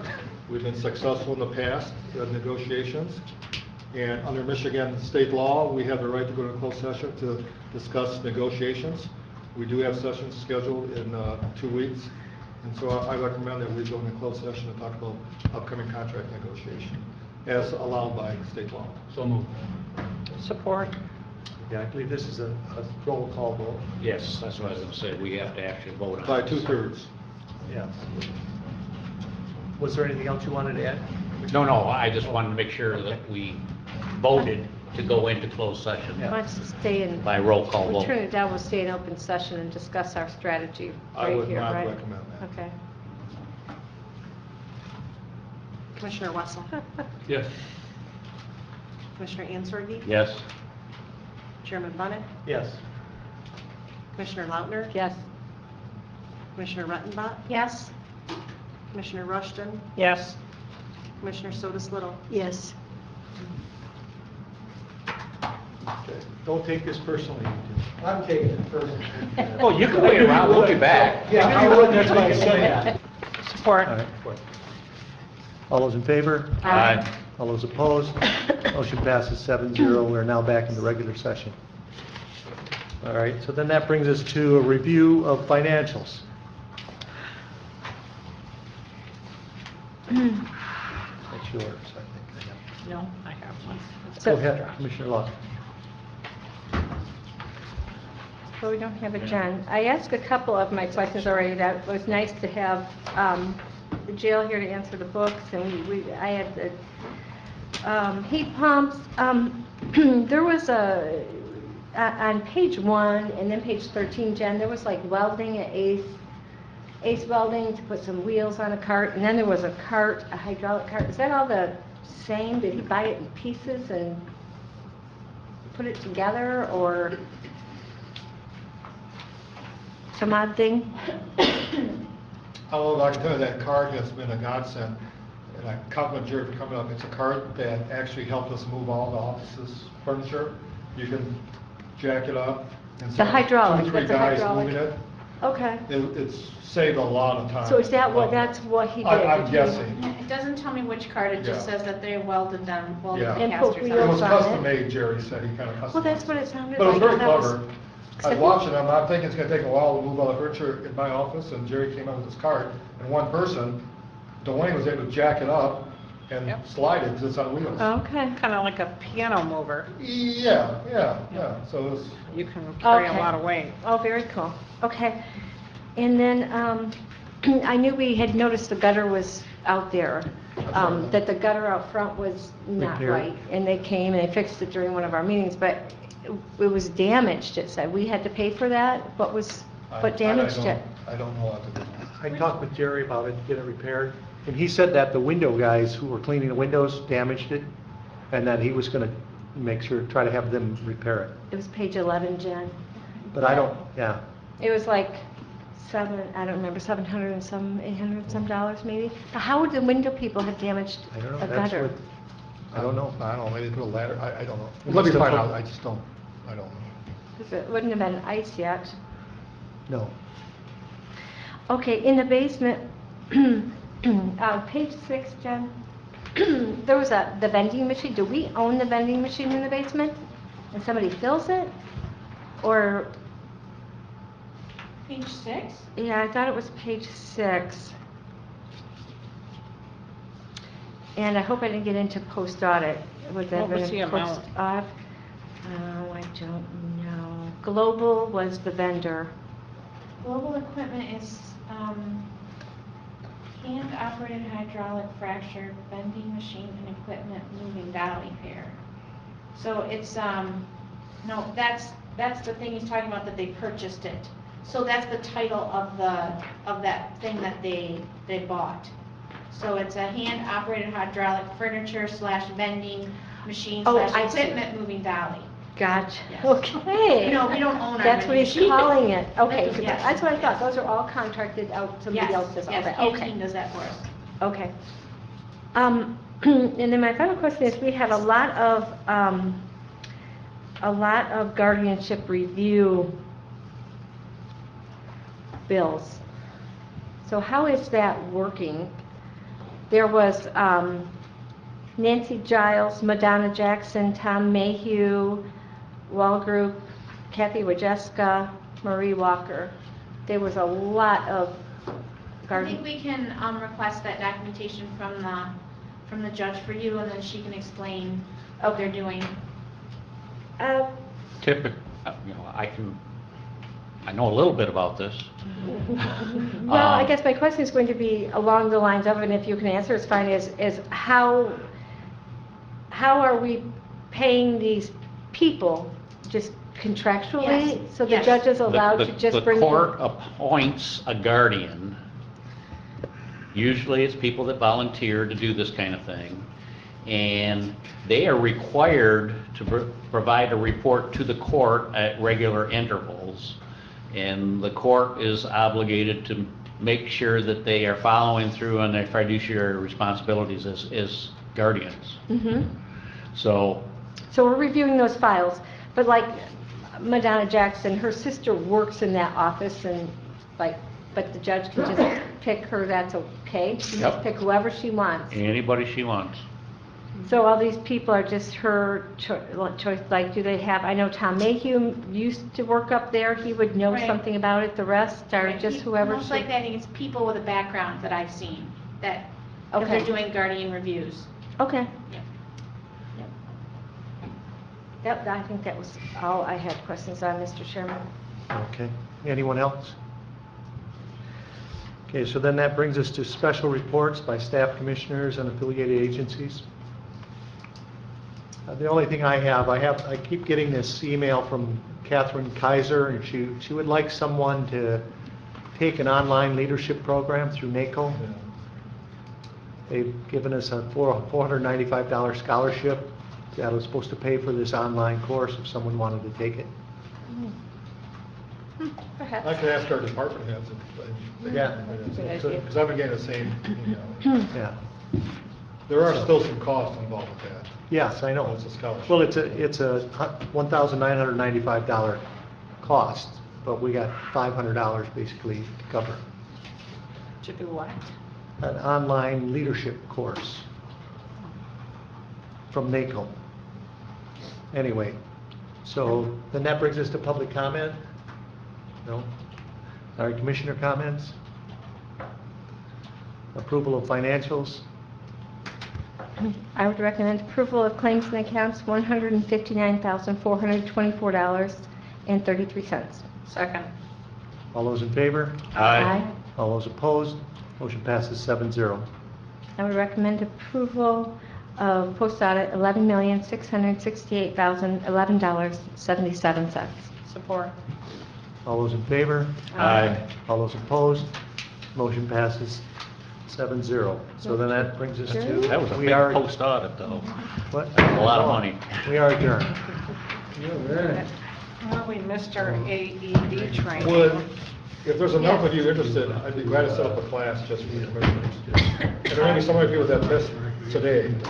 We've been successful in the past in negotiations. And under Michigan state law, we have the right to go to closed session to discuss negotiations. We do have sessions scheduled in 2 weeks. And so I recommend that we go into closed session and talk about upcoming contract negotiation as allowed by state law. So moved. Support. Yeah, I believe this is a roll call vote. Yes, that's what I was going to say. We have to actually vote on By it. 2/3. Yeah. Was there anything else you wanted to add? No, I just wanted to make sure that we voted to go into closed session Let's stay in. by roll call We vote. turn it down, we'll stay in open session and discuss our strategy I right would here, not right? recommend that. Okay. Commissioner Wessel, Yes. Commissioner Answerby, Yes? Chairman Bunnet, Yes. Commissioner Lautner, Yes. Commissioner Rettenbach, Yes? Commissioner Rushton, Yes. Commissioner Sotis Little. Yes. Okay. Don't take this personally. I'm taking it personally. Oh, you can wait around, we'll be back. Yeah, I would, that's why I said that. Support. All right. All those in favor? Aye. All those opposed? Motion passes 7-0. We're now back into regular session. All right, so then that brings us to a review of financials. That's yours, I think. No, I have one. Go ahead, Commissioner Locke. So we don't have it, John. I asked a couple of my questions already. That was nice to have the jail here to answer the books, and I had the heat pumps. There was on page 1 and then page 13, Jen, there was like welding at Ace Welding to put some wheels on a cart, and then there was a cart, a hydraulic cart. Is that all the same? Did he buy it in pieces and put it together, or some odd thing? Although I can tell you that card has been a godsend, and I compliment Jerry for coming up. It's a card that actually helped us move all the office's furniture. You can jack it up. And The hydraulic, 2 or 3 that's a guys hydraulic. moving it. Okay. It's saved a lot of time. So is that that's what he did? I'm Did he- guessing. It doesn't tell me which card, it just Yeah. says that they welded them, welded Yeah. the And put casters It on. was on custom it? made, Jerry said, he kind of customized. Well, that's what it sounded But it was like. very That was- clever. I was watching them, I'm thinking it's gonna take a while to move all the furniture in my office, and Jerry came out with his cart, and one person, Dwayne, was able to jack it up and Yep. slide it, because it's on wheels. Okay. Kind of like a piano mover. Yeah, so it was, You can carry a Okay. lot of weight. Oh, very cool. Okay. And then I knew we had noticed the gutter was out there, that the gutter out front was not Repaired. right. And they came and they fixed it during one of our meetings, but it was damaged, it said. We had to pay for that? What damaged it? I don't know what to do. I talked with Jerry about it, to get it repaired, and he said that the window guys who were cleaning the windows damaged it, and that he was going to make sure, try to have them repair it. It was page 11, Jen. But I don't, yeah. It was like I don't remember, $700 and some, $800 and some dollars maybe. How would the window people have damaged I don't know. a That's gutter? what, I don't know. I don't know, maybe put a ladder, I don't know. It Let me must have find put- out, I just don't, I don't know. 'Cause it wouldn't have been ice yet. No. Okay, in the basement, page 6, Jen, there was the vending machine. Do we own the vending machine in the basement? And somebody fills it? Or, Page 6? yeah, I thought it was page 6. And I hope I didn't get into post audit. Would that What was have been the post amount? audit? Oh, I don't know. Global was the vendor. Global equipment is, Hand-operated hydraulic fracture bending machine and equipment moving dolly pair. So it's, no, that's the thing he's talking about, that they purchased it. So that's the title of that thing that they bought. So it's a hand-operated hydraulic furniture / vending machine / I see. equipment moving dolly. Gotcha, Yes. okay. No, we don't own our That's what he's vending machine. calling it, okay, so Yes. that's what I thought, those are all contracted out, somebody else does all Yes, that, Canteen okay. does that for us. Okay. And then my final question is, we have a lot of guardianship review bills. So how is that working? There was Nancy Giles, Madonna Jackson, Tom Mayhew, Wall Group, Kathy Wajeska, Marie Walker. There was a lot of I think we can request that documentation from the judge for you, and then she can explain what they're doing. Typically, I know a little bit about this. Well, I guess my question is going to be along the lines of, and if you can answer, it's fine, is how are we paying these people just contractually? Yes, So the yes. judge is allowed to just bring The them? court appoints a guardian. Usually it's people that volunteer to do this kind of thing. And they are required to provide a report to the court at regular intervals. And the court is obligated to make sure that they are following through on their fiduciary responsibilities as guardians. Mm-hmm. So So we're reviewing those files, but like Madonna Jackson, her sister works in that office and but the judge can just pick her, that's okay? She can Yep. just pick whoever she wants. anybody she wants. So all these people are just her choice, like, do they have, I know Tom Mayhew used to work up there, he would know Right. something about it, the rest are Right, just pe- whoever Most she... likely, I think it's people with a background that I've seen, that, if Okay. they're doing guardian reviews. Okay. Yep. I think that was all I had questions on, Mr. Chairman. Okay. Anyone else? Okay, so then that brings us to special reports by staff commissioners and affiliated agencies. The only thing I keep getting this email from Catherine Kaiser, and she would like someone to take an online leadership program through NACO. They've given us a $495 scholarship that was supposed to pay for this online course if someone wanted to take it. Perhaps. I could ask our department heads if Yeah. Because I've been getting the same email. Yeah. There are still some costs involved with that. Yes, I know. It's a scholarship. Well, it's a $1,995 cost, but we got $500 basically to cover. To do what? An online leadership course from NACO. Anyway, so then that brings us to public comment? No? All right, commissioner comments? Approval of financials? I would recommend approval of claims and accounts, $159,424.33. Second. All those in favor? Aye. All those opposed? Motion passes 7-0. I would recommend approval of post audit, $11,668,011.77. Support. All those in favor? Aye. All those opposed? Motion passes 7-0. So then that brings us to... That was a we big are- post audit though. What? A lot of money. We are adjourned. Well, we missed our AED training. Would, if there's enough of you interested, I'd be glad to set up a class just for the commissioners. And there may be some of you that missed today.